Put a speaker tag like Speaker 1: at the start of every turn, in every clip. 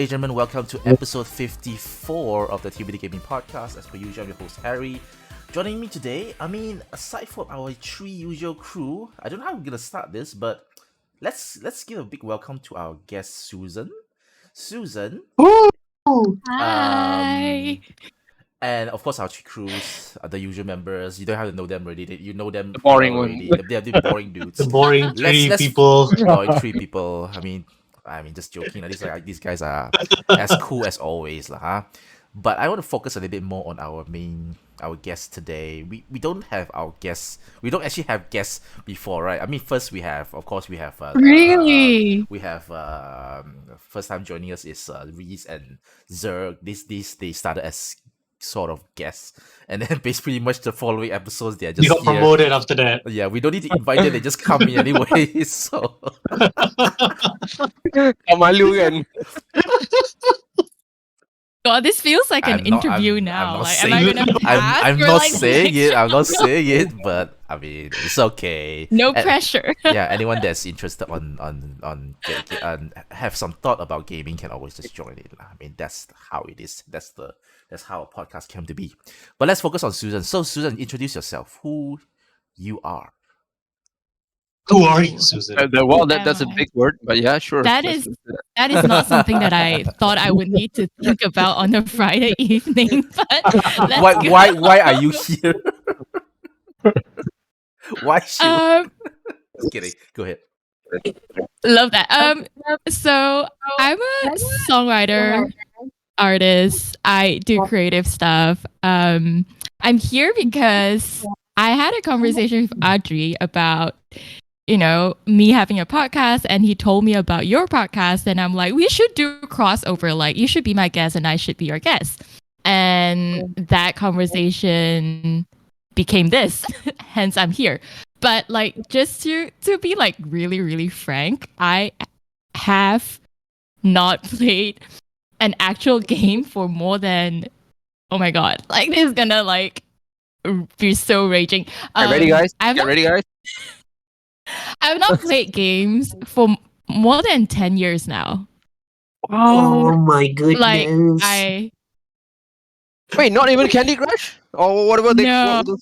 Speaker 1: ladies and gentlemen, welcome to episode 54 of the TBD Gaming Podcast. As per usual, I'm your host Harry. Joining me today, aside from our three usual crew, I don't know how we're gonna start this, but let's give a big welcome to our guest Susan. Susan,
Speaker 2: Hi.
Speaker 1: and of course our three crews are the usual members. You don't have to know them already. You know them
Speaker 3: The boring
Speaker 1: well
Speaker 3: one.
Speaker 1: already. They're the boring dudes.
Speaker 4: The boring three people.
Speaker 1: Boring three people. I mean, just joking. These guys are as cool as always, huh? But I want to focus a little bit more on our guests today. We don't have our guests. We don't actually have guests before, right? I mean, first we have
Speaker 2: Really?
Speaker 1: we have first time joining us is Reese and Zergg. These they started as sort of guests, and then pretty much the following episodes they are just
Speaker 4: You got
Speaker 1: here.
Speaker 4: promoted after that.
Speaker 1: Yeah, we don't need to invite them; they just come in anyway. So
Speaker 3: Malu kan.
Speaker 2: God, this feels like an interview now.
Speaker 1: I'm not
Speaker 2: Am I gonna pass?
Speaker 1: I'm
Speaker 2: for,
Speaker 1: not
Speaker 2: like,
Speaker 1: saying
Speaker 2: next
Speaker 1: it. I'm not
Speaker 2: round?
Speaker 1: saying it, but I mean it's okay.
Speaker 2: No
Speaker 1: And-
Speaker 2: pressure.
Speaker 1: Yeah, anyone that's interested on have some thought about gaming can always just join it. I mean that's how it is. That's how a podcast came to be. But let's focus on Susan. So Susan, introduce yourself. Who you are.
Speaker 4: Who are you, Susan?
Speaker 3: Well, that's a big word, but yeah, sure.
Speaker 2: That is not something that I thought I would need to think about on a Friday evening. But let's go.
Speaker 1: Why are you here? Why should Just kidding. Go ahead.
Speaker 2: Love that. So I'm a songwriter, artist. I do creative stuff. I'm here because I had a conversation with Audrey about, me having a podcast, and he told me about your podcast, and I'm like, we should do a crossover. Like, you should be my guest, and I should be your guest. And that conversation became this. Hence, I'm here. But like, just to be like really, really frank, I have not played an actual game for more than, oh my god, like this is gonna like be so raging.
Speaker 3: Get ready, guys.
Speaker 2: I've not played games for more than 10 years now.
Speaker 4: Oh my goodness.
Speaker 2: Like
Speaker 3: Wait, not even Candy Crush? Or what about
Speaker 2: No,
Speaker 3: those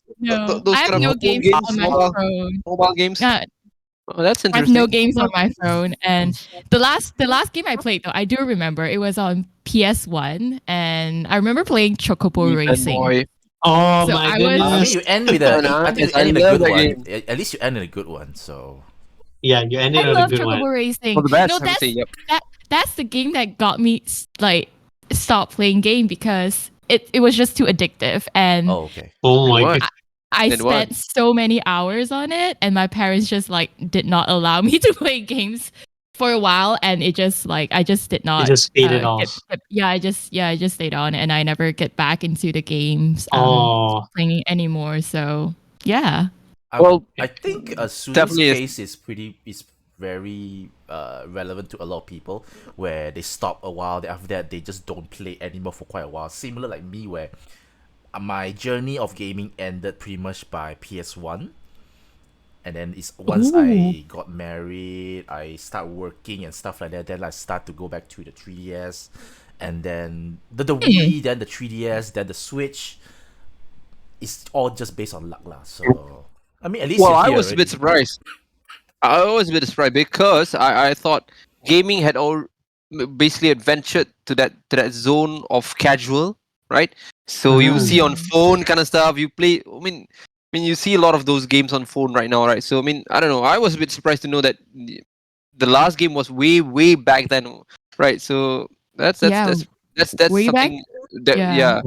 Speaker 2: I have
Speaker 3: kind of
Speaker 2: no
Speaker 3: mobile
Speaker 2: games on my phone.
Speaker 3: mobile games?
Speaker 2: Yeah,
Speaker 3: Oh, that's
Speaker 2: I have
Speaker 3: interesting.
Speaker 2: no games on my phone. And the last game I played, though, I do remember it was on PS1, and I remember playing Chocobo Racing.
Speaker 3: Boy.
Speaker 4: Oh
Speaker 2: So
Speaker 4: my
Speaker 2: I was-
Speaker 1: I
Speaker 4: goodness.
Speaker 1: mean, you end with a. I think you
Speaker 3: I
Speaker 1: end in a
Speaker 3: love
Speaker 1: good
Speaker 3: that
Speaker 1: one.
Speaker 3: game.
Speaker 1: At least you end in a good one. So
Speaker 4: Yeah, you ended
Speaker 2: I
Speaker 4: on a
Speaker 2: love
Speaker 4: good
Speaker 2: Chocobo
Speaker 4: one.
Speaker 2: Racing.
Speaker 3: For the best,
Speaker 2: No,
Speaker 3: I would say, yep.
Speaker 2: that's the game that got me like stop playing game because it was just too addictive, and
Speaker 1: oh okay.
Speaker 4: Oh my
Speaker 3: What?
Speaker 4: goodness.
Speaker 2: I
Speaker 3: Then what?
Speaker 2: spent so many hours on it, and my parents just like did not allow me to play games for a while, and it just like I just did not.
Speaker 4: It just faded off.
Speaker 2: I just stayed on, and I never get back into the games playing it anymore. So yeah,
Speaker 3: Well,
Speaker 1: I think Susan's
Speaker 3: definitely
Speaker 1: case is very relevant to a lot of people where they stop a while. Then after that, they just don't play anymore for quite a while. Similar like me, where my journey of gaming ended pretty much by PS1. And then it's once I got married, I start working and stuff like that. Then I start to go back to the 3DS, and then the Wii, then the 3DS, then the Switch. It's all just based on luck, lah. So I mean, at least
Speaker 3: Well,
Speaker 1: you're
Speaker 3: I
Speaker 1: here
Speaker 3: was a
Speaker 1: already.
Speaker 3: bit surprised. I was a bit surprised because I thought gaming had all basically adventured to that zone of casual, right? So you see on phone kind of stuff. You play. I mean, you see a lot of those games on phone right now, right? So I mean, I don't know. I was a bit surprised to know that the last game was way back then, right? So that's
Speaker 2: Yeah, way back-
Speaker 3: something that
Speaker 2: yeah.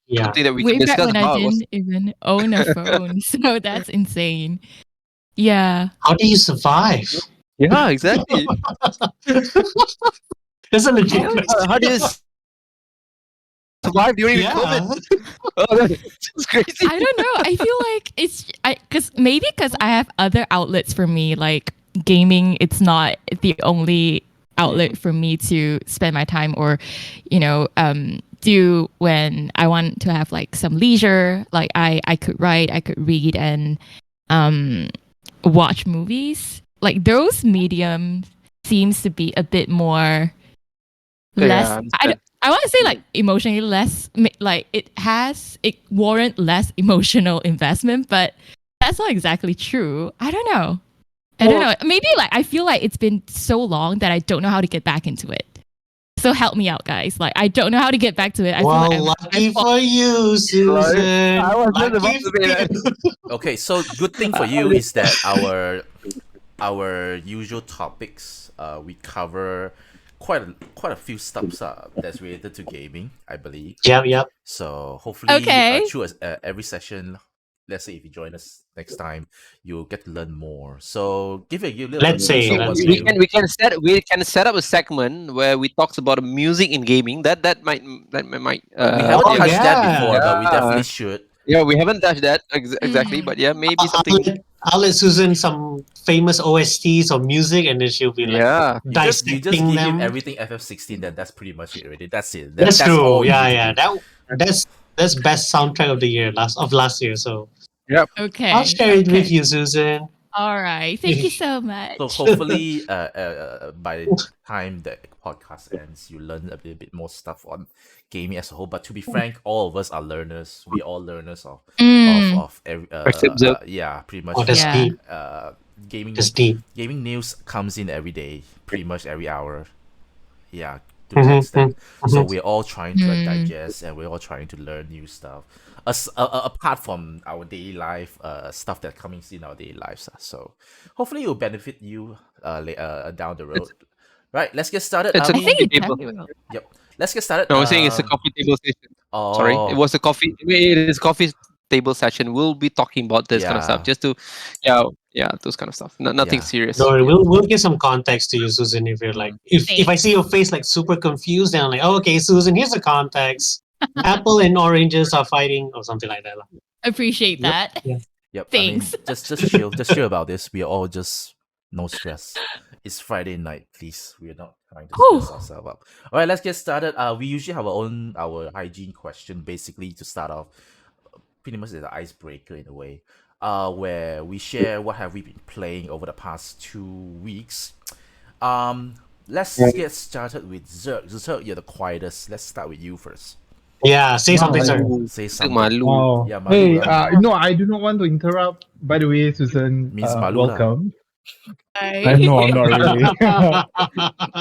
Speaker 4: Yeah.
Speaker 3: something that we
Speaker 2: way
Speaker 3: can
Speaker 2: back
Speaker 3: discuss
Speaker 2: when I
Speaker 3: about.
Speaker 2: didn't even own a phone, so that's insane. Yeah.
Speaker 4: How do you survive?
Speaker 3: Yeah, exactly.
Speaker 4: That's a legit question.
Speaker 3: How do you survive during
Speaker 4: Yeah.
Speaker 3: COVID? Oh, that's crazy.
Speaker 2: I don't know. I feel like because I have other outlets for me, like gaming. It's not the only outlet for me to spend my time or, do when I want to have like some leisure. Like I could write, I could read, and watch movies. Like those mediums seems to be a bit more less.
Speaker 3: I understand.
Speaker 2: I want to say like emotionally less. Like it warrant less emotional investment, but that's not exactly true. I don't know. I don't know. Maybe like I feel like it's been so long that I don't know how to get back into it. So help me out, guys. Like I don't know how to get back to it. I feel
Speaker 4: Well,
Speaker 2: like
Speaker 4: lucky for you, Susan.
Speaker 3: I was just about
Speaker 4: Lucky
Speaker 3: to
Speaker 4: for
Speaker 3: say that.
Speaker 4: you.
Speaker 1: Okay, so good thing for you is that our usual topics, we cover quite a few stuff that's related to gaming, I believe.
Speaker 4: Yep.
Speaker 1: So hopefully,
Speaker 2: Okay.
Speaker 1: through every session, let's say if you join us next time, you'll get to learn more. So give a little
Speaker 4: Let's
Speaker 1: glimpse
Speaker 4: say,
Speaker 1: of
Speaker 3: So
Speaker 1: what
Speaker 4: let's
Speaker 1: we
Speaker 4: say.
Speaker 1: do.
Speaker 3: we can set up a segment where we talks about music in gaming. That might
Speaker 1: We haven't
Speaker 4: Oh,
Speaker 1: touched that
Speaker 4: yeah.
Speaker 1: before, but we definitely
Speaker 3: yeah,
Speaker 1: should.
Speaker 3: yeah, we haven't touched that exactly,
Speaker 2: Mm.
Speaker 3: but yeah, maybe
Speaker 4: I'll
Speaker 3: something.
Speaker 4: I'll let Susan some famous OSTs or music, and then she'll be like
Speaker 3: Yeah,
Speaker 1: You just
Speaker 4: dissecting
Speaker 1: give him
Speaker 4: them.
Speaker 1: everything FF16. That's pretty much it already. That's it.
Speaker 4: That's
Speaker 1: That's
Speaker 4: true.
Speaker 1: all you need to
Speaker 4: Yeah.
Speaker 1: do.
Speaker 4: That's best soundtrack of the year last year. So
Speaker 3: yep.
Speaker 4: I'll
Speaker 2: Okay.
Speaker 4: share it with
Speaker 2: Okay.
Speaker 4: you, Susan.
Speaker 2: All right. Thank you so
Speaker 1: So
Speaker 2: much.
Speaker 1: hopefully, by the time the podcast ends, you learn a little bit more stuff on gaming as a whole. But to be frank, all of us are learners. We all learners of
Speaker 2: Mm.
Speaker 1: every
Speaker 3: Except Zerg.
Speaker 1: yeah, pretty
Speaker 4: Oh,
Speaker 1: much.
Speaker 4: that's
Speaker 2: Yeah.
Speaker 4: deep.
Speaker 1: Gaming
Speaker 4: That's deep.
Speaker 1: gaming news comes in every day, pretty much every hour. Yeah, to that
Speaker 4: Mhm,
Speaker 1: extent. So
Speaker 4: mhm.
Speaker 1: we're all trying to
Speaker 2: Mm.
Speaker 1: digest, and we're all trying to learn new stuff. Apart from our daily life, stuff that comes in our daily lives. So hopefully it will benefit you down the road. Right, let's get started.
Speaker 3: It's a
Speaker 2: I think
Speaker 3: coffee
Speaker 2: it
Speaker 3: table.
Speaker 2: definitely will.
Speaker 1: Yep, let's get started.
Speaker 3: No, I was saying it's a coffee table session. Sorry, it
Speaker 1: Oh,
Speaker 3: was a coffee. It is coffee table session. We'll be talking about this kind of stuff,
Speaker 1: yeah,
Speaker 3: just to, yeah, those kind of stuff. Nothing
Speaker 1: yeah.
Speaker 3: serious.
Speaker 4: Don't worry, we'll give some context to you, Susan. If you're like, if I see your
Speaker 2: Thanks.
Speaker 4: face like super confused, then I'm like, oh, okay, Susan, here's the context. Apple and oranges are fighting, or something like that.
Speaker 2: Appreciate
Speaker 1: Yep.
Speaker 2: that.
Speaker 4: Yeah.
Speaker 1: Yep. I mean,
Speaker 2: Thanks.
Speaker 1: just chill about this. We are all just no stress. It's Friday night, please. We're not trying to
Speaker 2: Whew.
Speaker 1: stress ourselves up. All right, let's get started. We usually have our hygiene question, basically to start off. Pretty much as an icebreaker in a way. Where we share what have we been playing over the past 2 weeks. Let's get started with Zerg. Zerg, you're the quietest. Let's start with you first.
Speaker 4: Yeah, say something, sir.
Speaker 3: Malu.
Speaker 1: Say something.
Speaker 3: Malu.
Speaker 5: Oh,
Speaker 1: Yeah, Malu
Speaker 5: hey,
Speaker 1: lah.
Speaker 5: no, I do not want to interrupt. By the way, Susan,
Speaker 1: Means Malu lah.
Speaker 5: welcome.
Speaker 2: Bye.
Speaker 5: No, I'm not really.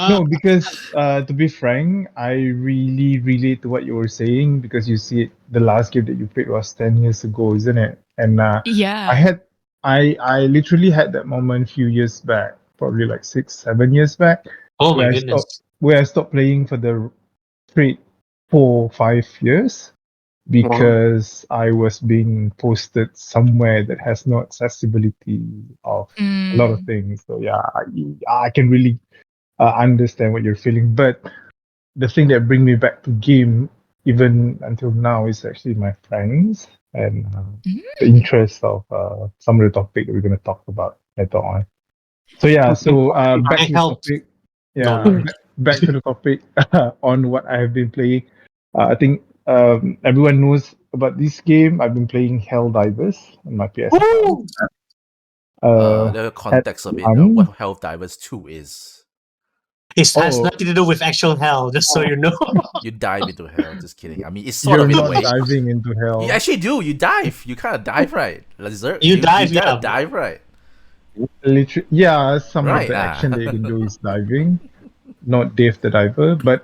Speaker 5: No, because to be frank, I really relate to what you were saying because you see, the last game that you played was 10 years ago, isn't it? And
Speaker 2: Yeah.
Speaker 5: I literally had that moment a few years back, probably like 6, 7 years back,
Speaker 4: Oh my
Speaker 5: where
Speaker 4: goodness.
Speaker 5: I stopped playing for the straight 4, 5 years because I was being posted somewhere that has no accessibility of a lot of
Speaker 2: Mm.
Speaker 5: things. So yeah, I can really understand what you're feeling. But the thing that bring me back to game, even until now, is actually my friends and the
Speaker 2: Mm.
Speaker 5: interest of some of the topic that we're going to talk about later on. So yeah, so back
Speaker 4: I
Speaker 5: to the
Speaker 4: helped.
Speaker 5: topic.
Speaker 4: No,
Speaker 5: Yeah,
Speaker 4: no.
Speaker 5: back to the topic on what I have been playing. I think everyone knows about this game. I've been playing Helldivers on my PS5.
Speaker 4: Woo!
Speaker 1: The
Speaker 5: Had
Speaker 1: context of it,
Speaker 5: fun.
Speaker 1: what Health Divers 2 is.
Speaker 4: It has
Speaker 5: Oh,
Speaker 4: nothing to do with actual hell, just so you know.
Speaker 1: You dive into hell. Just kidding. I mean, it's sort
Speaker 5: you're
Speaker 1: of in a
Speaker 5: not
Speaker 1: way.
Speaker 5: diving into
Speaker 1: You
Speaker 5: hell.
Speaker 1: actually do. You dive. You kind of dive, right? Lazar,
Speaker 4: You dive,
Speaker 1: you
Speaker 4: yeah.
Speaker 1: dive, right?
Speaker 5: Literally, yeah, some
Speaker 1: Right,
Speaker 5: of the
Speaker 1: ah.
Speaker 5: action that you can do is diving, not Dave the Diver. But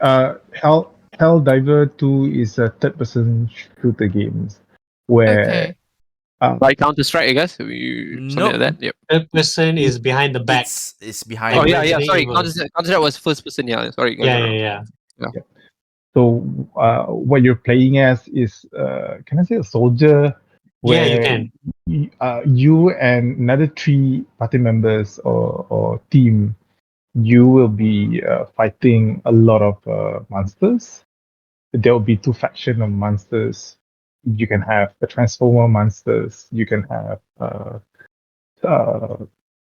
Speaker 5: Helldiver 2 is a third-person shooter game where
Speaker 2: Okay.
Speaker 3: Like Counter Strike, I guess. Something like that. Yep.
Speaker 4: That person is behind the back.
Speaker 1: It's behind.
Speaker 3: Oh yeah,
Speaker 4: Resident
Speaker 3: Sorry,
Speaker 4: Evil.
Speaker 3: Counter Strike was first person. Yeah, sorry.
Speaker 4: Yeah.
Speaker 5: so what you're playing as is can I say a soldier
Speaker 4: Yeah, you
Speaker 5: where
Speaker 4: can.
Speaker 5: you and another 3 party members or team, you will be fighting a lot of monsters. There will be 2 faction of monsters. You can have the Transformer monsters. You can have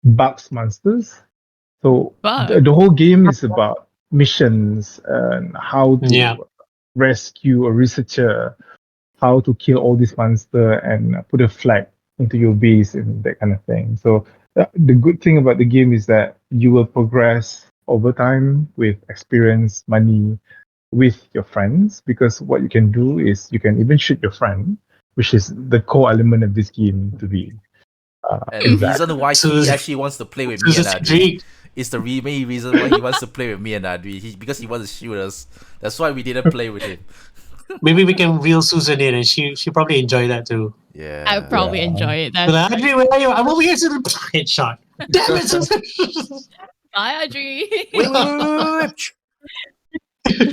Speaker 5: Bugs monsters. So
Speaker 2: Bug.
Speaker 5: the whole game is about missions and how to
Speaker 4: Yeah.
Speaker 5: rescue a researcher, how to kill all these monsters and put a flag into your base and that kind of thing. So the good thing about the game is that you will progress over time with experience, money, with your friends, because what you can do is you can even shoot your friend, which is the core element of this game to be
Speaker 1: And the
Speaker 5: exact.
Speaker 1: reason why he
Speaker 4: Susan-
Speaker 1: actually wants to play with me
Speaker 4: Susan's
Speaker 1: and Adri
Speaker 4: intrigued.
Speaker 1: is the main reason why he wants to play with me and Adri. Because he wants to shoot us. That's why we didn't play with him.
Speaker 4: Maybe we can wheel Susan in, and she probably enjoy that too.
Speaker 1: Yeah.
Speaker 2: I would probably
Speaker 5: Yeah.
Speaker 2: enjoy it.
Speaker 4: But
Speaker 2: That's
Speaker 4: Andrew, where are you? I'm over here, Susan. Headshot. Damn it, Susan.
Speaker 2: bye, Audrey.
Speaker 1: Wait.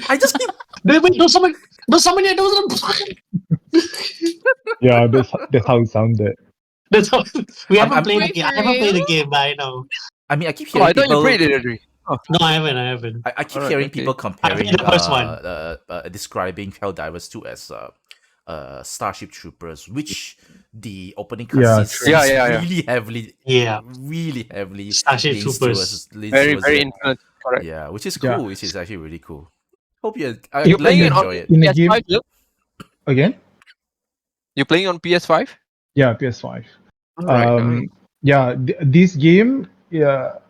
Speaker 1: I just keep.
Speaker 4: Wait, no someone yet.
Speaker 5: Yeah, that's how it sounded.
Speaker 4: That's how, we haven't
Speaker 1: I'm-
Speaker 4: played the
Speaker 2: Wait,
Speaker 4: game.
Speaker 2: for
Speaker 4: I haven't played the
Speaker 2: real?
Speaker 4: game, but I know.
Speaker 1: I mean, I keep
Speaker 3: Oh,
Speaker 1: hearing
Speaker 3: I thought
Speaker 1: people.
Speaker 3: you played it, Adri. Oh,
Speaker 4: No, I haven't.
Speaker 1: I keep
Speaker 3: Alright,
Speaker 1: hearing
Speaker 3: okay.
Speaker 1: people comparing
Speaker 4: the first one.
Speaker 1: describing Helldivers 2 as Starship Troopers, which the opening
Speaker 5: Yeah,
Speaker 1: cutscene
Speaker 5: true.
Speaker 1: seems
Speaker 3: Yeah.
Speaker 1: really heavily
Speaker 4: Starship
Speaker 1: leans
Speaker 4: Troopers.
Speaker 1: leans
Speaker 3: very
Speaker 1: towards
Speaker 3: very
Speaker 1: it.
Speaker 3: influenced. Correct.
Speaker 1: Yeah, which is
Speaker 5: Yeah.
Speaker 1: cool, which is actually really cool. Hope I'm
Speaker 3: You're
Speaker 1: glad
Speaker 3: playing
Speaker 1: you
Speaker 3: it on
Speaker 1: enjoy it.
Speaker 5: In the game
Speaker 3: PS5, Zergg?
Speaker 5: again.
Speaker 3: You're playing on PS5?
Speaker 5: Yeah, PS5.
Speaker 3: Alright.
Speaker 5: This game,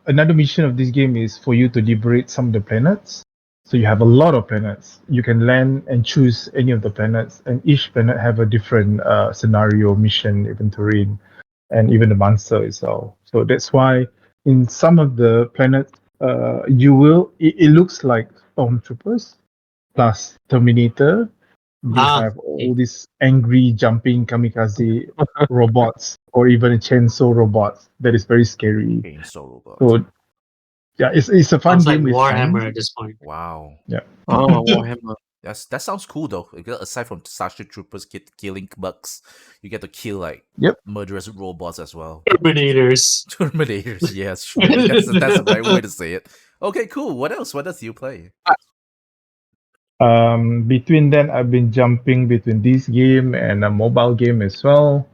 Speaker 5: another mission of this game is for you to liberate some of the planets. So you have a lot of planets. You can land and choose any of the planets, and each planet have a different scenario, mission, even terrain, and even the monster itself. So that's why in some of the planets, it looks like stormtroopers plus Terminator. You have all these angry jumping kamikaze robots, or even chainsaw robots that is very scary.
Speaker 1: Chainsaw Robot.
Speaker 5: So yeah, it's a fun
Speaker 4: Sounds like
Speaker 5: game with
Speaker 4: Warhammer
Speaker 5: friends.
Speaker 4: at this point.
Speaker 1: Wow.
Speaker 3: Oh, Warhammer.
Speaker 1: That sounds cool though. Because aside from Starship Troopers killing bugs, you get to kill like
Speaker 5: Yep.
Speaker 1: murderous robots as well.
Speaker 4: Terminators.
Speaker 1: Terminators, yes, sure. That's the right way to say it. Okay, cool. What else? What else do you play?
Speaker 5: Between then, I've been jumping between this game and a mobile game as well.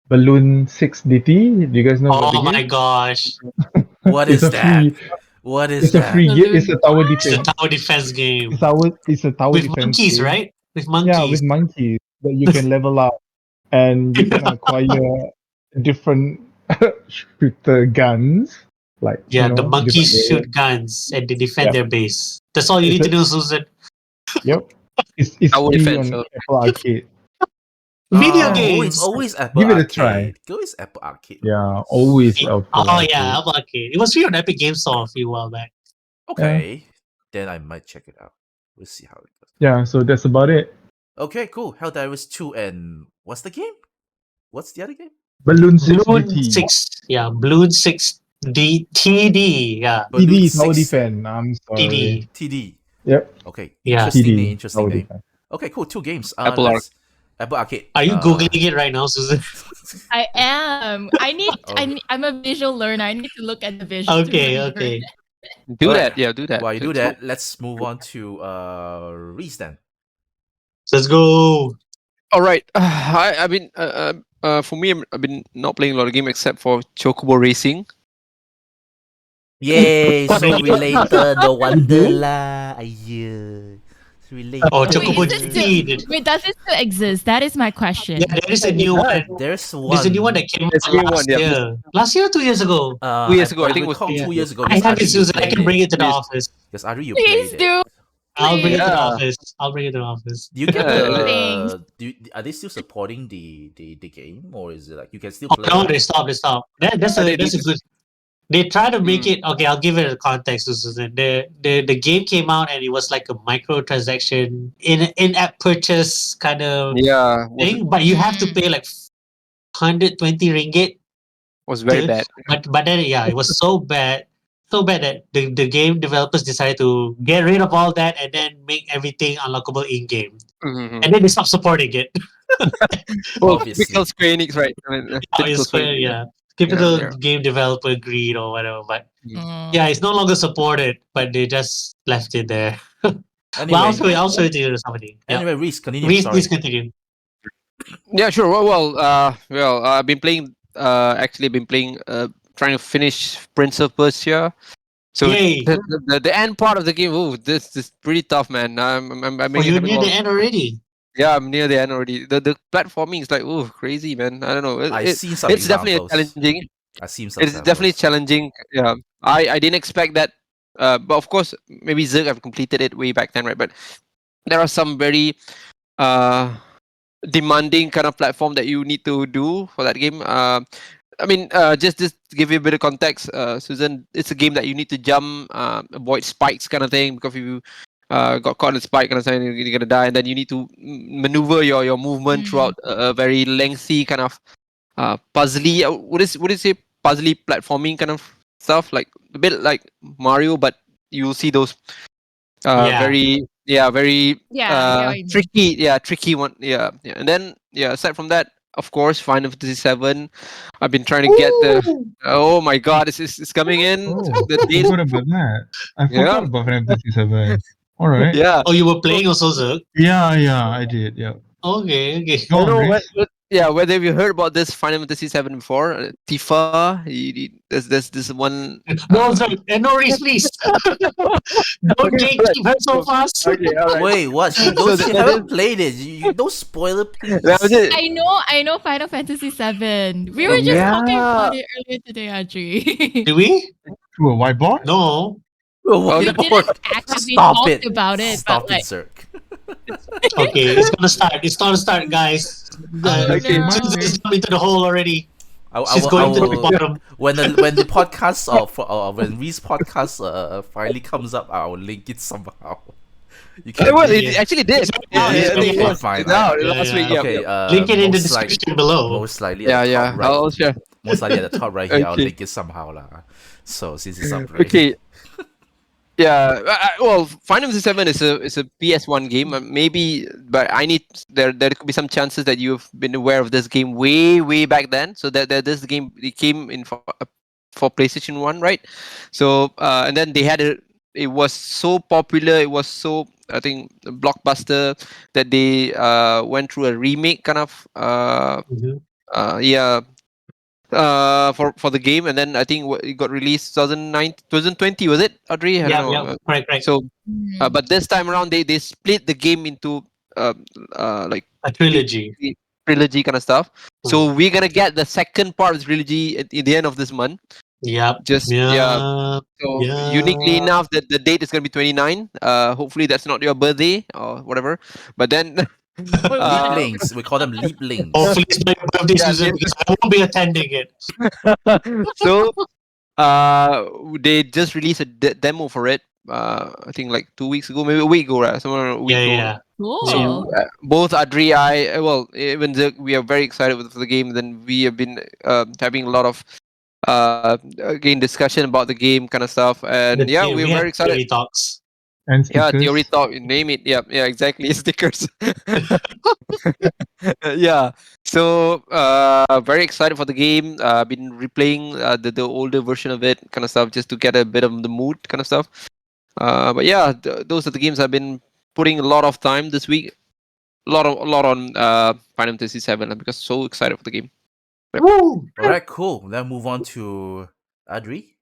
Speaker 5: Balloon 6DT. Do you guys know about the
Speaker 4: Oh my
Speaker 5: game?
Speaker 4: gosh.
Speaker 1: What
Speaker 5: It's
Speaker 1: is
Speaker 5: a
Speaker 1: that?
Speaker 5: free.
Speaker 1: What is
Speaker 5: It's a
Speaker 1: that?
Speaker 5: free game. It's a tower
Speaker 4: It's a
Speaker 5: defense.
Speaker 4: tower defense game.
Speaker 5: It's a tower
Speaker 4: With
Speaker 5: defense
Speaker 4: monkeys,
Speaker 5: game.
Speaker 4: right? With
Speaker 5: Yeah,
Speaker 4: monkeys.
Speaker 5: with monkeys that you can level up, and you can acquire different shooter guns. Like
Speaker 4: Yeah, the
Speaker 5: different
Speaker 4: monkeys
Speaker 5: areas.
Speaker 4: shoot guns and they defend
Speaker 5: Yeah.
Speaker 4: their base. That's all you
Speaker 5: It's
Speaker 4: need to
Speaker 5: a-
Speaker 4: do, Susan.
Speaker 5: Yep. It's
Speaker 3: Tower
Speaker 5: free
Speaker 3: defense,
Speaker 5: on
Speaker 3: so-
Speaker 5: Apple Arcade.
Speaker 4: Video
Speaker 1: Oh,
Speaker 4: games.
Speaker 1: it's always Apple
Speaker 5: Give it a
Speaker 1: Arcade.
Speaker 5: try.
Speaker 1: Always Apple Arcade.
Speaker 5: Yeah, always Apple
Speaker 4: Oh
Speaker 5: Arcade.
Speaker 4: yeah, Apple Arcade. It was free on Epic Games Store a few while back.
Speaker 1: Okay. Then I might check it out. We'll see how it goes.
Speaker 5: Yeah, so that's about it.
Speaker 1: Okay, cool. Helldivers 2 and what's the game? What's the other game?
Speaker 5: Balloon 6
Speaker 4: Balloon
Speaker 5: DT.
Speaker 4: 6. Yeah, Balloon 6 TD. Yeah,
Speaker 1: Balloon
Speaker 5: TD, Tower
Speaker 1: 6
Speaker 5: Defense. I'm sorry.
Speaker 4: TD.
Speaker 1: TD.
Speaker 5: Yep,
Speaker 1: Okay.
Speaker 4: Yeah.
Speaker 1: Interesting
Speaker 5: TD.
Speaker 1: name. Interesting
Speaker 5: Tower
Speaker 1: name.
Speaker 5: Defense.
Speaker 1: Okay, cool. 2 games.
Speaker 3: Apple
Speaker 1: Apple Arcade.
Speaker 4: Are you googling it right now, Susan?
Speaker 2: I am. I'm a visual learner. I need to look at the visual. to
Speaker 4: Okay,
Speaker 2: remember.
Speaker 4: okay.
Speaker 3: Do
Speaker 1: Alright.
Speaker 3: that. Yeah, do that.
Speaker 1: While you do that, let's move on to Reese then.
Speaker 4: Let's go.
Speaker 3: All right. I've been for me, I've been not playing a lot of games except for Chocobo Racing.
Speaker 1: Yay, so
Speaker 4: Really?
Speaker 1: related. No wonder lah. Yeah. It's related.
Speaker 4: Oh,
Speaker 2: Wait,
Speaker 4: Chocobo
Speaker 2: is it
Speaker 4: Speed.
Speaker 2: still, wait, does it still exist? That is my question.
Speaker 4: Yeah, there is a new one.
Speaker 1: There's one.
Speaker 4: There's a new one that came out
Speaker 3: There's a new
Speaker 4: last
Speaker 3: one, yeah.
Speaker 4: year. Last year or 2 years ago?
Speaker 3: 2 years ago, I think it was
Speaker 1: recall 2 years ago.
Speaker 4: I have it, Susan. I can bring it to the
Speaker 3: Yes.
Speaker 4: office.
Speaker 1: Because Ari, you
Speaker 2: Please
Speaker 1: played
Speaker 2: do.
Speaker 1: it.
Speaker 4: I'll bring it to the
Speaker 3: Yeah.
Speaker 4: office. I'll bring it to the office.
Speaker 1: Do you get
Speaker 2: Thanks.
Speaker 1: are they still supporting the game, or is it like you can still
Speaker 4: Oh
Speaker 1: play?
Speaker 4: no,
Speaker 1: it?
Speaker 4: they stop. That's a good. They try to make it okay. I'll give it a context, Susan. The game came out and it was like a microtransaction in-app purchase kind of
Speaker 3: Yeah,
Speaker 4: thing, but you have to pay like 120 ringgit.
Speaker 3: was very
Speaker 4: Okay.
Speaker 3: bad.
Speaker 4: But then yeah, it was so bad that the game developers decided to get rid of all that and then make everything unlockable in game,
Speaker 3: Mhm.
Speaker 4: and then they stopped supporting it.
Speaker 3: Well,
Speaker 1: Obviously.
Speaker 3: typical Square Enix, right? I mean, typical
Speaker 4: It's
Speaker 3: Square Enix,
Speaker 4: yeah, typical
Speaker 3: Yeah.
Speaker 4: game developer greed or whatever. But
Speaker 2: Mm.
Speaker 4: yeah, it's no longer supported, but they just left it there.
Speaker 1: Anyway,
Speaker 4: Well, I'll show it to you somebody. Yeah.
Speaker 1: anyway, Reese, continue.
Speaker 4: Please,
Speaker 1: Sorry.
Speaker 4: please continue.
Speaker 3: Yeah, sure. I've been playing. Actually, been playing. Trying to finish Prince of Persia. So
Speaker 4: Yay.
Speaker 3: the end part of the game. Oh, this is pretty tough, man. I'm
Speaker 4: Oh, you're near the end already.
Speaker 3: Yeah, I'm near the end already. The platforming is like, oh, crazy, man. I don't know.
Speaker 1: I've seen some
Speaker 3: It's definitely
Speaker 1: examples.
Speaker 3: challenging.
Speaker 1: I've seen some.
Speaker 3: It's definitely challenging. Yeah, I didn't expect that. But of course, maybe Zerg have completed it way back then, right? But there are some very uh, demanding kind of platform that you need to do for that game. I mean, just to give you a bit of context, Susan, it's a game that you need to jump, avoid spikes, kind of thing. Because if you got caught in a spike, kind of thing, you're gonna die, and then you need to maneuver your movement throughout a very lengthy kind of puzzly. What is it? Puzzly platforming kind of stuff, like a bit like Mario, but you'll see those
Speaker 4: Yeah.
Speaker 3: very
Speaker 2: Yeah, I get what you mean.
Speaker 3: tricky one, and then aside from that, of course, Final Fantasy 7. I've been trying to get the oh my god, it's coming in
Speaker 5: Oh,
Speaker 3: the
Speaker 5: I
Speaker 3: date.
Speaker 5: forgot about that. I
Speaker 3: Yeah,
Speaker 5: forgot about Final Fantasy 7. All right.
Speaker 3: yeah.
Speaker 4: Oh, you were playing also, Zerg?
Speaker 5: Yeah, I did. Yeah.
Speaker 4: Okay.
Speaker 5: Go
Speaker 3: I
Speaker 5: on,
Speaker 3: don't know
Speaker 5: Reese.
Speaker 3: whether you heard about this Final Fantasy 7 before. Tifa, there's this one.
Speaker 4: No, Zerg. No, Reese, please. Don't
Speaker 3: Alright,
Speaker 4: gatekeep her so fast.
Speaker 3: okay, all right.
Speaker 1: Wait, what? She
Speaker 3: So
Speaker 1: she
Speaker 3: that
Speaker 1: haven't played it. You don't spoil it, please.
Speaker 3: that was it.
Speaker 2: I know Final Fantasy 7. We were just talking
Speaker 3: Yeah.
Speaker 2: about it earlier today, Audrey.
Speaker 4: Do we?
Speaker 5: To a whiteboard?
Speaker 4: No.
Speaker 1: Oh,
Speaker 2: We
Speaker 1: no.
Speaker 2: didn't actively
Speaker 1: Stop
Speaker 2: talk
Speaker 1: it.
Speaker 2: about it,
Speaker 1: Stop
Speaker 2: but like,
Speaker 1: it, Zerg.
Speaker 4: Okay, it's gonna start. It's gonna start, guys.
Speaker 2: Oh,
Speaker 3: Okay.
Speaker 2: no.
Speaker 4: Susan's jumped into the hole already.
Speaker 1: I
Speaker 4: She's
Speaker 1: will,
Speaker 4: going to the bottom.
Speaker 1: when the podcast when Reese podcast finally comes up, I will link it somehow. You
Speaker 3: It was.
Speaker 4: Yeah.
Speaker 3: It actually did.
Speaker 4: Yeah,
Speaker 3: Yeah,
Speaker 4: yeah,
Speaker 3: I think it
Speaker 4: yeah.
Speaker 3: was.
Speaker 1: Fine,
Speaker 3: No,
Speaker 4: yeah,
Speaker 3: last
Speaker 4: yeah.
Speaker 3: week. Yeah.
Speaker 1: Okay,
Speaker 3: Yeah.
Speaker 4: Link it in the
Speaker 1: most
Speaker 4: description below.
Speaker 1: Most likely at the
Speaker 3: Yeah.
Speaker 1: top right.
Speaker 3: I'll share.
Speaker 1: Most likely at the top right here. I'll
Speaker 3: Okay.
Speaker 1: link it somehow lah. So since it's up right.
Speaker 3: Okay. Yeah. Well, Final Fantasy 7 is a PS1 game. Maybe, but I need there could be some chances that you've been aware of this game way back then. So that this game, it came in for PlayStation 1, right? So and then they had it was so popular. It was so, I think, a blockbuster, that they went through a remake kind of
Speaker 4: Mhm.
Speaker 3: yeah for the game, and then I think it got released 2020, was it, Audrey? I don't
Speaker 4: Yeah,
Speaker 3: know.
Speaker 4: yeah, correct.
Speaker 3: So
Speaker 2: Mm.
Speaker 3: but this time around, they split the game into like
Speaker 4: A trilogy.
Speaker 3: trilogy kind of stuff. So we're gonna get the second part of the trilogy at the end of this month.
Speaker 4: Yep.
Speaker 3: Just
Speaker 4: Yeah.
Speaker 3: So
Speaker 4: Yeah.
Speaker 3: uniquely enough, that the date is gonna be 29. Hopefully that's not your birthday or whatever. But then
Speaker 2: Wait,
Speaker 1: Leap
Speaker 2: what?
Speaker 1: links. We call them leap links.
Speaker 4: Hopefully it's my birthday
Speaker 3: Yeah,
Speaker 4: season
Speaker 3: yeah.
Speaker 4: because I won't be attending it.
Speaker 3: so they just released a demo for it. I think like 2 weeks ago, maybe a week ago, right? Somewhere a week ago.
Speaker 4: Yeah.
Speaker 2: Cool.
Speaker 3: So both Adri, well, even we are very excited for the game. Then we have been having a lot of again discussion about the game kind of stuff, and yeah, we're
Speaker 4: we have
Speaker 3: very excited.
Speaker 4: theory talks.
Speaker 5: And
Speaker 3: Yeah,
Speaker 5: stickers.
Speaker 3: theory talk, name it. Yeah, exactly. Stickers. Yeah. So very excited for the game. Been replaying the older version of it, kind of stuff, just to get a bit of the mood, kind of stuff. But yeah, those are the games I've been putting a lot of time this week. A lot on Final Fantasy 7, because so excited for the game.
Speaker 4: Woo!
Speaker 1: All right, cool. Then move on to Adri.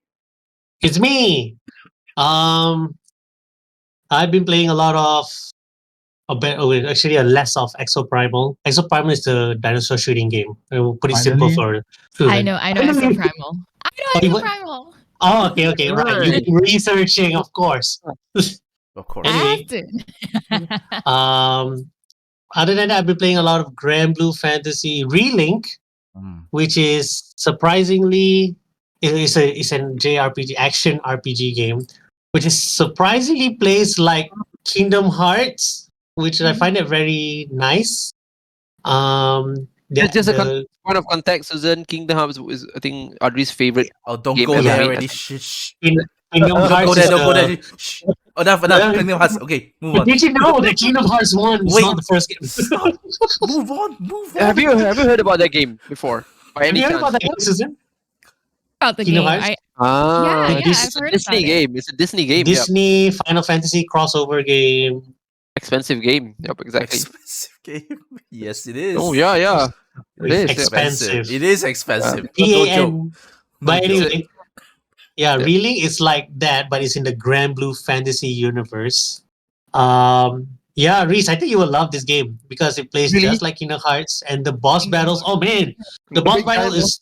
Speaker 4: It's me. I've been playing a lot of actually a less of Exoprimal. Exoprimal is the dinosaur shooting game. Pretty simple
Speaker 5: Finally?
Speaker 4: for
Speaker 2: I know Exoprimal. I know
Speaker 4: you what?
Speaker 2: Exoprimal.
Speaker 4: Oh, okay, right. You've been researching, of course.
Speaker 1: Of course.
Speaker 4: Anyway.
Speaker 2: I have to.
Speaker 4: Other than that, I've been playing a lot of Grand Blue Fantasy Relink,
Speaker 1: Mm.
Speaker 4: which is surprisingly it's an JRPG action RPG game, which is surprisingly plays like Kingdom Hearts, which I find it very nice.
Speaker 3: Just a point of context, Susan, Kingdom Hearts is, I think, Audrey's favorite.
Speaker 1: Oh, don't
Speaker 3: Game
Speaker 1: go
Speaker 3: ever
Speaker 1: there
Speaker 3: made.
Speaker 1: already. Shh.
Speaker 4: Kingdom
Speaker 1: Don't
Speaker 4: Hearts.
Speaker 1: go there.
Speaker 4: is
Speaker 1: Don't go
Speaker 4: the-
Speaker 1: there. Shh. Enough. Kingdom Hearts. Okay, move on.
Speaker 4: Did you know that Kingdom Hearts 1 is
Speaker 1: Wait.
Speaker 4: not the first game?
Speaker 1: Stop. Move on.
Speaker 3: Have you heard about that game before? By
Speaker 4: Have
Speaker 3: any
Speaker 4: you heard
Speaker 3: chance?
Speaker 4: about that game, Susan?
Speaker 2: About the
Speaker 4: Kingdom
Speaker 2: game.
Speaker 4: Hearts?
Speaker 2: Yeah,
Speaker 3: this
Speaker 2: I've
Speaker 3: is a
Speaker 2: heard
Speaker 3: Disney
Speaker 2: about it.
Speaker 3: game. It's a Disney game. Yeah.
Speaker 4: Disney Final Fantasy crossover game.
Speaker 3: Expensive game. Yep, exactly.
Speaker 1: Expensive game. Yes, it is.
Speaker 3: Oh yeah. It is.
Speaker 4: Expensive.
Speaker 1: It is expensive. No
Speaker 4: PAN.
Speaker 1: joke.
Speaker 4: But
Speaker 1: No joke.
Speaker 4: anyway, yeah,
Speaker 3: Yeah.
Speaker 4: really, it's like that, but it's in the Grand Blue Fantasy universe. Yeah, Reese, I think you will love this game because it plays
Speaker 3: Really?
Speaker 4: just like Kingdom Hearts, and the boss battles. Oh man, the boss
Speaker 3: Big
Speaker 4: battle
Speaker 3: time,
Speaker 4: is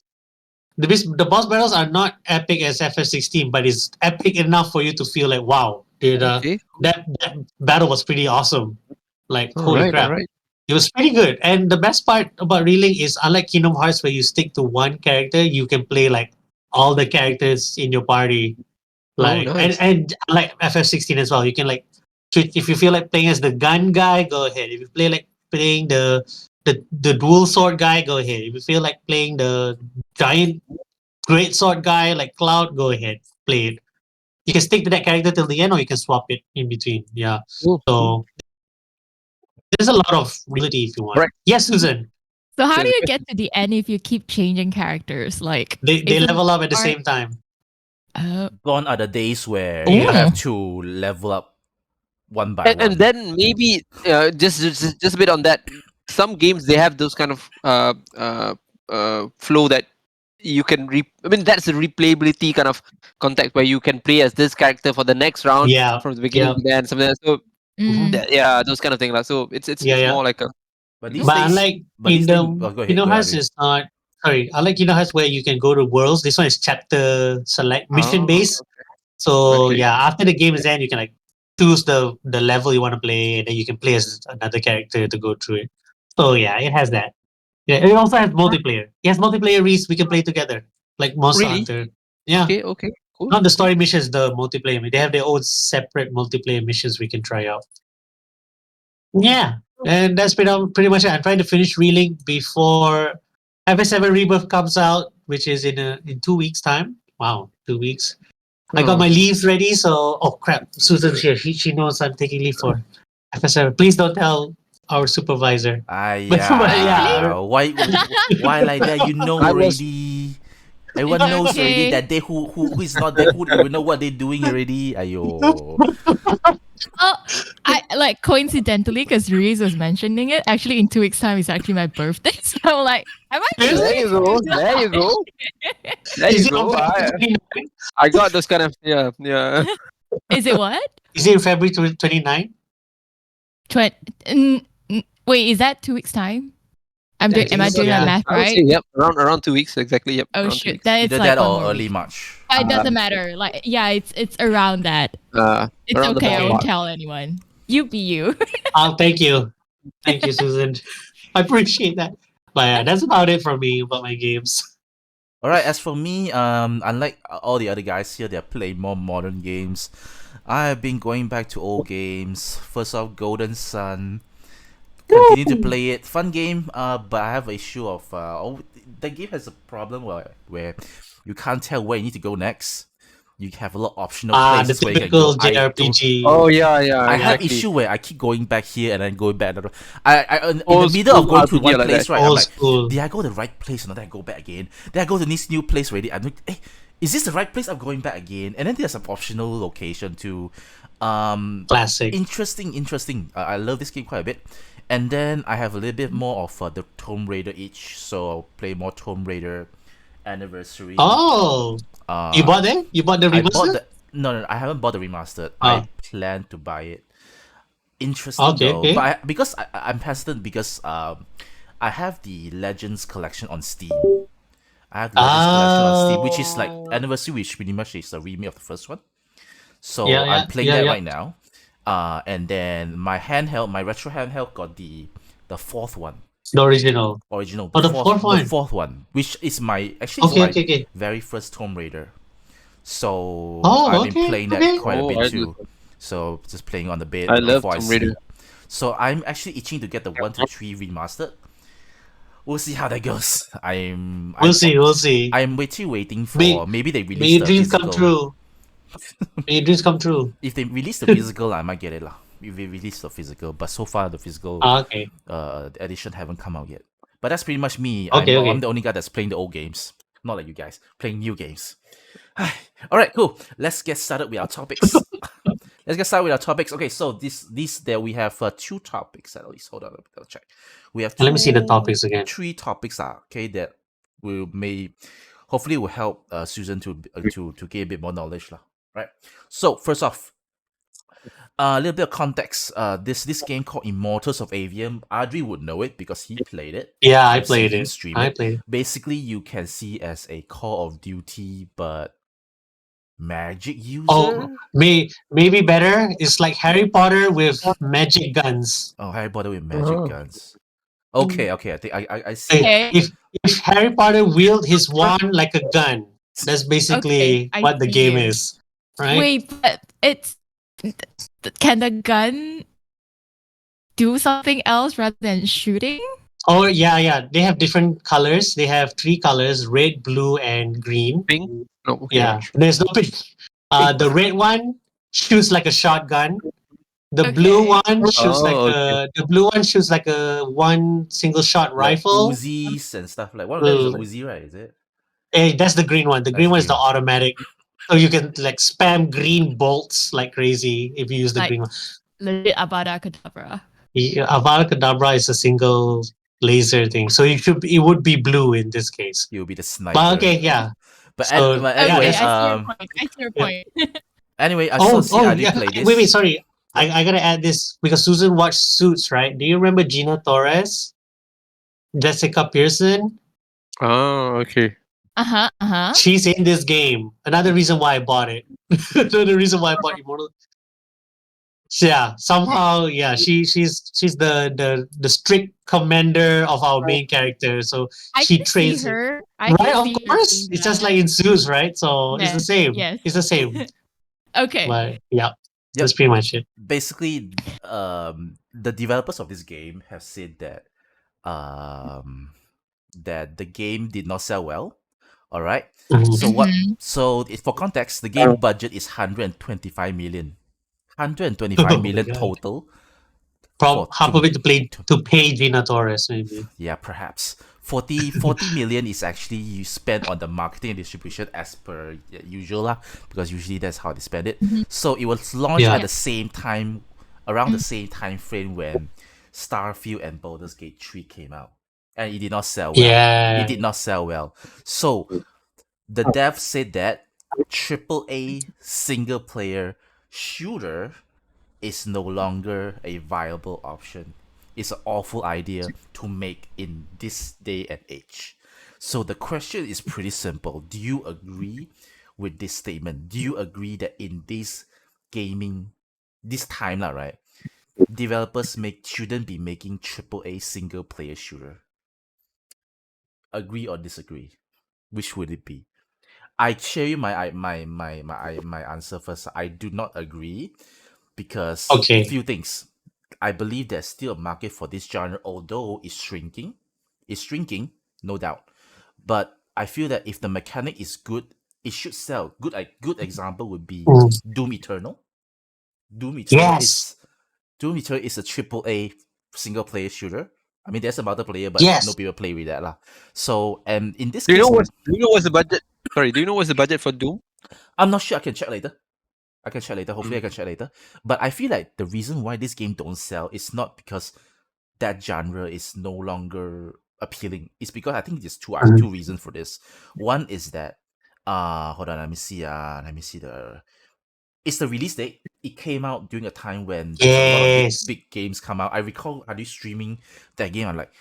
Speaker 4: the boss battles are not epic as FF16, but it's epic enough for you to feel like, wow, dude,
Speaker 3: Okay.
Speaker 4: that battle was pretty awesome. Like,
Speaker 3: All
Speaker 4: holy
Speaker 3: right, all
Speaker 4: crap.
Speaker 3: right.
Speaker 4: It was pretty good. And the best part about reeling is, unlike Kingdom Hearts, where you stick to one character, you can play like all the characters in your party.
Speaker 3: Oh,
Speaker 4: Like,
Speaker 3: nice.
Speaker 4: and like FF16 as well, you can like switch. If you feel like playing as the gun guy, go ahead. If you play like playing the dual sword guy, go ahead. If you feel like playing the giant great sword guy like Cloud, go ahead, play it. You can stick to that character till the end, or you can swap it in between. Yeah.
Speaker 3: Cool.
Speaker 4: So there's a lot of ability if you want.
Speaker 3: Right.
Speaker 4: Yes, Susan.
Speaker 2: So how
Speaker 3: So
Speaker 2: do
Speaker 3: the
Speaker 2: you get to the end if you keep changing characters? Like
Speaker 4: They
Speaker 2: isn't
Speaker 4: level up at the
Speaker 2: part-
Speaker 4: same time.
Speaker 1: Gone are the days where
Speaker 2: Ooh.
Speaker 1: you have to level up one by one.
Speaker 3: And then maybe just a bit on that. Some games they have those kind of flow that you can I mean that's a replayability kind of context where you can play as this character for the next round
Speaker 4: Yeah.
Speaker 3: from the beginning
Speaker 4: Yeah.
Speaker 3: to the end, something like that. So
Speaker 2: Mm.
Speaker 3: yeah, those kind of things. Like, so it's
Speaker 4: Yeah, yeah.
Speaker 3: more like a
Speaker 1: but these
Speaker 4: But
Speaker 1: days,
Speaker 4: unlike
Speaker 1: but these
Speaker 4: Kingdom,
Speaker 1: days, go ahead,
Speaker 4: Kingdom
Speaker 1: go
Speaker 4: Hearts
Speaker 1: ahead.
Speaker 4: is not. Sorry, unlike Kingdom Hearts where you can go to worlds, this one is chapter select mission based. So
Speaker 3: Okay.
Speaker 4: yeah, after the game is end, you can like choose the level you want to play, and then you can play as another character to go through it. So yeah, it has that. Yeah, it also has multiplayer. It has multiplayer reads we can play together, like Monster
Speaker 3: Really?
Speaker 4: Hunter. Yeah,
Speaker 3: Okay, cool.
Speaker 4: not the story missions, the multiplayer. They have their own separate multiplayer missions we can try out. Yeah, and that's pretty much it. I'm trying to finish reeling before FS7 Rebirth comes out, which is in 2 weeks' time. Wow, 2 weeks. I got my leaves ready, so oh crap, Susan's here. She knows I'm taking leave for FS7. Please don't tell our supervisor. But
Speaker 1: Yeah. Why like that? You know
Speaker 3: I was-
Speaker 1: already. Everyone knows already
Speaker 2: Okay.
Speaker 1: that they who is not there, who will know what they're doing already. Ayo.
Speaker 2: Oh, I like coincidentally because Reese was mentioning it. Actually, in 2 weeks' time is actually my birthday, so I'm like, am I
Speaker 4: Really?
Speaker 3: There you go. There you go. There
Speaker 4: Is
Speaker 3: you
Speaker 4: it on
Speaker 3: go.
Speaker 4: February 29?
Speaker 3: I got those kind of yeah.
Speaker 2: Is it what?
Speaker 4: Is it February 29?
Speaker 2: Wait, is that 2 weeks' time? Am I
Speaker 4: think so,
Speaker 2: doing
Speaker 4: yeah.
Speaker 2: my math
Speaker 3: I would
Speaker 2: right?
Speaker 3: say yep, around 2 weeks exactly. Yep.
Speaker 2: Oh
Speaker 3: around 2
Speaker 2: shoot,
Speaker 3: weeks.
Speaker 2: then it's
Speaker 1: Either
Speaker 2: like
Speaker 1: that
Speaker 2: one
Speaker 1: or
Speaker 2: more
Speaker 1: early
Speaker 2: week.
Speaker 1: March.
Speaker 2: But it doesn't matter. Like, yeah, it's around that. It's
Speaker 3: Around the
Speaker 2: okay. I won't
Speaker 3: ballpark.
Speaker 2: tell anyone. You be you.
Speaker 4: Oh, thank you. Thank you, Susan. I appreciate that. But yeah, that's about it for me about my games.
Speaker 1: All right. As for me, unlike all the other guys here, they're playing more modern games. I have been going back to old games. First off, Golden Sun. Continue to play it. Fun game. But I have an issue of the game has a problem where you can't tell where you need to go next. You have a lot of optional
Speaker 4: The
Speaker 1: places where you can go.
Speaker 4: typical JRPG.
Speaker 3: Oh yeah,
Speaker 1: I have
Speaker 3: exactly.
Speaker 1: issue where I keep going back here and then going back another. In the
Speaker 3: Old
Speaker 1: middle of
Speaker 3: school
Speaker 1: going to
Speaker 3: RPG
Speaker 1: one
Speaker 3: like
Speaker 1: place,
Speaker 3: that.
Speaker 1: right? I'm
Speaker 4: Old
Speaker 1: like,
Speaker 4: school.
Speaker 1: did I go the right place or not? Then I go back again. Then I go to this new place already. I'm like, hey, is this the right place? I'm going back again. And then there's some optional location too.
Speaker 4: Classic.
Speaker 1: Interesting. I love this game quite a bit. And then I have a little bit more of the Tomb Raider itch, so I'll play more Tomb Raider Anniversary.
Speaker 4: Oh, you bought it? You bought the
Speaker 1: I bought
Speaker 4: remaster?
Speaker 1: the no, I haven't bought the remastered.
Speaker 4: Ah.
Speaker 1: I plan to buy it. Interesting
Speaker 4: Okay,
Speaker 1: though,
Speaker 4: okay.
Speaker 1: but because I'm hesitant because I have the Legends collection on Steam. I have the Legends collection on Steam, which is like Anniversary, which pretty much is a remake of the first one. So
Speaker 4: Yeah,
Speaker 1: I'm playing that
Speaker 4: yeah.
Speaker 1: right now. And then my retro handheld got the fourth one.
Speaker 4: The original.
Speaker 1: Original.
Speaker 4: Oh, the fourth one.
Speaker 1: The fourth one, which is my
Speaker 4: Okay.
Speaker 1: very first Tomb Raider. So
Speaker 4: Oh,
Speaker 1: I've been
Speaker 4: okay,
Speaker 1: playing
Speaker 4: okay.
Speaker 1: that quite a
Speaker 3: Oh,
Speaker 1: bit
Speaker 3: I
Speaker 1: too. So just playing on the bed
Speaker 3: I love
Speaker 1: before I
Speaker 3: Tomb Raider.
Speaker 1: sleep. So I'm actually itching to get the 1 to 3 remastered. We'll see how that goes.
Speaker 4: We'll see.
Speaker 1: I'm waiting for
Speaker 4: May-
Speaker 1: maybe they
Speaker 4: May
Speaker 1: release
Speaker 4: your
Speaker 1: the
Speaker 4: dreams
Speaker 1: physical.
Speaker 4: come true. May your dreams come true.
Speaker 1: If they release the physical, I might get it lah. If they release the physical, but so far the physical
Speaker 4: Okay.
Speaker 1: the edition haven't come out yet. But that's pretty much me.
Speaker 4: Okay.
Speaker 1: I'm the only guy that's playing the old games. Not like you guys playing new games. All right, cool. Let's get started with our topics. Okay, so there we have 2 topics at least. Hold on, let me check. We have
Speaker 4: Let me see the topics again.
Speaker 1: 3 topics okay that hopefully will help Susan to gain a bit more knowledge lah. Right. So first off, a little bit of context. This game called Immortals of Aveum. Adri would know it because he played it.
Speaker 4: Yeah, I
Speaker 1: I've seen
Speaker 4: played
Speaker 1: him
Speaker 4: it.
Speaker 1: stream
Speaker 4: I
Speaker 1: it.
Speaker 4: played it.
Speaker 1: Basically, you can see as a Call of Duty, but Magic
Speaker 4: Oh,
Speaker 1: user?
Speaker 4: maybe better. It's like Harry Potter with magic guns.
Speaker 1: Oh, Harry Potter with magic
Speaker 5: Oh.
Speaker 1: guns. Okay, okay. I think I see
Speaker 4: Like,
Speaker 1: it.
Speaker 2: Okay.
Speaker 4: if Harry Potter wield his wand like a gun, that's
Speaker 2: Okay.
Speaker 4: basically
Speaker 2: I
Speaker 4: what the
Speaker 2: see
Speaker 4: game
Speaker 2: you.
Speaker 4: is, right?
Speaker 2: Wait, but can the gun do something else rather than shooting?
Speaker 4: Oh yeah. They have different colors. They have 3 colors: red, blue, and green.
Speaker 3: Pink? No, okay.
Speaker 4: Yeah, there's no pink. The red one shoots like a shotgun. The blue
Speaker 2: Okay.
Speaker 4: one shoots like
Speaker 3: Oh, okay.
Speaker 4: the blue one shoots like a one single shot
Speaker 1: Like
Speaker 4: rifle.
Speaker 1: Uzis and stuff. Like one of them is a
Speaker 4: Uh,
Speaker 1: Uzi, right? Is it?
Speaker 4: That's the green one. The
Speaker 1: That's
Speaker 4: green
Speaker 1: the
Speaker 4: one is
Speaker 1: green
Speaker 4: the
Speaker 1: one.
Speaker 4: automatic. So you can like spam green bolts like crazy if you use the
Speaker 2: Like
Speaker 4: green one.
Speaker 2: legit Avada Kedavra.
Speaker 4: Avada Kedavra is a single laser thing. So it would be blue in this case.
Speaker 1: He will be the
Speaker 4: But
Speaker 1: sniper.
Speaker 4: okay, yeah.
Speaker 1: But,
Speaker 4: So
Speaker 1: but
Speaker 4: yeah,
Speaker 2: Okay,
Speaker 1: anyways,
Speaker 4: that's
Speaker 2: I see your point. I see your
Speaker 4: yeah.
Speaker 2: point.
Speaker 1: anyway, I saw see Adi
Speaker 4: Yeah.
Speaker 1: play
Speaker 4: Wait,
Speaker 1: this.
Speaker 4: sorry. I gotta add this because Susan watched Suits, right? Do you remember Gina Torres, Jessica Pearson?
Speaker 3: Oh, okay.
Speaker 2: Uh-huh.
Speaker 4: She's in this game. Another reason why I bought it. Another reason why I bought Immortal. Yeah, somehow, yeah, she's the strict commander of our main character. So
Speaker 2: I
Speaker 4: she
Speaker 2: can see
Speaker 4: trains it.
Speaker 2: her. I
Speaker 4: Right,
Speaker 2: can
Speaker 4: of
Speaker 2: see her
Speaker 4: course.
Speaker 2: doing
Speaker 4: It's just
Speaker 2: that.
Speaker 4: like in Zeus, right? So it's the
Speaker 2: Yes.
Speaker 4: same.
Speaker 2: Yes.
Speaker 4: It's the same.
Speaker 2: Okay.
Speaker 4: But yeah, that's
Speaker 1: Yep.
Speaker 4: pretty much it.
Speaker 1: Basically, the developers of this game have said that that the game did not sell well. All right.
Speaker 4: Mhm.
Speaker 1: So what?
Speaker 2: Mhm.
Speaker 1: So for context, the game budget is 125 million. 125
Speaker 4: Oh my
Speaker 1: million
Speaker 4: god.
Speaker 1: total for
Speaker 4: Half of it to pay Gina Torres, maybe.
Speaker 1: yeah, perhaps 40 million is actually you spend on the marketing and distribution as per usual lah, because usually that's how they spend it.
Speaker 2: Mhm.
Speaker 1: So it was launched
Speaker 4: Yeah.
Speaker 1: at the same time, around the same time frame when Starfield and Baldur's Gate 3 came out, and it did not sell well.
Speaker 4: Yeah.
Speaker 1: It did not sell well. So the dev said that AAA single player shooter is no longer a viable option. It's an awful idea to make in this day and age. So the question is pretty simple. Do you agree with this statement? Do you agree that in this gaming, this time lah, right? Developers shouldn't be making AAA single player shooter. Agree or disagree? Which would it be? I share you my answer first. I do not agree because
Speaker 4: Okay.
Speaker 1: few things. I believe there's still a market for this genre, although it's shrinking. It's shrinking, no doubt. But I feel that if the mechanic is good, it should sell. Good example would be
Speaker 4: Mm.
Speaker 1: Doom Eternal. Doom Eternal
Speaker 4: Yes.
Speaker 1: is Doom Eternal is a triple A single player shooter. I mean, there's a multiplayer, but
Speaker 4: Yes.
Speaker 1: no people play with that lah. So, and in this
Speaker 3: Do you
Speaker 1: case,
Speaker 3: know what's the budget? Sorry, do you know what's the budget for Doom?
Speaker 1: I'm not sure. I can check later. Hopefully, I can check later. But I feel like the reason why this game don't sell is not because that genre is no longer appealing. It's because I think there's
Speaker 4: Mhm.
Speaker 1: two reasons for this. One is that hold on, let me see the it's the release date. It came out during a time when there's a lot of
Speaker 4: Yes.
Speaker 1: big games come out. I recall I streaming that game. I'm like,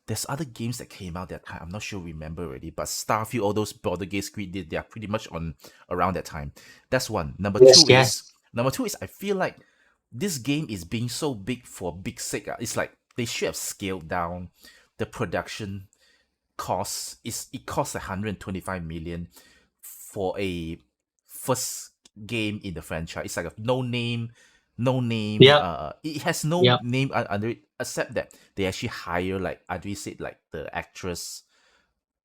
Speaker 1: there's other games that came out that time. I'm not sure remember already, but Starfield, all those Border Gate Squid, they are pretty much on around that time. That's one.
Speaker 4: Yes.
Speaker 1: Number two is I feel like this game is being so big for big sake. It's like they should have scaled down the production costs. It costs 125 million for a first game in the franchise. It's like a no name.
Speaker 4: Yep.
Speaker 1: It has no
Speaker 4: Yep.
Speaker 1: name under it except that they actually hire, like Adri said, like the actress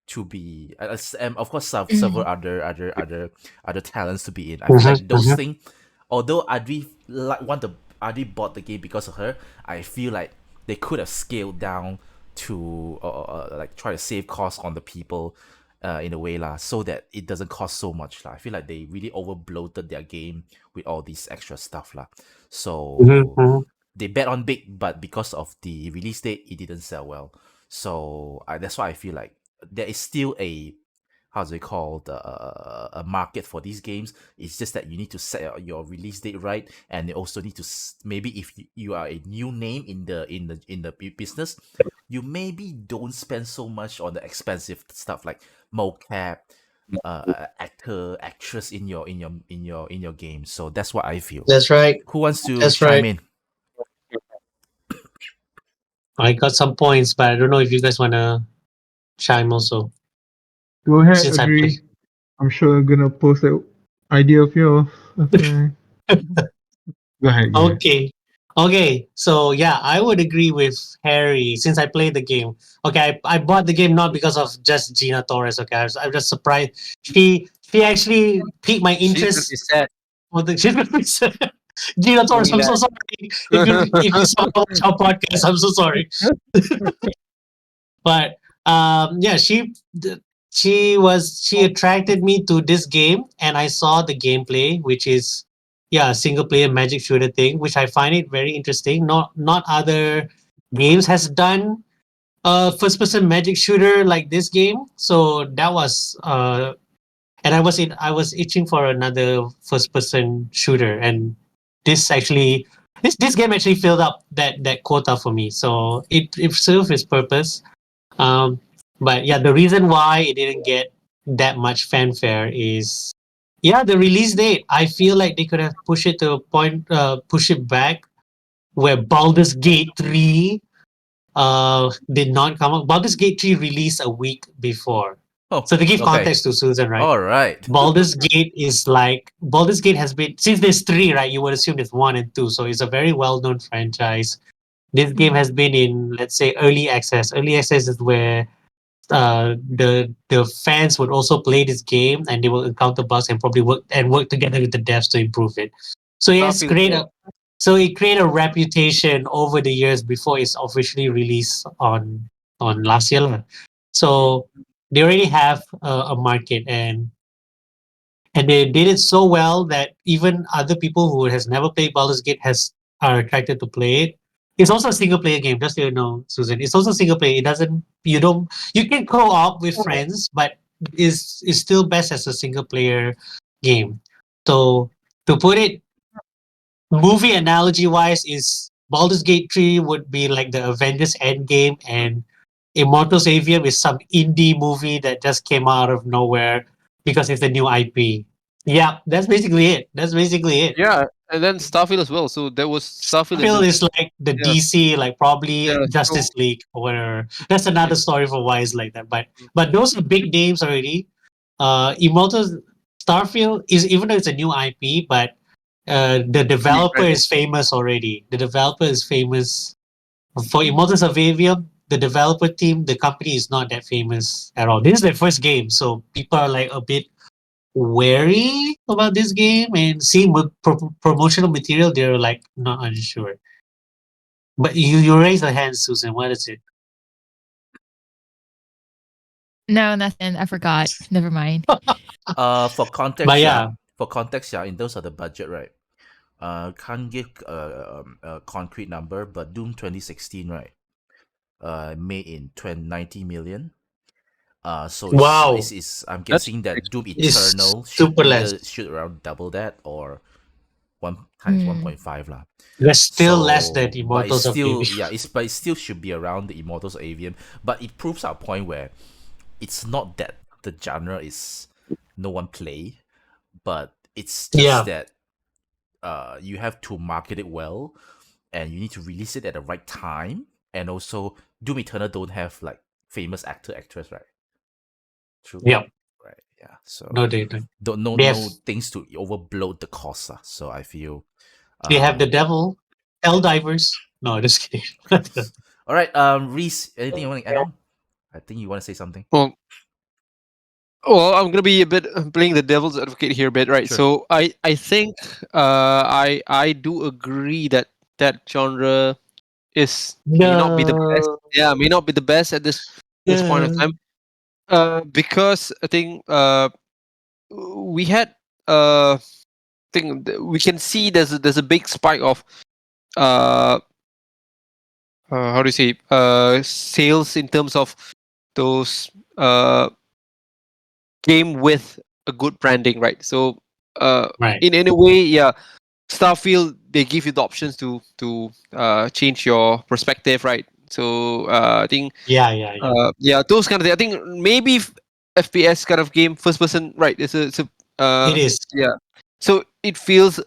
Speaker 1: to be and of course several other talents to be in. I feel like those things, although Adri bought the game because of her, I feel like they could have scaled down to like try to save costs on the people in a way lah, so that it doesn't cost so much lah. I feel like they really over bloated their game with all this extra stuff lah. So
Speaker 4: Mhm.
Speaker 1: they bet on big, but because of the release date, it didn't sell well. So that's why I feel like there is still a how's it called a market for these games. It's just that you need to set your release date right, and you also need to maybe if you are a new name in the business, you maybe don't spend so much on the expensive stuff like mocap, actor actress in your game. So that's what I feel.
Speaker 4: That's right.
Speaker 1: Who wants to
Speaker 4: That's
Speaker 1: chime
Speaker 4: right.
Speaker 1: in?
Speaker 4: I got some points, but I don't know if you guys wanna chime also.
Speaker 5: Go ahead,
Speaker 4: Since I
Speaker 5: agree. I'm sure I'm gonna post that idea of yours. Okay. Go ahead, go ahead.
Speaker 4: Okay. So yeah, I would agree with Harry since I played the game. Okay, I bought the game not because of just Gina Torres. Okay, I'm just surprised. She actually piqued my
Speaker 3: She's gonna be
Speaker 4: interest
Speaker 3: sad.
Speaker 4: for the Gina Torres.
Speaker 3: Only
Speaker 4: I'm so
Speaker 3: that.
Speaker 4: sorry. If you somehow watch our podcast, I'm so sorry. But yeah, she attracted me to this game, and I saw the gameplay, which is a single player magic shooter thing, which I find it very interesting. Not other games has done a first person magic shooter like this game. So that was and I was itching for another first person shooter, and this game actually filled up that quota for me. So it served its purpose. um, but yeah, the reason why it didn't get that much fanfare is the release date. I feel like they could have pushed it to a point, push it back where Baldur's Gate 3 did not come out. Baldur's Gate 3 released a week before.
Speaker 1: Oh,
Speaker 4: So to give
Speaker 1: okay.
Speaker 4: context to Susan, right?
Speaker 1: All right.
Speaker 4: Baldur's Gate has been, since there's three, right? You would assume there's one and two. So it's a very well known franchise. This game has been in, let's say, early access. Early access is where the fans would also play this game, and they will encounter bugs and probably work together with the devs to improve it. So yes,
Speaker 3: Starfield
Speaker 4: create
Speaker 3: World.
Speaker 4: a so it created a reputation over the years before it's officially released on last year lah. So they already have a market, and they did it so well that even other people who has never played Baldur's Gate are attracted to play it. It's also a single player game, just so you know, Susan. It's also single player. It doesn't you can co-op with friends, but is still best as a single player game. So to put it movie analogy wise, is Baldur's Gate 3 would be like the Avengers Endgame, and Immortals Aveum is some indie movie that just came out of nowhere because it's a new IP. Yeah, that's basically it. That's basically it.
Speaker 3: Yeah, and then Starfield as well. So there was Starfield and
Speaker 4: Starfield is like the
Speaker 3: yeah,
Speaker 4: DC, like probably
Speaker 3: yeah. So
Speaker 4: Justice League or whatever. That's another story for why it's like that. But those are big names already. Immortals Starfield is, even though it's a new IP, but the developer
Speaker 3: rebranded.
Speaker 4: is famous already. The developer is famous for Immortals of Aveum. The developer team, the company is not that famous at all. This is their first game, so people are like a bit wary about this game, and seeing promotional material, they're like not unsure. But you raise a hand, Susan. What is it?
Speaker 2: No, nothing. I forgot. Never mind.
Speaker 1: For context,
Speaker 4: But yeah,
Speaker 1: in terms of the budget, right? Can't give a concrete number, but Doom 2016, right? Made in 90 million. So
Speaker 4: wow,
Speaker 1: I'm
Speaker 3: That's
Speaker 1: guessing that Doom
Speaker 4: it's
Speaker 1: Eternal
Speaker 4: super less.
Speaker 1: should around double that, or one times 1.5 lah.
Speaker 4: That's still less
Speaker 1: So,
Speaker 4: than
Speaker 1: but it's
Speaker 4: Immortals of
Speaker 1: still
Speaker 4: Aveum.
Speaker 1: but it still should be around the Immortals of Avium. But it proves our point where it's not that the genre is no one play, but it's just
Speaker 4: Yeah,
Speaker 1: that you have to market it well, and you need to release it at the right time, and also Doom Eternal don't have like famous actress, right? True.
Speaker 4: yeah.
Speaker 1: Right. Yeah. So
Speaker 4: No, they don't.
Speaker 1: don't no
Speaker 4: They have
Speaker 1: no things to overbloat the cost. So I feel
Speaker 4: they have the devil, Helldivers. No, just kidding.
Speaker 1: all right, Reese, anything you want to add on? I think you want to say something.
Speaker 3: well. Well, I'm gonna be a bit playing the devil's advocate here a bit, right?
Speaker 1: Sure.
Speaker 3: So I think I do agree that that genre may not be the best.
Speaker 4: No.
Speaker 3: Yeah, may not be the best at this point of time. Because I think we had we can see there's a big spike of uh, how do you say sales in terms of those game with a good branding, right? So
Speaker 4: Right.
Speaker 3: in a way, yeah, Starfield, they give you the options to change your perspective, right? So I think
Speaker 4: Yeah.
Speaker 3: yeah, those kind of things. I think maybe FPS kind of game, first person, right? It's a
Speaker 4: It is.
Speaker 3: yeah. So it feels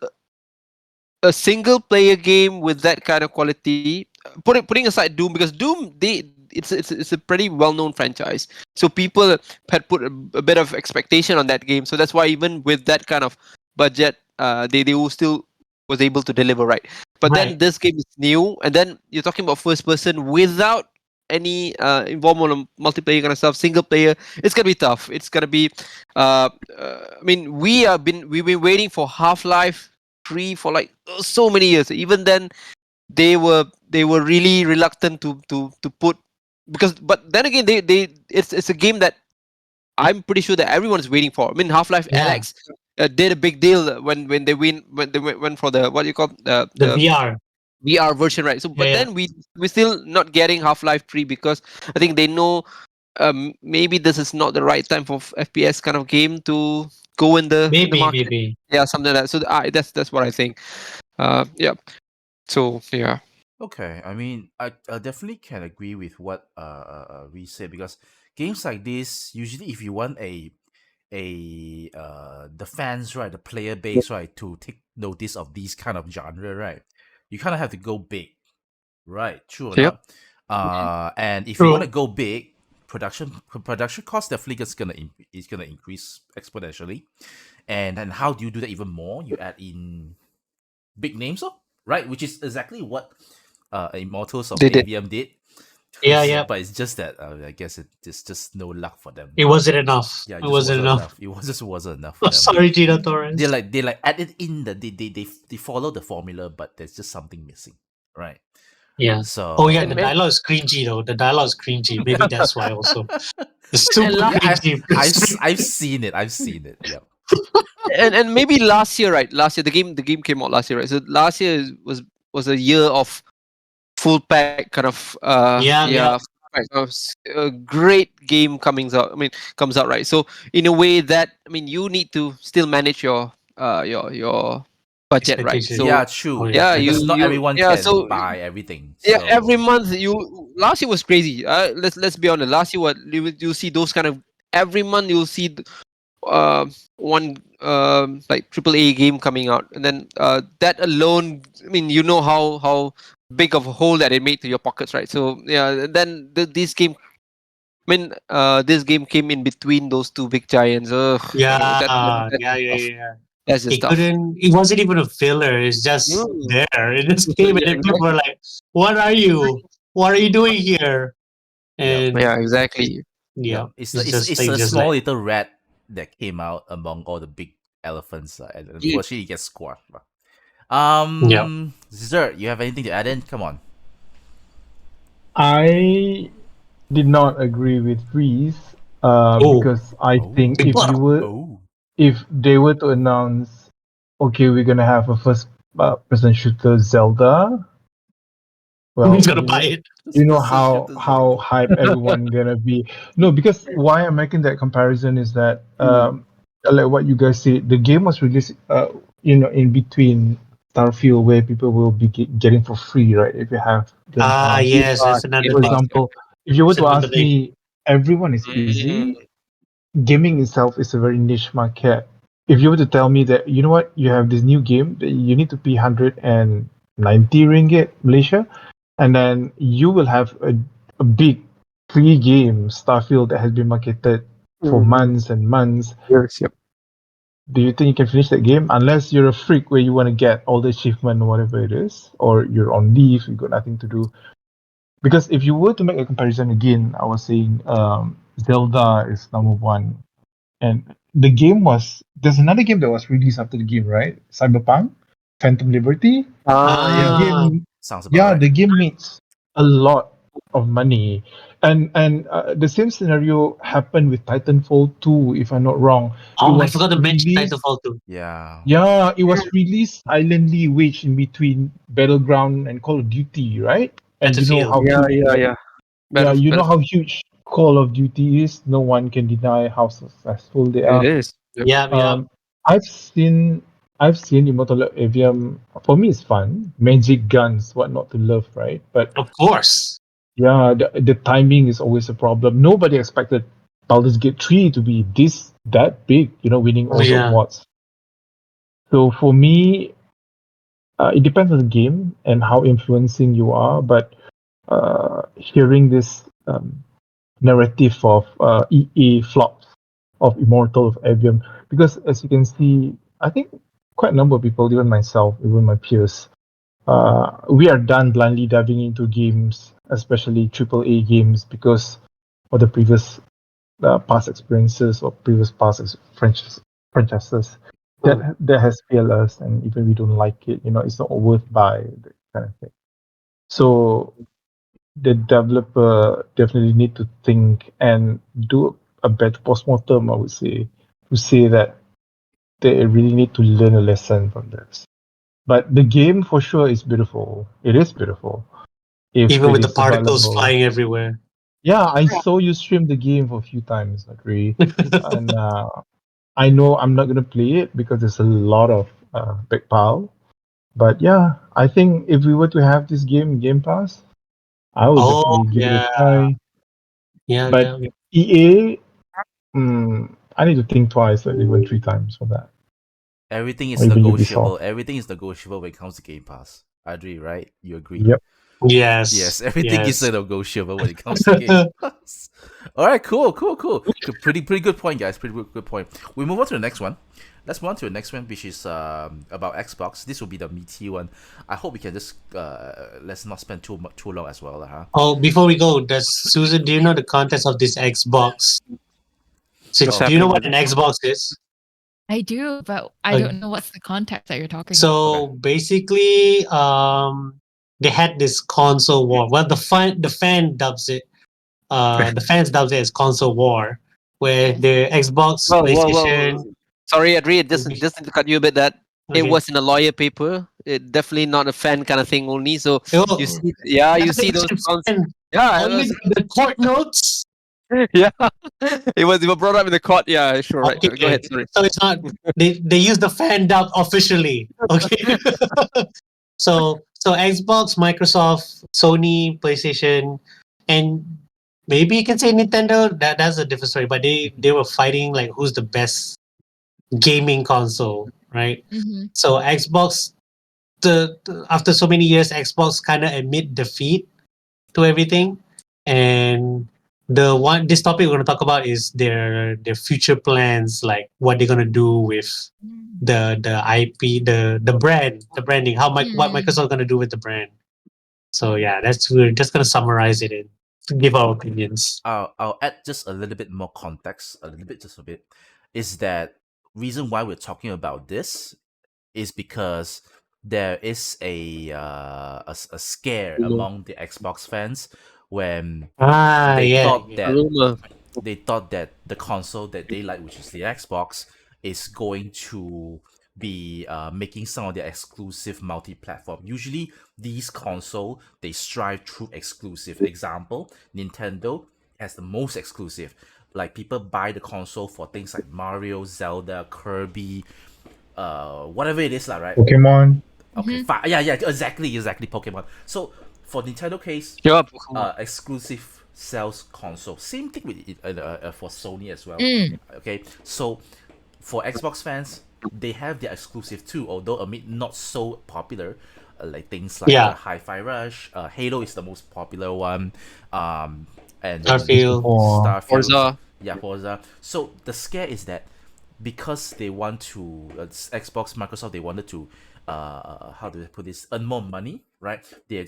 Speaker 3: a single player game with that kind of quality. Putting aside Doom, because Doom it's a pretty well known franchise, so people had put a bit of expectation on that game. So that's why even with that kind of budget, they will still was able to deliver, right. But then
Speaker 4: Right.
Speaker 3: this game is new, and then you're talking about first person without any involvement on multiplayer kind of stuff, single player. It's gonna be tough. It's gonna be I mean, we've been waiting for Half-Life 3 for like so many years. Even then, they were really reluctant to put, because, but then again, they it's a game that I'm pretty sure that everyone is waiting for. I mean, Half-Life
Speaker 4: Yeah.
Speaker 3: Alex did a big deal when they went for the, what do you call,
Speaker 4: The
Speaker 3: the
Speaker 4: VR.
Speaker 3: VR version, right? So,
Speaker 4: Yeah,
Speaker 3: but
Speaker 4: yeah.
Speaker 3: then we still not getting Half-Life 3 because I think they know maybe this is not the right time for FPS kind of game to go in the market.
Speaker 4: Maybe.
Speaker 3: Yeah, something like that. So that's what I think. Yeah. So yeah.
Speaker 1: Okay, I mean, I definitely can agree with what we said, because games like this, usually if you want the fans, right, the player base, right, to take notice of these kind of genre, right, you kind of have to go big, right? True or
Speaker 3: Yep.
Speaker 1: not? And if you want to
Speaker 4: True.
Speaker 1: go big, production cost definitely is gonna increase exponentially. And how do you do that even more? You add in big names, right? Which is exactly what Immortals of
Speaker 3: They did.
Speaker 1: Avium did.
Speaker 4: Yeah,
Speaker 1: So,
Speaker 4: yeah.
Speaker 1: but it's just that I guess it's just no luck for them.
Speaker 4: It wasn't enough.
Speaker 1: Yeah, it
Speaker 4: It
Speaker 1: just
Speaker 4: wasn't
Speaker 1: wasn't
Speaker 4: enough.
Speaker 1: enough. It was just wasn't enough for them.
Speaker 4: Sorry, Gina Torres.
Speaker 1: They like added in they follow the formula, but there's just something missing, right?
Speaker 4: Yeah.
Speaker 1: So
Speaker 4: Oh yeah, the
Speaker 3: And
Speaker 4: dialogue is cringy though. The dialogue is cringy. Maybe that's why also. It's super
Speaker 3: And la-
Speaker 1: yeah,
Speaker 4: cringy.
Speaker 1: I've seen it. I've seen it. Yeah.
Speaker 3: and maybe last year, right? Last year the game came out last year, right? So last year was a year of full pack kind of
Speaker 4: Yeah,
Speaker 3: yeah,
Speaker 4: yeah.
Speaker 3: a great game comes out, right. So in a way that, I mean, you need to still manage your budget, right.
Speaker 4: Expectation.
Speaker 1: Yeah,
Speaker 3: So
Speaker 4: Oh
Speaker 1: true.
Speaker 4: yeah,
Speaker 3: yeah,
Speaker 4: I
Speaker 3: you
Speaker 1: Because
Speaker 4: agree.
Speaker 1: not
Speaker 3: you
Speaker 1: everyone
Speaker 3: yeah,
Speaker 1: can
Speaker 3: so
Speaker 1: buy everything.
Speaker 3: yeah, every
Speaker 1: So
Speaker 3: month, last year was crazy. Let's be honest, last year, what you see those kind of, every month you'll see uh, one like triple A game coming out, and then that alone, I mean, you know how big of a hole that it made to your pockets, right. So yeah, then this game, I mean, this game came in between those two big giants. Ugh,
Speaker 4: Yeah,
Speaker 3: that's
Speaker 4: yeah,
Speaker 3: just
Speaker 4: yeah,
Speaker 3: tough.
Speaker 4: yeah.
Speaker 3: That's just
Speaker 4: It
Speaker 3: tough.
Speaker 4: couldn't. It wasn't even a filler. It's just
Speaker 3: Mm.
Speaker 4: there. It just came, and
Speaker 3: Yeah,
Speaker 4: then people were
Speaker 3: exactly.
Speaker 4: like, "What are you? What are you doing here?"
Speaker 1: yep,
Speaker 4: And
Speaker 3: Yeah, exactly.
Speaker 4: yeah,
Speaker 1: yep. It's the
Speaker 4: it's just
Speaker 1: it's
Speaker 4: like
Speaker 1: a
Speaker 4: just
Speaker 1: small
Speaker 4: like
Speaker 1: little rat that came out among all the big elephants, and
Speaker 3: Yeah.
Speaker 1: unfortunately it gets squashed.
Speaker 4: yeah.
Speaker 1: Zerg, you have anything to add in? Come on.
Speaker 5: I did not agree with Freeze
Speaker 4: Oh,
Speaker 5: because I
Speaker 1: Oh,
Speaker 5: think
Speaker 4: big butter.
Speaker 5: if they were to announce, okay, we're gonna have a first person shooter Zelda,
Speaker 4: Who's
Speaker 5: well,
Speaker 4: gonna buy it?
Speaker 5: you know
Speaker 1: Person shooter
Speaker 5: how
Speaker 1: Zelda.
Speaker 5: hype everyone gonna be. No, because why I'm making that comparison is that like what you guys say, the game was released in between Starfield, where people will be getting for free, right, if you have Game
Speaker 4: Ah,
Speaker 5: Pass.
Speaker 3: Game
Speaker 4: yes,
Speaker 3: Pass,
Speaker 4: that's another
Speaker 3: Game
Speaker 5: For
Speaker 3: Pass,
Speaker 4: thing.
Speaker 3: yeah.
Speaker 5: example, if you were
Speaker 4: That's
Speaker 5: to
Speaker 4: another
Speaker 5: ask
Speaker 4: thing.
Speaker 5: me, everyone is
Speaker 3: Mm.
Speaker 5: busy. Gaming itself is a very niche market. If you were to tell me that, you know what, you have this new game that you need to pay 190 ringgit Malaysia, and then you will have a big free game, Starfield, that has been marketed for months and months.
Speaker 3: Yes, yep.
Speaker 5: Do you think you can finish that game? Unless you're a freak where you want to get all the achievement or whatever it is, or you're on leave, you got nothing to do. Because if you were to make a comparison again, I was saying Zelda is number one. And the game was there's another game that was released after the game, right? Cyberpunk, Phantom Liberty. The
Speaker 3: Yeah.
Speaker 4: Ah,
Speaker 5: game,
Speaker 1: Sounds about
Speaker 5: yeah,
Speaker 1: right.
Speaker 5: the game makes a lot of money, and the same scenario happened with Titanfall 2, if I'm not wrong. It
Speaker 4: oh, I
Speaker 5: was
Speaker 4: forgot to mention
Speaker 5: released,
Speaker 4: Titanfall 2.
Speaker 1: Yeah.
Speaker 5: yeah, it was released silently, wedged in between Battleground and Call of Duty, right? And you know
Speaker 4: Battlefield.
Speaker 5: how
Speaker 3: Yeah,
Speaker 5: huge
Speaker 3: yeah, yeah.
Speaker 5: yeah, you know how
Speaker 3: Battlefield.
Speaker 5: huge Call of Duty is. No one can deny how successful they
Speaker 3: It
Speaker 5: are.
Speaker 3: is. Yep.
Speaker 4: Yeah, yeah.
Speaker 5: I've seen Immortal of Aveum. For me, it's fun. Magic guns, what not to love, right? But
Speaker 4: Of course.
Speaker 5: yeah, the timing is always a problem. Nobody expected Baldur's Gate 3 to be that big, winning all the
Speaker 4: Yeah.
Speaker 5: awards. So for me, it depends on the game and how influencing you are, but hearing this narrative of EA flops of Immortals of Aveum, because as you can see, I think quite a number of people, even myself, even my peers, we are done blindly diving into games, especially AAA games, because of the previous past experiences or previous past franchises that has failed us, and even we don't like it, it's not worth buy that kind of thing. So the developer definitely need to think and do a better postmortem, I would say, to say that they really need to learn a lesson from this. But the game for sure is beautiful. It is beautiful. If
Speaker 4: Even
Speaker 5: it
Speaker 4: with the
Speaker 5: is
Speaker 4: particles
Speaker 5: available.
Speaker 4: flying everywhere.
Speaker 5: Yeah, I saw you stream the game for a few times, agree. And I know I'm not gonna play it because there's a lot of big pile. But yeah, I think if we were to have this game in Game Pass, I would
Speaker 4: Oh
Speaker 5: definitely give it a
Speaker 4: yeah,
Speaker 5: try.
Speaker 4: yeah,
Speaker 5: But
Speaker 4: yeah.
Speaker 5: EA, I need to think twice, like even 3 times for that.
Speaker 1: Everything
Speaker 5: Or
Speaker 1: is
Speaker 5: even
Speaker 1: negotiable.
Speaker 5: Ubisoft.
Speaker 1: Everything is negotiable when it comes to Game Pass. I agree, right? You agree?
Speaker 5: Yep.
Speaker 1: Yes,
Speaker 4: Yes,
Speaker 1: everything is
Speaker 4: yes.
Speaker 1: negotiable when it comes to Game Pass. All right, cool. Pretty good point, guys. Pretty good point. We move on to the next one. Let's move on to the next one, which is about Xbox. This will be the meaty one. I hope we can just let's not spend too long as well, huh?
Speaker 4: Oh, before we go, do you know the context of this Xbox? So,
Speaker 3: What's
Speaker 4: do you know
Speaker 3: happening
Speaker 4: what
Speaker 3: then?
Speaker 4: an Xbox is?
Speaker 2: I do, but I
Speaker 4: Okay.
Speaker 2: don't know what's the context that you're talking about.
Speaker 4: So basically, they had this console war. Well, the fan dubs it. The fans dubs it as console war, where the Xbox, PlayStation.
Speaker 3: Sorry, Adri, just to cut you a bit. That it
Speaker 4: Okay.
Speaker 3: was in a lawyer paper. It definitely not a fan kind of thing only. So
Speaker 4: Oh,
Speaker 3: you see, yeah, you see those sounds. Yeah, it
Speaker 4: only
Speaker 3: was,
Speaker 4: the court notes.
Speaker 3: yeah, it was brought up in the court. Yeah, sure, right. Go
Speaker 4: Okay,
Speaker 3: ahead. Sorry.
Speaker 4: so it's not they use the fan dub officially. Okay, so Xbox, Microsoft, Sony, PlayStation, and maybe you can say Nintendo. That's a different story. But they were fighting like who's the best gaming console, right?
Speaker 2: Mm-hmm.
Speaker 4: So Xbox, after so many years, Xbox kind of admit defeat to everything, and this topic we're going to talk about is their future plans, like what they're going to do with the IP, the brand, the branding, what Microsoft's going to do with the brand. So yeah, we're just going to summarize it and give our opinions.
Speaker 1: I'll add just a little bit more context, just a bit, is that reason why we're talking about this is because there is a scare among the Xbox fans when they
Speaker 4: Yeah,
Speaker 1: thought
Speaker 4: yeah.
Speaker 1: that
Speaker 3: Rumor.
Speaker 1: the console that they like, which is the Xbox, is going to be making some of their exclusive multi-platform. Usually, these console they strive through exclusive. Example, Nintendo has the most exclusive. Like people buy the console for things like Mario, Zelda, Kirby, whatever it is, lah, right?
Speaker 5: Pokemon.
Speaker 1: Okay, fine. Yeah, exactly, Pokemon. So for Nintendo case,
Speaker 3: Yeah, Pokemon.
Speaker 1: exclusive sales console. Same thing with it, for Sony as well.
Speaker 2: Mm.
Speaker 1: Okay, so for Xbox fans, they have their exclusive too, although amid not so popular. Like things like
Speaker 4: Yeah.
Speaker 1: Hi-Fi Rush, Halo is the most popular one, and
Speaker 4: Starfield.
Speaker 5: Or
Speaker 1: Starfield,
Speaker 3: Forza.
Speaker 1: yeah, Forza. So the scare is that because they want to Xbox, Microsoft, they wanted to how do I put this, earn more money, right? They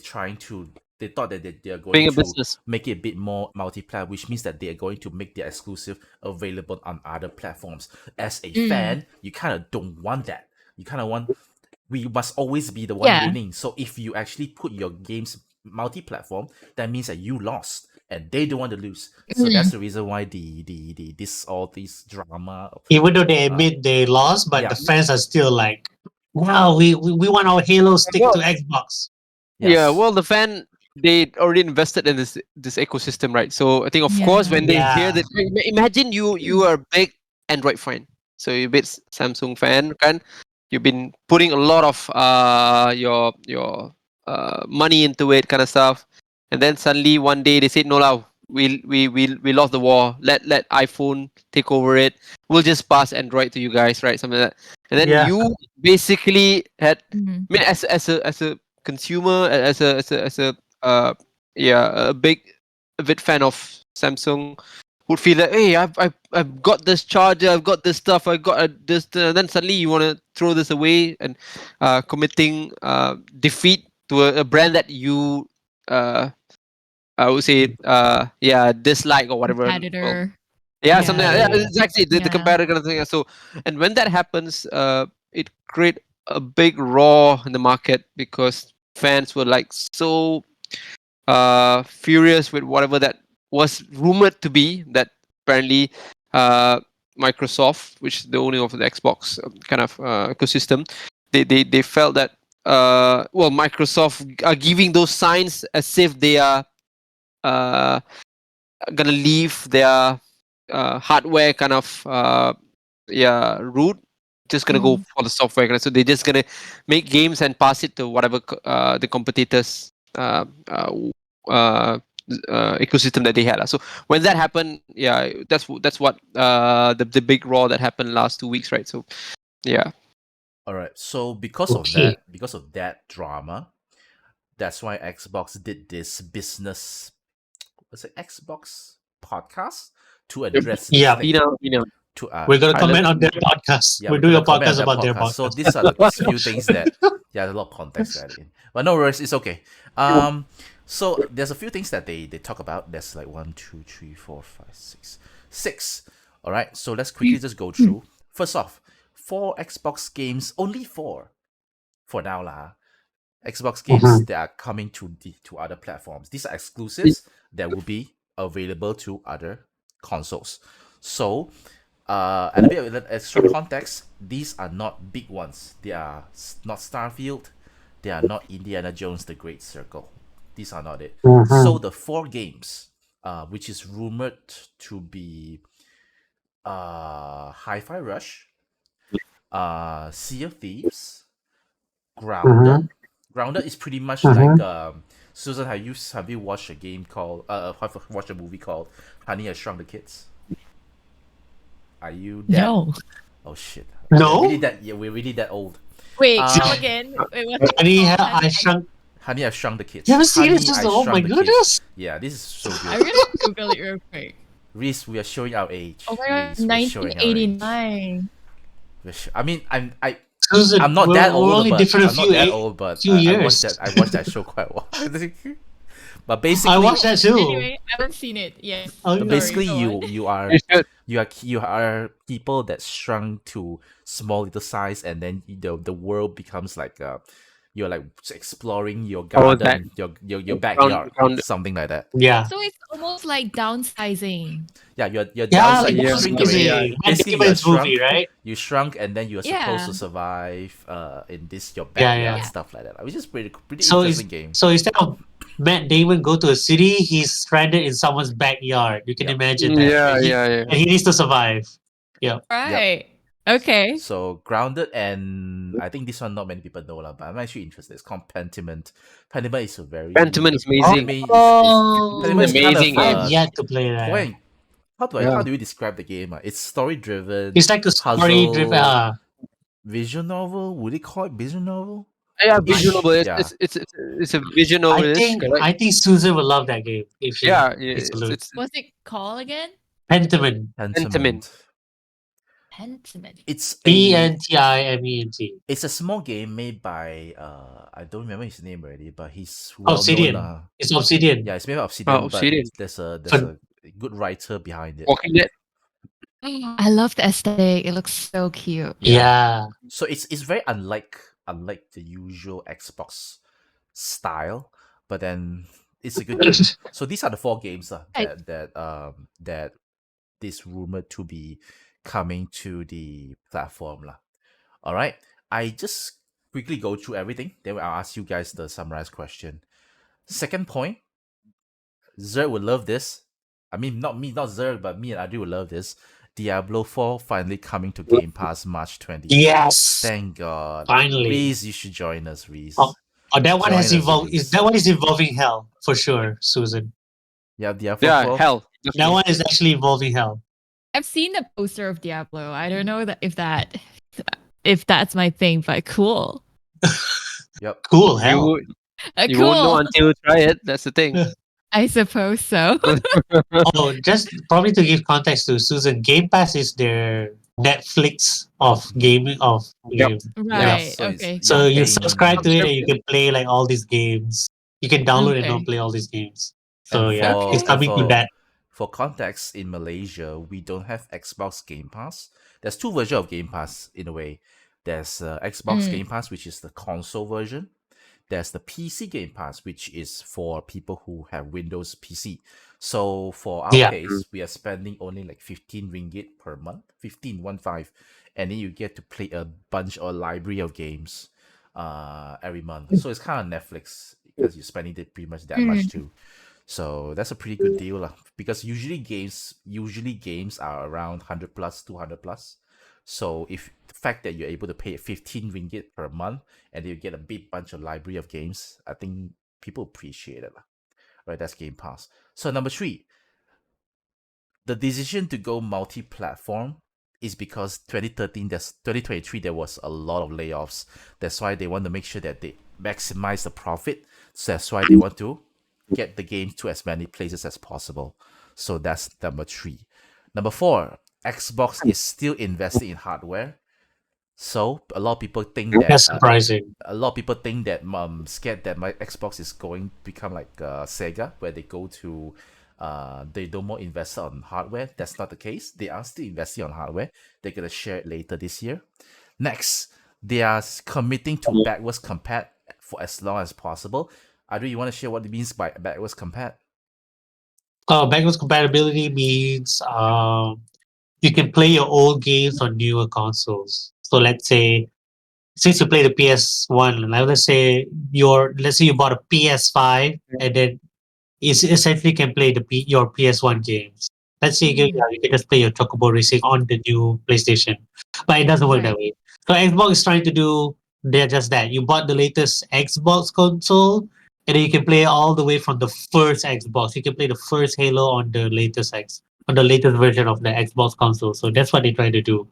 Speaker 1: thought that they are going
Speaker 3: Being a
Speaker 1: to
Speaker 3: business.
Speaker 1: make it a bit more multi-player, which means that they are going to make their exclusive available on other platforms. As a fan, you kind of don't want that. You kind of want, we must always be the one
Speaker 2: Yeah.
Speaker 1: winning. So if you actually put your games multi-platform, that means that you lost and they don't want to lose. So that's the reason why all this drama.
Speaker 4: Even though they admit they lost, but
Speaker 1: yeah.
Speaker 4: the fans are still like, "Wow, we want our Halo stick to
Speaker 3: Well,
Speaker 4: Xbox."
Speaker 3: yeah,
Speaker 1: Yes.
Speaker 3: well, the fan, they already invested in this ecosystem, right? So I think, of course, when they hear
Speaker 4: Yeah.
Speaker 3: that, imagine you are a big Android fan, so you're a big Samsung fan, kan? You've been putting a lot of your money into it, kind of stuff, and then suddenly one day they said no, lah, we lost the war. Let iPhone take over it. We'll just pass Android to you guys, right? Something like that. And then
Speaker 4: Yeah.
Speaker 3: you basically had.
Speaker 2: Mhm.
Speaker 3: I mean, as a consumer, as a yeah, a big fan of Samsung, would feel that, hey, I've got this charger, I've got this stuff, I got this, and then suddenly you want to throw this away and committing defeat to a brand that you I would say yeah, dislike or whatever. Well,
Speaker 2: Competitor.
Speaker 3: yeah, something like
Speaker 4: Yeah.
Speaker 3: that. Exactly, the
Speaker 2: Yeah.
Speaker 3: competitor kind of thing. So, and when that happens, it create a big roar in the market because fans were like so furious with whatever that was rumored to be, that apparently uh, Microsoft, which is the owner of the Xbox kind of ecosystem, they felt that well, Microsoft are giving those signs as if they are uh, gonna leave their hardware kind of yeah, route, just gonna go for the software so they're just gonna make games and pass it to whatever the competitors uh, ecosystem that they had. So when that happened, yeah, that's what the big roar that happened last 2 weeks, right? So yeah.
Speaker 1: All right. So because of that drama, that's why Xbox did this business, what's it, Xbox podcast to address this
Speaker 4: Yeah.
Speaker 1: thing. To
Speaker 4: We're gonna
Speaker 3: I
Speaker 4: comment
Speaker 3: love-
Speaker 4: on their podcast.
Speaker 1: yeah,
Speaker 4: We're
Speaker 1: we're
Speaker 4: doing
Speaker 1: gonna
Speaker 4: a
Speaker 1: comment on
Speaker 4: podcast
Speaker 1: that
Speaker 4: about their
Speaker 1: podcast. So
Speaker 4: podcast.
Speaker 1: these are the few things that there's a lot of context to add in. But no worries, it's okay. So there's a few things that they talk about. There's like 1, 2, 3, 4, 5, 6, 6. All right. So let's quickly just go through. First off, 4 Xbox games, only 4 for now lah. Xbox games that are coming to other platforms. These are exclusives that will be available to other consoles. So, and a bit of extra context, these are not big ones. They are not Starfield. They are not Indiana Jones: The Great Circle. These are not it. So the 4 games, which is rumored to be Hi-Fi Rush, Sea of Thieves, Grounded. Grounded is pretty much like Susan. Have you watched a game called have you watched a movie called Honey I Shrunk the Kids? Are you that?
Speaker 2: No.
Speaker 1: Oh shit!
Speaker 4: No?
Speaker 1: We're really that old.
Speaker 2: Wait,
Speaker 1: Um,
Speaker 2: come again. Wait, what's it
Speaker 4: Honey,
Speaker 2: called?
Speaker 4: I shrunk.
Speaker 1: Honey I Shrunk the Kids.
Speaker 4: You haven't seen this?
Speaker 1: Honey, I
Speaker 4: Oh my
Speaker 1: Shrunk the
Speaker 4: goodness!
Speaker 1: Kids. Yeah, this is so
Speaker 2: I'm
Speaker 1: good.
Speaker 2: gonna Google it real quick.
Speaker 1: Reese, we are showing our age.
Speaker 2: Oh my god,
Speaker 1: Reese, we're showing our age.
Speaker 2: 1989.
Speaker 1: I mean,
Speaker 4: Susan,
Speaker 1: I'm not
Speaker 4: we're,
Speaker 1: that
Speaker 4: we're
Speaker 1: old,
Speaker 4: only
Speaker 1: but
Speaker 4: different a
Speaker 1: I'm
Speaker 4: few,
Speaker 1: not that old, but
Speaker 4: few years.
Speaker 1: I watched that show quite a while. But basically,
Speaker 4: I watched that too.
Speaker 2: Anyway, I haven't seen it. Yes.
Speaker 4: Oh,
Speaker 1: but
Speaker 4: sorry,
Speaker 1: basically,
Speaker 2: go on.
Speaker 1: you are
Speaker 3: You should.
Speaker 1: you are people that shrunk to small little size, and then the world becomes like you're like exploring your garden, your backyard,
Speaker 3: ground-
Speaker 1: something like that.
Speaker 4: Yeah.
Speaker 2: So it's almost like downsizing.
Speaker 1: Yeah, you're
Speaker 4: Yeah,
Speaker 1: downside,
Speaker 4: like
Speaker 1: you
Speaker 3: yeah,
Speaker 4: Bruce
Speaker 1: shrink
Speaker 4: Lee,
Speaker 1: already.
Speaker 4: Matt
Speaker 1: Basically, you're
Speaker 4: Damon's
Speaker 1: shrunk.
Speaker 4: movie, right?
Speaker 1: You shrunk, and then you're supposed
Speaker 2: Yeah.
Speaker 1: to survive in this your
Speaker 4: Yeah,
Speaker 1: backyard,
Speaker 4: yeah.
Speaker 1: stuff like that. Which is pretty
Speaker 4: So
Speaker 1: interesting game.
Speaker 4: So instead of Matt Damon go to a city, he's stranded in someone's backyard. You can
Speaker 1: Yep.
Speaker 4: imagine that.
Speaker 3: Yeah,
Speaker 4: and he,
Speaker 3: yeah.
Speaker 4: And he needs to survive. Yeah.
Speaker 2: Right. Okay.
Speaker 1: So Grounded, and I think this one not many people know lah, but I'm actually interested. It's called Pentiment. Pentiment is a very
Speaker 3: Pentiment is amazing.
Speaker 1: Pentiment
Speaker 4: Oh,
Speaker 1: Pentiment is
Speaker 3: amazing
Speaker 1: kind
Speaker 4: I
Speaker 1: of
Speaker 4: have yet to play that.
Speaker 1: point. How
Speaker 3: Yeah.
Speaker 1: do you describe the game? It's story driven.
Speaker 4: It's like a story driven.
Speaker 1: Visual novel. Would you call it visual novel?
Speaker 3: Yeah, visual novel.
Speaker 1: Yeah.
Speaker 3: It's a visual novel.
Speaker 4: I think Susan will love that game if she
Speaker 3: Yeah,
Speaker 4: takes a look.
Speaker 3: it's
Speaker 2: What's it called again?
Speaker 4: Pentiment.
Speaker 3: Pentiment.
Speaker 2: Pentiment.
Speaker 1: It's
Speaker 4: Pentiment.
Speaker 1: It's a small game made by I don't remember his name already, but he's well
Speaker 4: Obsidian.
Speaker 1: known.
Speaker 4: It's Obsidian.
Speaker 1: Yeah, it's made by Obsidian,
Speaker 3: Obsidian.
Speaker 1: but there's a
Speaker 4: Fun-
Speaker 1: good writer behind it.
Speaker 3: Walking Dead.
Speaker 2: I love the aesthetic. It looks so cute.
Speaker 4: Yeah.
Speaker 1: So it's very unlike the usual Xbox style, but then it's a good game. So these are the 4 games that is rumored to be coming to the platform lah. All right, I just quickly go through everything, then I'll ask you guys the summarized question. Second point, Zerg would love this. I mean, not Zerg, but me and Adri would love this. Diablo 4 finally coming to Game Pass March 20th.
Speaker 4: Yes.
Speaker 1: Thank God.
Speaker 4: Finally.
Speaker 1: Reese, you should join us, Reese.
Speaker 4: Oh, that one has
Speaker 1: Join us,
Speaker 4: evolved.
Speaker 1: Reese.
Speaker 4: That one is involving hell for sure, Susan.
Speaker 1: Yeah, Diablo
Speaker 3: Yeah,
Speaker 1: 4.
Speaker 3: hell.
Speaker 4: That one is actually involving hell.
Speaker 2: I've seen the poster of Diablo. I don't know if that's my thing, but cool.
Speaker 1: Yep.
Speaker 4: Cool, hell.
Speaker 3: You won't know
Speaker 2: Cool.
Speaker 3: until you try it. That's the thing.
Speaker 2: I suppose so.
Speaker 4: Oh, just probably to give context to Susan, Game Pass is their Netflix of gaming of
Speaker 3: Yep.
Speaker 4: game.
Speaker 1: Yeah.
Speaker 2: Right.
Speaker 1: So it's
Speaker 2: Okay.
Speaker 4: So
Speaker 1: you're
Speaker 4: you
Speaker 1: paying.
Speaker 4: subscribe to it and you can play like all these games. You can download and
Speaker 2: Okay.
Speaker 4: not play all these games.
Speaker 1: And
Speaker 4: So yeah,
Speaker 1: for
Speaker 4: it's coming to that.
Speaker 1: for context, in Malaysia, we don't have Xbox Game Pass. There's two versions of Game Pass in a way. There's Xbox
Speaker 2: Mm.
Speaker 1: Game Pass, which is the console version. There's the PC Game Pass, which is for people who have Windows PC. So for our
Speaker 4: Yeah.
Speaker 1: case, we are spending only like 15 ringgit per month, 15, and then you get to play a bunch or library of games every month. So it's kind of Netflix because you're spending it pretty much that much too. So that's a pretty good deal lah. Because usually games are around 100 plus, 200 plus. So if the fact that you're able to pay 15 ringgit per month and you get a big bunch of library of games, I think people appreciate it lah. Right, that's Game Pass. So number 3, the decision to go multi-platform is because 2023 there was a lot of layoffs. That's why they want to make sure that they maximize the profit. So that's why they want to get the game to as many places as possible. So that's number 3. Number 4, Xbox is still investing in hardware. So a lot of people think that
Speaker 4: That's surprising.
Speaker 1: a lot of people think that scared that my Xbox is going to become like Sega, where they go to they don't more invest on hardware. That's not the case. They are still investing on hardware. They're gonna share it later this year. Next, they are committing to backwards compat for as long as possible. Adu, you want to share what it means by backwards compat?
Speaker 4: Backwards compatibility means you can play your old games on newer consoles. So let's say since you play the PS1, like let's say you bought a PS5 and then it's essentially can play your PS1 games. Let's say you can just play your Chocobo Racing on the new PlayStation, but it doesn't work that
Speaker 2: Right.
Speaker 4: way. So Xbox is trying to do just that. You bought the latest Xbox console, and then you can play all the way from the first Xbox. You can play the first Halo on the latest version of the Xbox console. So that's what they try to do.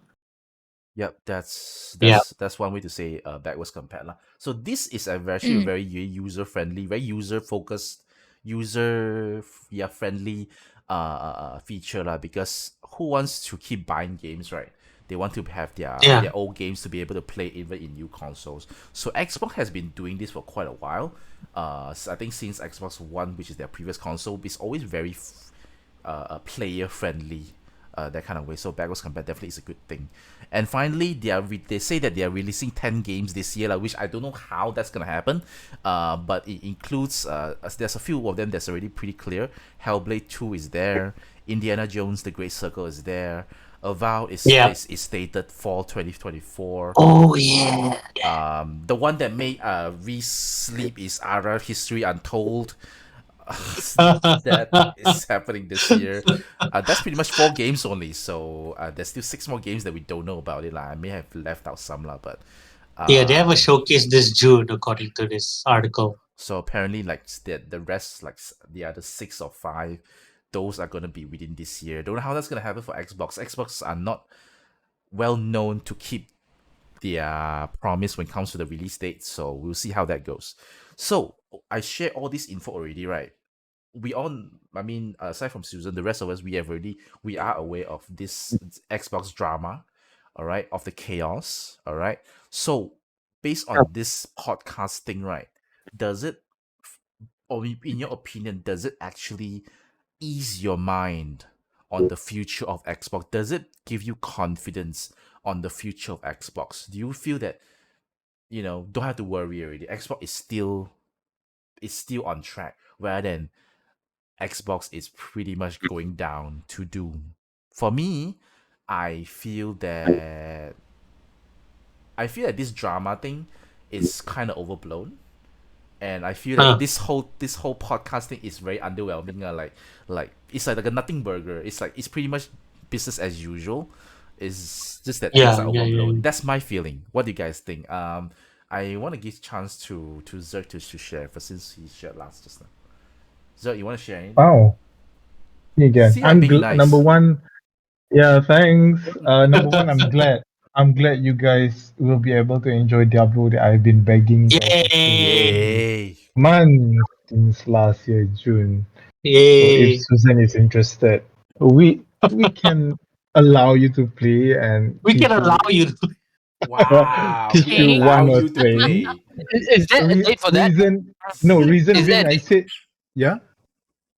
Speaker 1: Yep, that's
Speaker 4: Yeah.
Speaker 1: that's one way to say backwards compat lah. So this is actually a very user friendly, very user focused, friendly feature lah. Because who wants to keep buying games, right? They want to have their old games to be able to play even in new consoles. So Xbox has been doing this for quite a while. So I think since Xbox One, which is their previous console, is always very player friendly. That kind of way. So backwards compat definitely is a good thing. And finally, they say that they are releasing 10 games this year, which I don't know how that's gonna happen. But it includes there's a few of them that's already pretty clear. Hellblade 2 is there. Indiana Jones: The Great Circle is there. Avowed is stated fall 2024.
Speaker 4: Oh yeah.
Speaker 1: The one that made re-sleep is Ara History Untold. That is happening this year. That's pretty much 4 games only. So there's still 6 more games that we don't know about it. I may have left out some, but
Speaker 4: Yeah, they have a showcase this June, according to this article.
Speaker 1: so apparently, like the rest, like the other 6 or 5, those are gonna be within this year. Don't know how that's gonna happen for Xbox. Xbox are not well known to keep their promise when it comes to the release date. So we'll see how that goes. So I shared all this info already, right? Aside from Susan, the rest of us, we are aware of this Xbox drama, all right, of the chaos, all right. So based on this podcast thing, right, does it, or in your opinion, does it actually ease your mind on the future of Xbox? Does it give you confidence on the future of Xbox? Do you feel that, don't have to worry already? Xbox is still on track, rather than Xbox is pretty much going down to doom. For me, I feel that this drama thing is kind of overblown, and I feel that this whole podcast thing is very underwhelming. Like it's like a nothing burger. It's pretty much business as usual. It's just that things are overblown. That's my feeling. What do you guys think? I want to give chance to Zergg to share, for since he shared last just now. Zergg, you want to share anything?
Speaker 5: Wow. again.
Speaker 1: See, I'm being
Speaker 5: Number
Speaker 1: nice.
Speaker 5: one. Yeah, thanks. Number one, I'm glad. I'm glad you guys will be able to enjoy Diablo that I've been begging for
Speaker 4: Yay!
Speaker 1: Yay.
Speaker 5: months since last year, June. So if
Speaker 4: Yay!
Speaker 5: Susan is interested, we can allow you to play and
Speaker 4: We can allow you to.
Speaker 1: Wow.
Speaker 5: teach
Speaker 1: We
Speaker 5: you
Speaker 2: Okay.
Speaker 1: allow
Speaker 5: one or
Speaker 1: you to
Speaker 5: thing.
Speaker 1: play.
Speaker 3: Is there a date for that?
Speaker 5: Reason
Speaker 3: Is there
Speaker 5: being,
Speaker 3: a
Speaker 5: I
Speaker 3: date,
Speaker 5: said, yeah,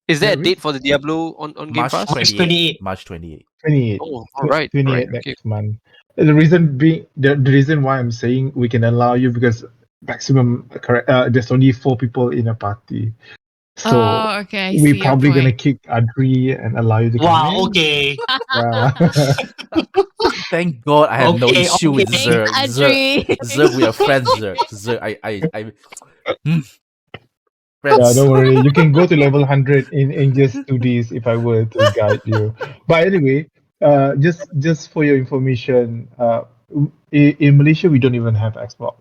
Speaker 3: is there
Speaker 5: yeah,
Speaker 3: a date
Speaker 5: Rich,
Speaker 3: for the Diablo on Game
Speaker 1: March
Speaker 3: Pass?
Speaker 4: March
Speaker 1: 28th.
Speaker 4: 28th.
Speaker 1: March 28th.
Speaker 5: 28,
Speaker 3: Oh, all right,
Speaker 5: 28
Speaker 3: okay.
Speaker 5: next month. The reason being, the reason why I'm saying we can allow you because maximum correct. There's only 4 people in a party, so
Speaker 2: Oh, okay. I
Speaker 5: we're
Speaker 2: see your
Speaker 5: probably gonna
Speaker 2: point.
Speaker 5: kick Adri and allow you to come
Speaker 4: Wow.
Speaker 5: in.
Speaker 4: Okay.
Speaker 5: Yeah.
Speaker 1: Thank God I have no
Speaker 4: Okay.
Speaker 1: issue with
Speaker 4: Okay.
Speaker 2: Thanks,
Speaker 1: Zerg.
Speaker 2: Adri.
Speaker 1: Zerg, we are friends, Zerg. Zerg, hmm,
Speaker 5: Yeah,
Speaker 1: friends.
Speaker 5: don't worry. You can go to level 100 in just 2 days if I were to guide you. But anyway, just for your information, in Malaysia we don't even have Xbox.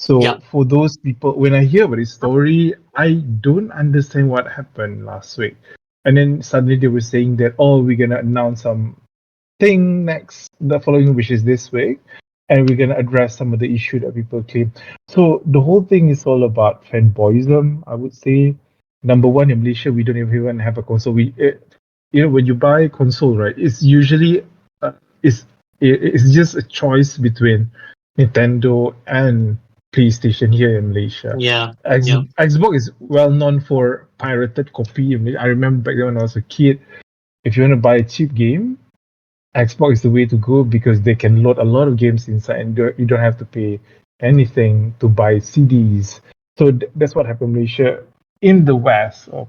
Speaker 4: Yeah.
Speaker 5: So for those people, when I hear about this story, I don't understand what happened last week. And then suddenly they were saying that, oh, we're gonna announce some thing the following, which is this week, and we're gonna address some of the issue that people claim. So the whole thing is all about fanboyism, I would say. Number one, in Malaysia, we don't even have a console. When you buy a console, right, it's usually it's it's just a choice between Nintendo and PlayStation here in Malaysia.
Speaker 4: Yeah. Yeah.
Speaker 5: Xbox is well known for pirated copy. I remember back then when I was a kid, if you want to buy a cheap game, Xbox is the way to go because they can load a lot of games inside and you don't have to pay anything to buy CDs. So that's what happened in Malaysia. In the West, or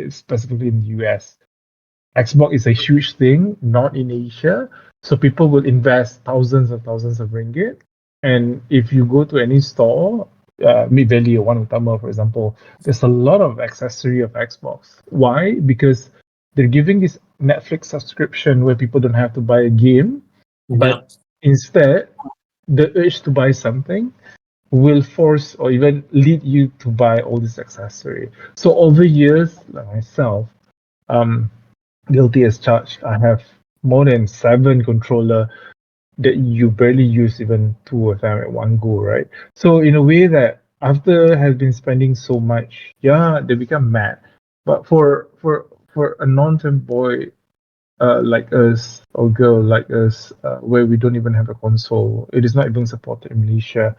Speaker 5: specifically in the US, Xbox is a huge thing, not in Asia. So people will invest thousands of ringgit. And if you go to any store, Mid Valley or One Utama, for example, there's a lot of accessory of Xbox. Why? Because they're giving this Netflix subscription where people don't have to buy a game,
Speaker 4: Yeah.
Speaker 5: but instead, the urge to buy something will force or even lead you to buy all this accessory. So over years, like myself, um, guilty as charged. I have more than 7 controller that you barely use even 2 of them at one go, right? So in a way that after has been spending so much, yeah, they become mad. But for a non-fanboy like us or girl like us, where we don't even have a console, it is not even supported in Malaysia.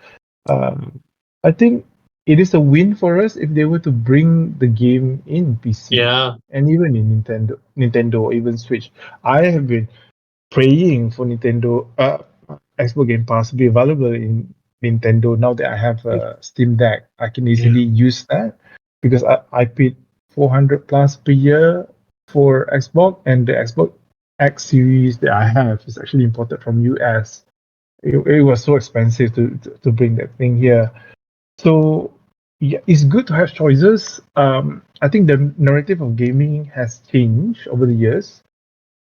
Speaker 5: Um, I think it is a win for us if they were to bring the game in PC
Speaker 4: Yeah.
Speaker 5: and even in Nintendo or even Switch. I have been praying for Nintendo Xbox Game Pass to be available in Nintendo. Now that I have a Steam Deck, I can easily use that because I paid 400 plus per year for Xbox, and the Xbox X series that I have is actually imported from US. It was so expensive to bring that thing here. So yeah, it's good to have choices. I think the narrative of gaming has changed over the years.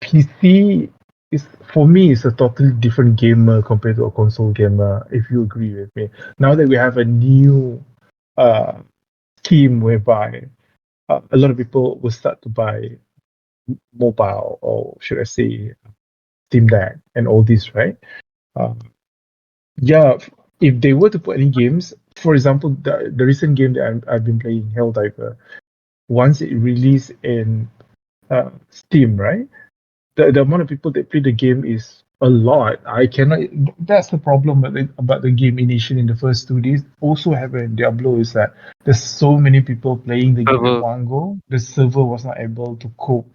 Speaker 5: PC is for me is a totally different gamer compared to a console gamer. If you agree with me, now that we have a new uh, scheme whereby a lot of people will start to buy mobile, or should I say Steam Deck and all this, right? Um, yeah, if they were to put any games, for example, the recent game that I've been playing, Helldiver, once it released in Steam, right? The amount of people that play the game is a lot. I cannot. That's the problem about the game initially in the first 2 days. Also, happened in Diablo is that there's so many people playing the game at one go. The server was not able to cope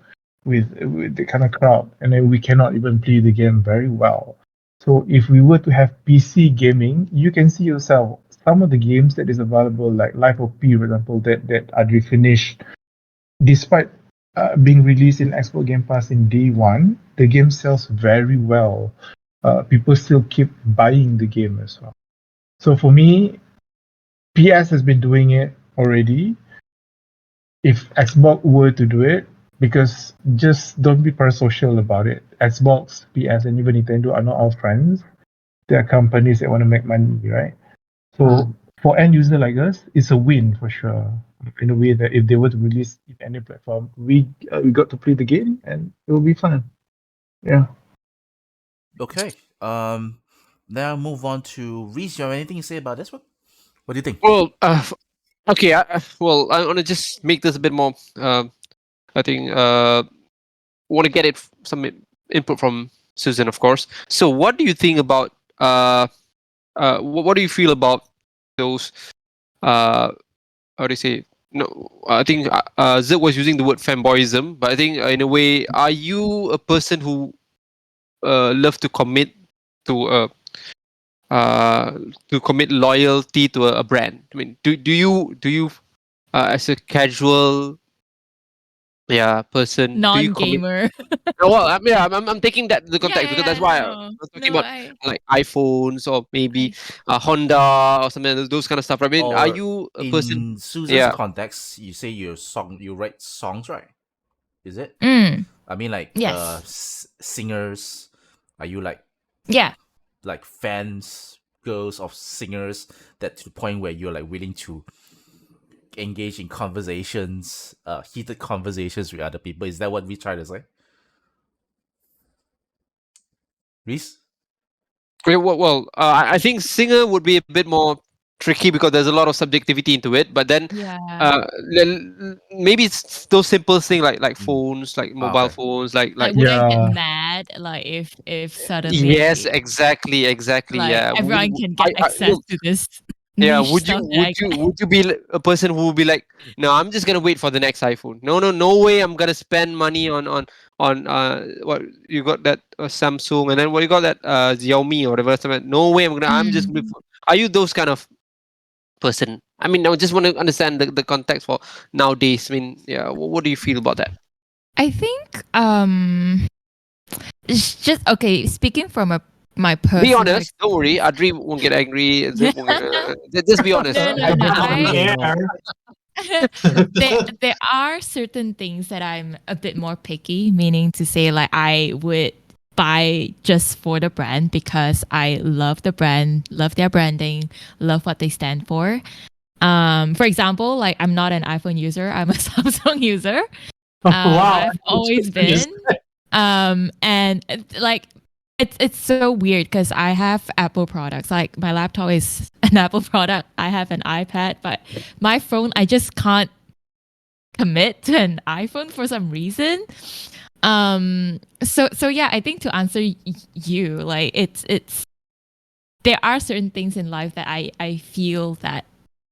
Speaker 5: with the kind of crowd, and then we cannot even play the game very well. So if we were to have PC gaming, you can see yourself some of the games that is available, like Life of P, for example, that Adri finished, despite being released in Xbox Game Pass in day one, the game sells very well. People still keep buying the game as well. So for me, PS has been doing it already. If Xbox were to do it, because just don't be parasocial about it. Xbox, PS, and even Nintendo are not all friends. They are companies that want to make money, right? So for end user like us, it's a win for sure. in a way that if they were to release in any platform, we got to play the game and it will be fun. Yeah.
Speaker 1: Okay. Now move on to Reese. You have anything to say about this one? What do you think?
Speaker 3: Well, okay. Well, I want to just make this a bit more. I think want to get some input from Susan, of course. So, what do you think about what do you feel about those how do you say? No, I think Zerg was using the word fanboyism, but I think in a way, are you a person who love to commit to commit loyalty to a brand? I mean, do you as a casual person, do you commit?
Speaker 2: Non-gamer.
Speaker 3: Well, I'm taking that the context because that's why
Speaker 2: No,
Speaker 3: I'm talking
Speaker 2: no,
Speaker 3: about like iPhones or maybe Honda or something those kind of stuff. I mean, are
Speaker 1: Or
Speaker 3: you a person?
Speaker 1: in Susan's
Speaker 3: Yeah.
Speaker 1: context, you say you write songs, right? Is it?
Speaker 2: Mm,
Speaker 1: I mean, like
Speaker 2: yes.
Speaker 1: singers. Are you
Speaker 2: Yeah.
Speaker 1: like fans, girls of singers that to the point where you're like willing to engage in conversations, heated conversations with other people? Is that what we try to say? Reese?
Speaker 3: I think singer would be a bit more tricky because there's a lot of subjectivity into it. But then,
Speaker 2: Yeah.
Speaker 3: maybe it's those simple things like
Speaker 1: Mm.
Speaker 3: phones, like
Speaker 1: Ah,
Speaker 3: mobile
Speaker 1: okay.
Speaker 3: phones,
Speaker 2: Like,
Speaker 3: like.
Speaker 2: would I get
Speaker 5: Yeah.
Speaker 2: mad like if
Speaker 3: Yes,
Speaker 2: suddenly
Speaker 3: exactly.
Speaker 2: like
Speaker 3: Yeah.
Speaker 2: everyone can get access
Speaker 3: No,
Speaker 2: to this
Speaker 3: yeah.
Speaker 2: niche stuff that I can?
Speaker 3: Would you be a person who would be like, no, I'm just gonna wait for the next iPhone. No way. I'm gonna spend money on what you got that Samsung, and then what you got that Xiaomi or whatever. Something. No way. I'm just
Speaker 2: Mm.
Speaker 3: Are you those kind of person? I mean, I just want to understand the context for nowadays. I mean, yeah. What do you feel about that?
Speaker 2: I think it's just okay. Speaking from my
Speaker 3: Be
Speaker 2: personal
Speaker 3: honest. Don't worry.
Speaker 2: experience.
Speaker 3: Adri won't get angry. Zip won't get. Just be honest.
Speaker 2: No, no,
Speaker 5: I
Speaker 2: no.
Speaker 5: definitely will not.
Speaker 2: There are certain things that I'm a bit more picky, meaning to say like I would buy just for the brand because I love the brand, love their branding, love what they stand for. For example, like I'm not an iPhone user, I'm a Samsung user.
Speaker 4: Wow.
Speaker 2: I've always been. And like it's so weird because I have Apple products. Like my laptop is an Apple product. I have an iPad, but my phone I just can't commit to an iPhone for some reason. So yeah, I think to answer you, like it's there are certain things in life that I feel that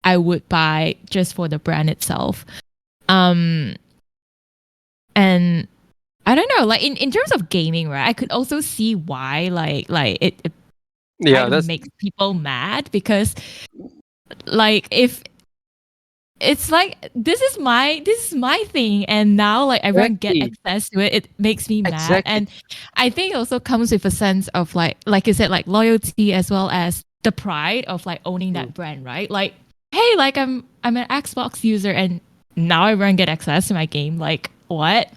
Speaker 2: I would buy just for the brand itself. And I don't know, like in terms of gaming, right? I could also see why like it
Speaker 3: Yeah,
Speaker 2: kind of
Speaker 3: that's
Speaker 2: makes people mad because like if it's like this is my thing and now like everyone get
Speaker 3: exactly.
Speaker 2: access to it, it makes me mad.
Speaker 3: Exactly.
Speaker 2: And I think it also comes with a sense of like you said, like loyalty as well as the pride of like owning that brand, right? Like, hey, like I'm an Xbox user and now everyone get access to my game. Like what?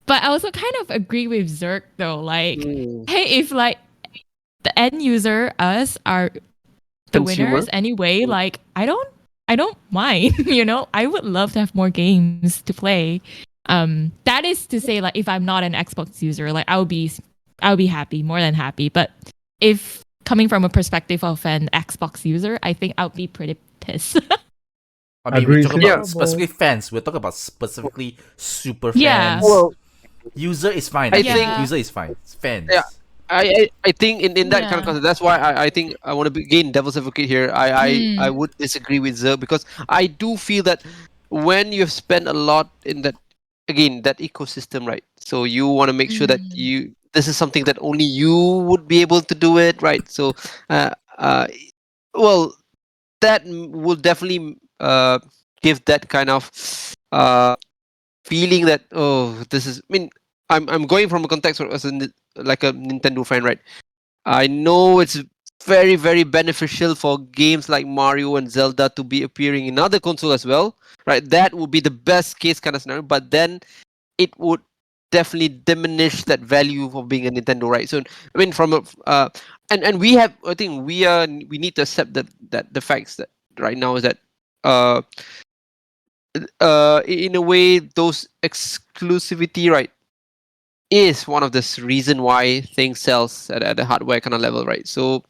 Speaker 2: But I also kind of agree with Zerk though. Like,
Speaker 3: Mm.
Speaker 2: hey, if like the end user, us, are the
Speaker 3: Consumer.
Speaker 2: winners anyway, like I don't mind, I would love to have more games to play. That is to say, like if I'm not an Xbox user, like I would be happy, more than happy. But if coming from a perspective of an Xbox user, I think I would be pretty pissed.
Speaker 1: I mean, we
Speaker 5: Agree,
Speaker 1: talk about
Speaker 5: Singapore.
Speaker 1: specifically fans. We're talking about specifically super
Speaker 2: Yeah.
Speaker 1: fans.
Speaker 3: Well,
Speaker 1: User is fine,
Speaker 3: I
Speaker 1: I think.
Speaker 3: think
Speaker 2: Yeah.
Speaker 1: User is fine. It's
Speaker 3: yeah,
Speaker 1: fans.
Speaker 3: I think in that kind of
Speaker 2: Yeah.
Speaker 3: context, that's why I think I want to gain devil's advocate here. I
Speaker 2: Mm.
Speaker 3: would disagree with Zer because I do feel that when you've spent a lot in that, again, that ecosystem, right? So you want to make sure that
Speaker 2: Mm.
Speaker 3: this is something that only you would be able to do it, right? So uh, uh well, that will definitely give that kind of uh feeling that, oh, this is, I mean, I'm going from a context of as like a Nintendo fan, right? I know it's very beneficial for games like Mario and Zelda to be appearing in other console as well, right? That would be the best case kind of scenario, but then it would definitely diminish that value of being a Nintendo, right? So I mean, from a and we have, I think we need to accept that the facts that right now is that uh in a way, those exclusivity, right, is one of the reason why things sells at the hardware kind of level, right? So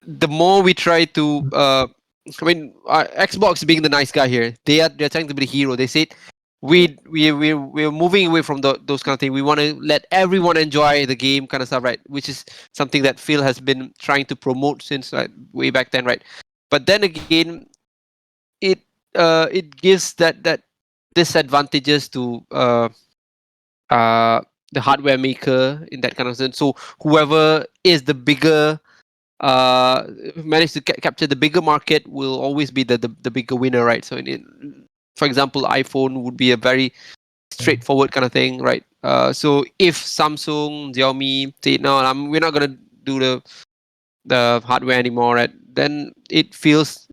Speaker 3: the more we try to I mean, Xbox being the nice guy here, they're trying to be the hero. They said we're moving away from those kind of things. We want to let everyone enjoy the game kind of stuff, right? Which is something that Phil has been trying to promote since way back then, right? But then again, it it gives that disadvantages to uh the hardware maker in that kind of sense. So whoever is the bigger uh manage to capture the bigger market will always be the bigger winner, right? So for example, iPhone would be a very straightforward kind of thing, right? So if Samsung, Xiaomi say no, we're not gonna do the hardware anymore, right? Then it feels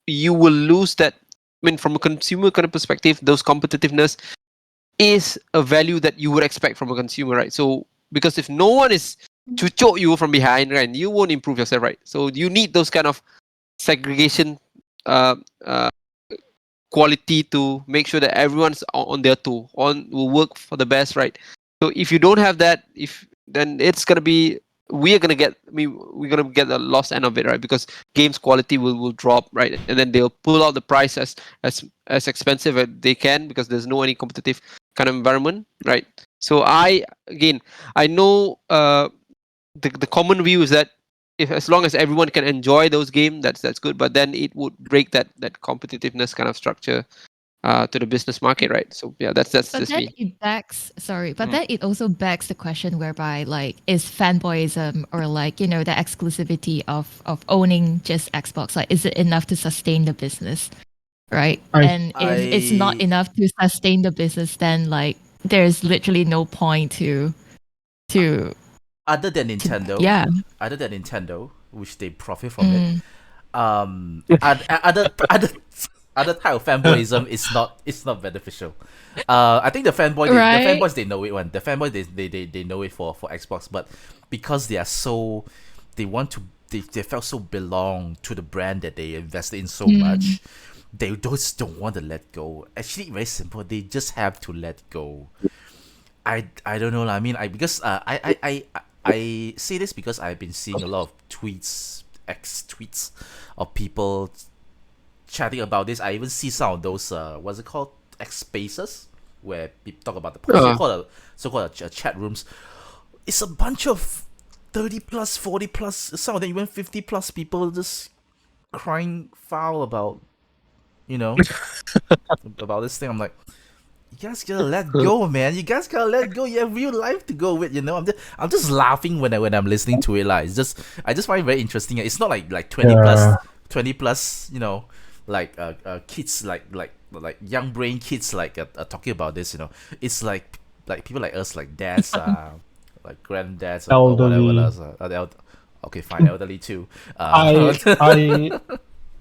Speaker 3: you will lose that. I mean, from a consumer kind of perspective, those competitiveness is a value that you would expect from a consumer, right? So because if no one is to choke you from behind, right, you won't improve yourself, right? So you need those kind of segregation uh, uh, quality to make sure that everyone's on their toe, on will work for the best, right? So if you don't have that, if then it's gonna be we're gonna get I mean we're gonna get the lost end of it, right? Because games quality will drop, right? And then they'll pull out the price as expensive as they can because there's no any competitive kind of environment, right? So I know the common view is that if as long as everyone can enjoy those games, that's good. But then it would break that competitiveness kind of structure to the business market, right? So yeah, that's
Speaker 2: But
Speaker 3: just
Speaker 2: then
Speaker 3: me.
Speaker 2: it begs, sorry, but
Speaker 3: Mm.
Speaker 2: then it also begs the question whereby like is fanboyism or like, you know, the exclusivity of owning just Xbox, like is it enough to sustain the business? Right.
Speaker 5: I
Speaker 2: And if it's not
Speaker 1: I
Speaker 2: enough to sustain the business, then like there's literally no point to
Speaker 1: other than
Speaker 2: to
Speaker 1: Nintendo,
Speaker 2: yeah.
Speaker 1: which they profit from it,
Speaker 2: Mm,
Speaker 1: other type of fanboyism is not it's not beneficial. I think the
Speaker 2: right.
Speaker 1: fanboys they know it one. The fanboys they know it for Xbox, but because they are so they want to they felt so belong to the brand that they invested in so
Speaker 2: Mm,
Speaker 1: much. They just don't want to let go. Actually, very simple. They just have to let go. I don't know lah. I mean, I because I say this because I've been seeing a lot of tweets, X tweets, of people chatting about this. I even see some of those what's it called, X spaces, where people talk about the
Speaker 3: Uh,
Speaker 1: so called chat rooms. It's a bunch of 30 plus, 40 plus, some of them even 50 plus people just crying foul about you know about this thing. I'm like, you guys gotta let go, man. You guys gotta let go. You have real life to go with, you know. I'm just laughing when I'm listening to it. Like, it's just I just find it very interesting. It's not like 20 plus,
Speaker 5: yeah.
Speaker 1: 20 plus, like kids like young brain kids like talking about this. It's like people like us, like dads, like granddads or whatever
Speaker 5: Elderly.
Speaker 1: else. Okay, fine, elderly too.
Speaker 5: I I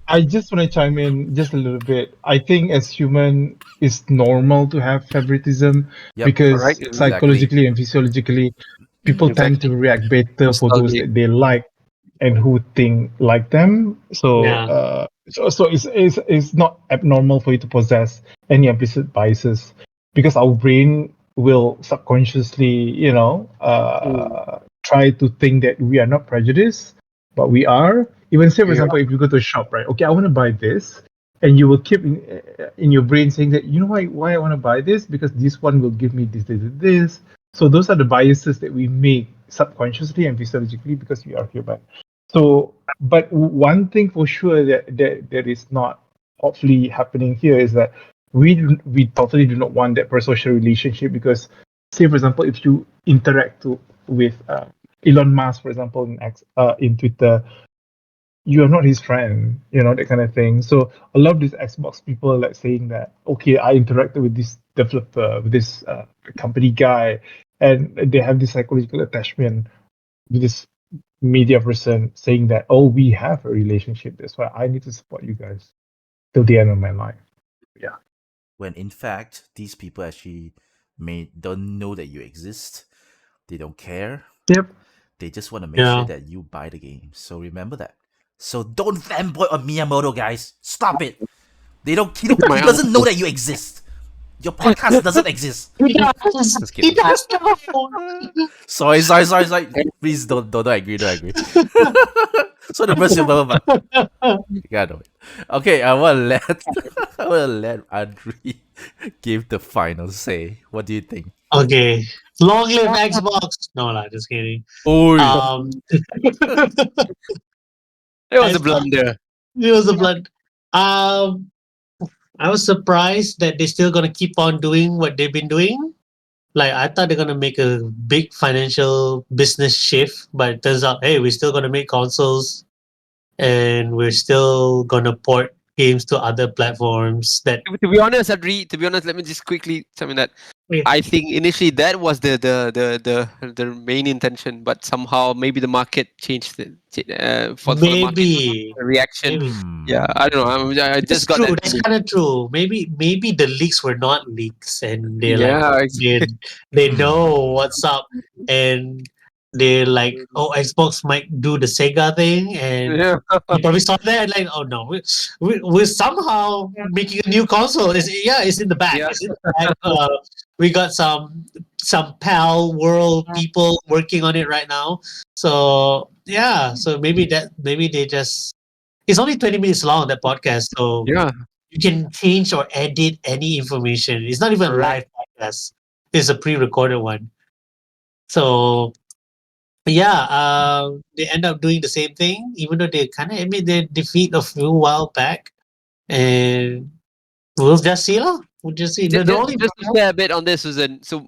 Speaker 5: I just want to chime in just a little bit. I think as human, it's normal to have favoritism
Speaker 1: Yep,
Speaker 3: Alright.
Speaker 5: because
Speaker 1: exactly.
Speaker 5: psychologically and physiologically, people
Speaker 2: mm,
Speaker 5: tend to
Speaker 3: Exactly.
Speaker 5: react better for those
Speaker 3: Nostalgic.
Speaker 5: that they like and who think like them. So,
Speaker 4: Yeah.
Speaker 5: it's not abnormal for you to possess any implicit biases because our brain will subconsciously,
Speaker 3: Mm.
Speaker 5: try to think that we are not prejudiced, but we are. Even say, for
Speaker 3: Yeah.
Speaker 5: example, if you go to a shop, right? Okay, I want to buy this, and you will keep in your brain saying that you know why I want to buy this because this one will give me this. So those are the biases that we make subconsciously and physiologically because we are human. So, but one thing for sure that is not hopefully happening here is that we totally do not want that pro-social relationship because, say for example, if you interact with Elon Musk, for example, in Twitter, you are not his friend, that kind of thing. So a lot of these Xbox people like saying that, okay, I interacted with this developer, with this company guy, and they have this psychological attachment with this media person saying that, oh, we have a relationship. That's why I need to support you guys till the end of my life. Yeah.
Speaker 1: When in fact these people actually may don't know that you exist. They don't care.
Speaker 5: Yep.
Speaker 1: They just want to make sure
Speaker 4: Yeah.
Speaker 1: that you buy the game. So remember that. So don't fanboy on Miyamoto, guys. Stop it. They don't. He
Speaker 3: My
Speaker 1: doesn't know
Speaker 3: uncle.
Speaker 1: that you exist. Your podcast doesn't exist.
Speaker 4: He does.
Speaker 1: Just
Speaker 4: He
Speaker 1: kidding.
Speaker 4: does know.
Speaker 1: Sorry. Please don't agree. So the first but yeah, no. Okay, I will let I will let Andri give the final say. What do you think?
Speaker 4: Okay. Long live Xbox. No, lah, just kidding.
Speaker 1: Oh,
Speaker 3: It was a
Speaker 4: Xbox.
Speaker 3: blunder.
Speaker 4: It was a blood. Um, I was surprised that they're still gonna keep on doing what they've been doing. Like I thought they're gonna make a big financial business shift, but it turns out, hey, we're still gonna make consoles and we're still gonna port games to other platforms. That
Speaker 3: To be honest, Adri, to be honest, let me just quickly tell me that
Speaker 4: Yeah.
Speaker 3: I think initially that was the main intention, but somehow maybe the market changed for the market
Speaker 4: maybe,
Speaker 3: reaction.
Speaker 4: maybe
Speaker 3: Yeah, I don't know. I
Speaker 4: that's
Speaker 3: just got
Speaker 4: true.
Speaker 3: that
Speaker 4: That's
Speaker 3: feeling.
Speaker 4: kind of true. Maybe the leaks were not leaks, and they're like
Speaker 3: Yeah,
Speaker 4: they know what's up, and they're like, oh, Xbox might do the Sega thing, and
Speaker 3: yeah.
Speaker 4: you probably saw that, like, oh no, we're somehow making a new console. It's in the back.
Speaker 3: Yeah.
Speaker 4: It's in the back. We got some PAL world people working on it right now. So yeah, so maybe they just. It's only 20 minutes long, that podcast, so
Speaker 3: Yeah.
Speaker 4: you can change or edit any information. It's not even a live
Speaker 3: Correct.
Speaker 4: podcast. It's a pre-recorded one. So yeah, they end up doing the same thing, even though they kind of admit their defeat a few while back, and we'll just see, lah. We'll just see. The only
Speaker 3: Just to share a bit on this, Susan. So,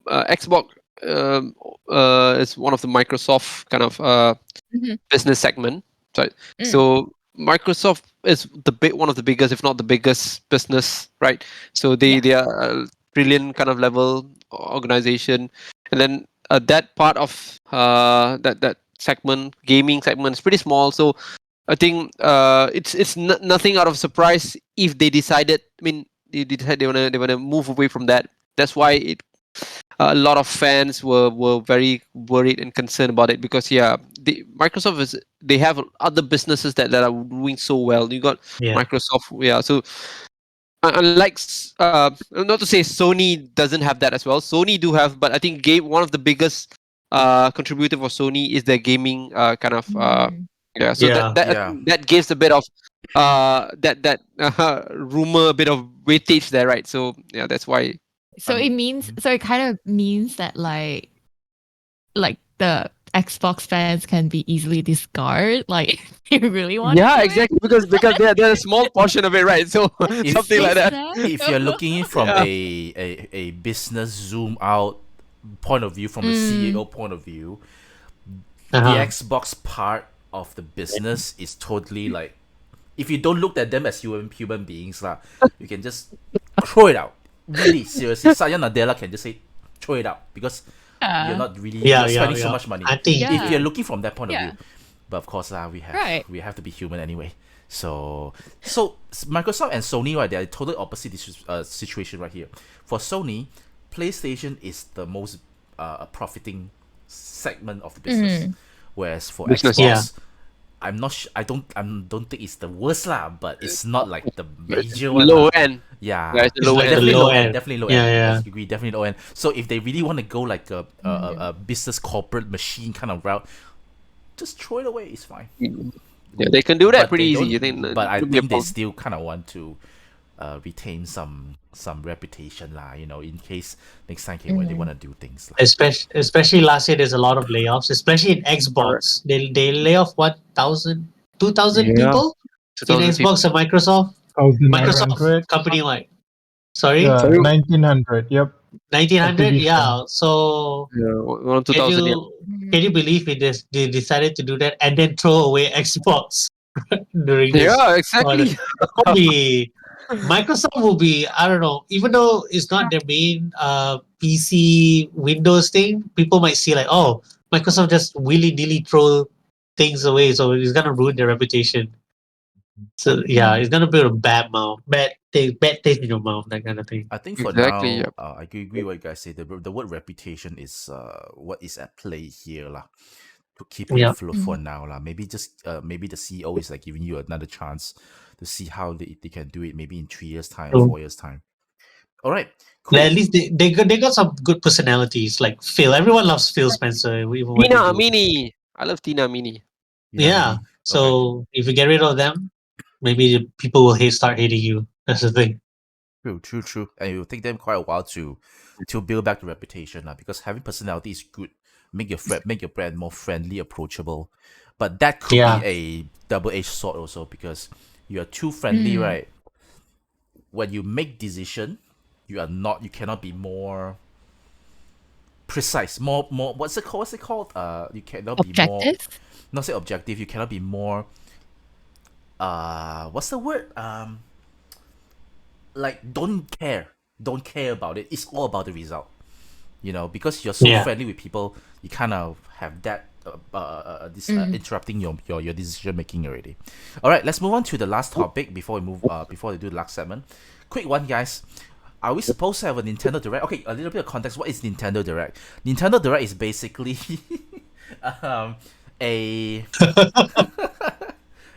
Speaker 3: Xbox is one of the Microsoft kind of
Speaker 2: Mhm.
Speaker 3: business segment. Right.
Speaker 2: Mm.
Speaker 3: So Microsoft is one of the biggest, if not the biggest business, right? So they are a trillion kind of level organization, and then that part of that segment, gaming segment, is pretty small. So I think it's nothing out of surprise if they decided. I mean, they decided they wanna move away from that. That's why a lot of fans were very worried and concerned about it because Microsoft they have other businesses that are doing so well. You got
Speaker 4: Yeah.
Speaker 3: Microsoft, so unlike not to say Sony doesn't have that as well. Sony do have, but I think one of the biggest contributor for Sony is their gaming kind of
Speaker 2: Mm.
Speaker 3: so
Speaker 4: Yeah.
Speaker 3: that gives a bit of that rumor, a bit of weightage there, right? So yeah, that's why.
Speaker 2: So it kind of means that like the Xbox fans can be easily discarded. Like they really want.
Speaker 3: Yeah, exactly. Because they're a small portion of it, right? So something like that.
Speaker 1: If you're looking from
Speaker 3: Yeah.
Speaker 1: a business zoom out point of view, from a CEO point of view, the
Speaker 4: Uh-huh.
Speaker 1: Xbox part of the business is totally like, if you don't look at them as human beings lah, you can just throw it out. Really, seriously, Satya Nadella can just say throw it out because you're not really
Speaker 4: Yeah,
Speaker 1: you're spending so
Speaker 4: yeah.
Speaker 1: much money.
Speaker 4: I think
Speaker 2: Yeah.
Speaker 1: If you're looking from that point of
Speaker 2: Yeah.
Speaker 1: view, but of course
Speaker 2: Right.
Speaker 1: we have to be human anyway. So Microsoft and Sony, right, they are totally opposite situation right here. For Sony, PlayStation is the most profiting segment of the business, whereas for
Speaker 3: Business.
Speaker 1: Xbox, I'm not. I don't think it's the worst lah, but it's not like the major one.
Speaker 3: Low
Speaker 1: lah.
Speaker 3: end.
Speaker 1: Yeah,
Speaker 3: Yeah, it's the
Speaker 4: It's
Speaker 3: low
Speaker 4: like
Speaker 3: end.
Speaker 4: the
Speaker 1: definitely
Speaker 4: low
Speaker 1: low end.
Speaker 4: end.
Speaker 1: Definitely low
Speaker 4: Yeah,
Speaker 1: end.
Speaker 4: yeah.
Speaker 1: I agree. Definitely low end. So if they really want to go like a business corporate machine kind of route, just throw it away. It's fine.
Speaker 3: Yeah, they can do that
Speaker 1: But
Speaker 3: pretty
Speaker 1: they
Speaker 3: easy. I
Speaker 1: don't-
Speaker 3: think.
Speaker 1: But I
Speaker 3: shouldn't be a
Speaker 1: think they
Speaker 3: problem.
Speaker 1: still kind of want to retain some reputation lah. In case next time when they want to do things like.
Speaker 4: Especially last year, there's a lot of layoffs, especially in Xbox. They lay off 1,000, 2,000
Speaker 3: Yeah.
Speaker 4: people in
Speaker 3: 2,000 people.
Speaker 4: Xbox and Microsoft.
Speaker 5: 1,900.
Speaker 4: Company wide. Sorry,
Speaker 5: Yeah,
Speaker 3: Sorry?
Speaker 5: 1,900. Yep.
Speaker 4: 1,900.
Speaker 5: Activision.
Speaker 4: Yeah. So
Speaker 3: Yeah, around 2,000. Yeah.
Speaker 4: can you believe they decided to do that and then throw away Xbox during this?
Speaker 3: Yeah, exactly.
Speaker 4: That would be Microsoft will be, I don't know, even though it's not their main PC Windows thing, people might see like, oh, Microsoft just willy nilly throw things away, so it's gonna ruin their reputation. So yeah, it's gonna build a bad taste in your mouth, that kind of thing.
Speaker 1: I think for
Speaker 3: Exactly,
Speaker 1: now,
Speaker 3: yep.
Speaker 1: I agree what you guys say. The word reputation is what is at play here lah. To keep you
Speaker 4: Yeah.
Speaker 1: afloat for now lah. Maybe just maybe the CEO is like giving you another chance to see how they can do it maybe in 3 years time,
Speaker 4: True.
Speaker 1: 4 years time. All right, cool.
Speaker 4: At least they got some good personalities like Phil. Everyone loves Phil Spencer. Even when
Speaker 3: Tina
Speaker 4: they do.
Speaker 3: Amini. I love Tina Amini.
Speaker 4: Yeah.
Speaker 1: Okay.
Speaker 4: So if you get rid of them, maybe the people will start hating you. That's the thing.
Speaker 1: True. And it will take them quite a while to build back the reputation, because having personality is good. Make your brand more friendly, approachable. But that could be
Speaker 4: Yeah.
Speaker 1: a double-edged sword also, because you are too friendly, right? When you make decision, you cannot be more precise, more what's it called? You cannot be more,
Speaker 2: Objective?
Speaker 1: not say objective, you cannot be more what's the word? Like don't care about it. It's all about the result. Because you're so
Speaker 4: Yeah.
Speaker 1: friendly with people, you kind of have that interrupting your decision making already. All right, let's move on to the last topic before we do the last segment. Quick one, guys. Are we supposed to have a Nintendo Direct? Okay, a little bit of context. What is Nintendo Direct? Nintendo Direct is basically a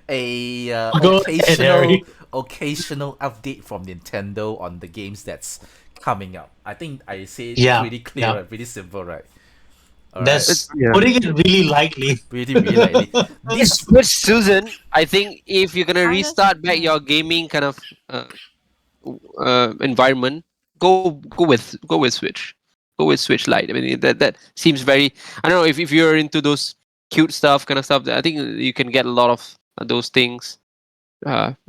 Speaker 4: Go ahead, Harry.
Speaker 1: occasional update from Nintendo on the games that's coming up. I think I say it
Speaker 4: Yeah,
Speaker 1: pretty clear,
Speaker 4: yeah.
Speaker 1: right? Pretty simple, right? All right.
Speaker 4: That's
Speaker 3: Yeah.
Speaker 4: putting it really lightly.
Speaker 1: Really lightly. This
Speaker 3: But Susan, I think if you're gonna restart back your gaming kind of environment, go with Switch. Go with Switch Lite. I mean that seems very. I don't know if you're into those cute stuff, kind of stuff. I think you can get a lot of those things.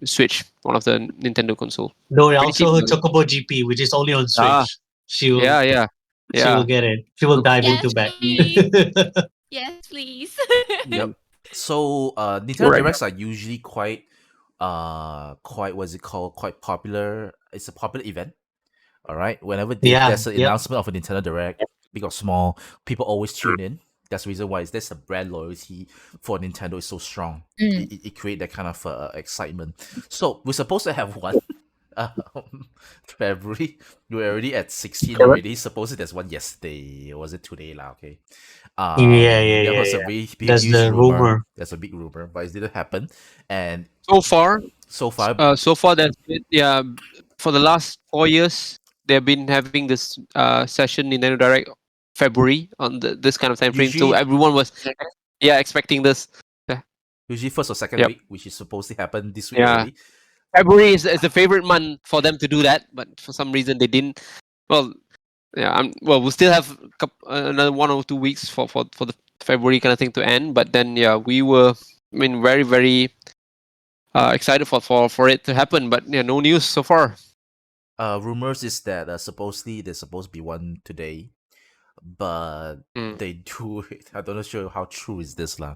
Speaker 3: Switch, one of the Nintendo console.
Speaker 4: No,
Speaker 3: Pretty
Speaker 4: also
Speaker 3: cheap,
Speaker 4: Chocobo GP, which is only on Switch.
Speaker 3: Ah,
Speaker 4: She will,
Speaker 3: yeah.
Speaker 4: she will get it. She will dive
Speaker 2: Yes,
Speaker 4: into back.
Speaker 2: please. Yes, please.
Speaker 1: Yep. So Nintendo
Speaker 3: Correct.
Speaker 1: Directs are usually quite what's it called? Quite popular. It's a popular event. All right. Whenever
Speaker 4: Yeah,
Speaker 1: there's an
Speaker 4: yep.
Speaker 1: announcement of a Nintendo Direct, big or small, people always tune in. That's the reason why there's a brand loyalty for Nintendo is so strong. It creates that kind of excitement. So we're supposed to have one. February. We're already at 16 already. Supposedly there's one yesterday. Or was it today lah? Okay.
Speaker 4: Yeah.
Speaker 1: There was a big
Speaker 4: That's
Speaker 1: huge
Speaker 4: the rumor.
Speaker 1: There's a big rumor, but it didn't happen. And
Speaker 3: So far,
Speaker 1: so far,
Speaker 3: for the last 4 years, they've been having this session Nintendo Direct February on this kind of time frame. So
Speaker 1: Usually-
Speaker 3: everyone was expecting this.
Speaker 1: usually first or second
Speaker 3: Yep.
Speaker 1: week, which is supposed to happen this week
Speaker 3: Yeah.
Speaker 1: already.
Speaker 3: February is the favorite month for them to do that, but for some reason they didn't. Well, we'll still have another 1 or 2 weeks for the February kind of thing to end. But then we were very very excited for it to happen. But no news so far.
Speaker 1: Rumors is that supposedly there's supposed to be one today, but they do it. I don't know sure how true is this lah,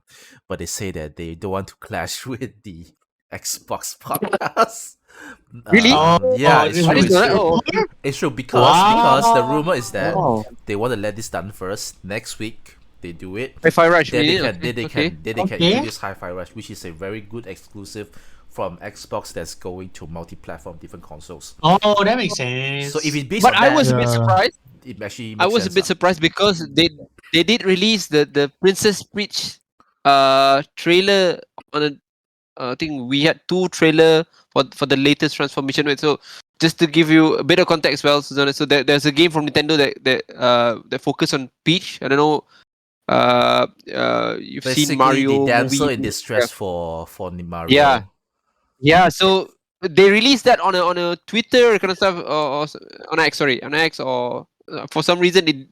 Speaker 1: but they say that they don't want to clash with the Xbox podcast.
Speaker 3: Really?
Speaker 1: Yeah, it's
Speaker 3: I
Speaker 1: true.
Speaker 3: didn't know that. Oh,
Speaker 1: It's true because the
Speaker 4: Wow.
Speaker 1: rumor is that
Speaker 3: wow.
Speaker 1: they want to let this done first. Next week they do it.
Speaker 3: Hi-Fi Rush.
Speaker 1: Then they
Speaker 3: really?
Speaker 1: can then they
Speaker 3: Okay.
Speaker 1: can then they can
Speaker 4: Okay.
Speaker 1: introduce Hi-Fi Rush, which is a very good exclusive from Xbox that's going to multi-platform different consoles.
Speaker 4: Oh, that makes sense.
Speaker 1: So if it's based
Speaker 3: But
Speaker 1: on
Speaker 3: I
Speaker 1: that,
Speaker 3: was a bit
Speaker 5: Yeah.
Speaker 3: surprised.
Speaker 1: it actually
Speaker 3: I
Speaker 1: makes
Speaker 3: was a
Speaker 1: sense,
Speaker 3: bit
Speaker 1: lah.
Speaker 3: surprised because they did release the Princess Peach trailer on a. I think we had 2 trailer for the latest transformation. Right? So just to give you a bit of context, well, Susanna, so there's a game from Nintendo that focus on Peach. I don't know. You've
Speaker 1: Basically,
Speaker 3: seen Mario
Speaker 1: the damsel
Speaker 3: movie.
Speaker 1: in distress for Mario.
Speaker 3: Yeah. So they released that on a Twitter kind of stuff, or on X. Sorry, on X, or for some reason it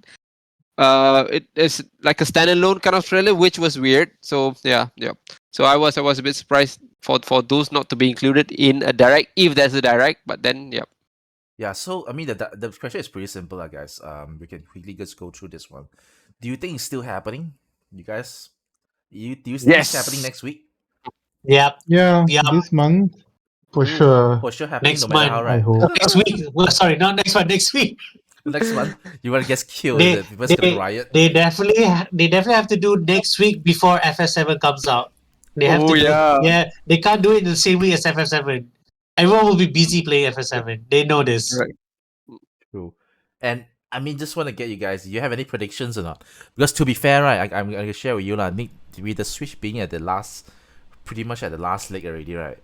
Speaker 3: is like a standalone kind of trailer, which was weird. So yeah. So I was a bit surprised for those not to be included in a direct, if there's a direct. But then
Speaker 1: Yeah, so I mean the question is pretty simple, guys. We can quickly just go through this one. Do you think it's still happening? You guys, do you think it's happening
Speaker 3: Yes.
Speaker 1: next week?
Speaker 4: Yep.
Speaker 5: Yeah,
Speaker 4: Yeah.
Speaker 5: this month for sure.
Speaker 1: For sure happening,
Speaker 4: Next
Speaker 1: no matter how,
Speaker 4: month.
Speaker 5: I
Speaker 1: right?
Speaker 5: hope.
Speaker 4: Next week. Well, sorry, not next one. Next week.
Speaker 1: Next month, you want to get killed?
Speaker 4: They-
Speaker 1: People's gonna riot.
Speaker 4: They definitely have to do next week before FS7 comes out. They have
Speaker 3: Oh,
Speaker 4: to do,
Speaker 3: yeah.
Speaker 4: they can't do it in the same week as FS7. Everyone will be busy playing FS7. They know this.
Speaker 3: Right.
Speaker 1: True. And I mean, just want to get you guys. Do you have any predictions or not? Because to be fair, right, I'm gonna share with you lah. With the Switch being at the last, pretty much at the last leg already, right?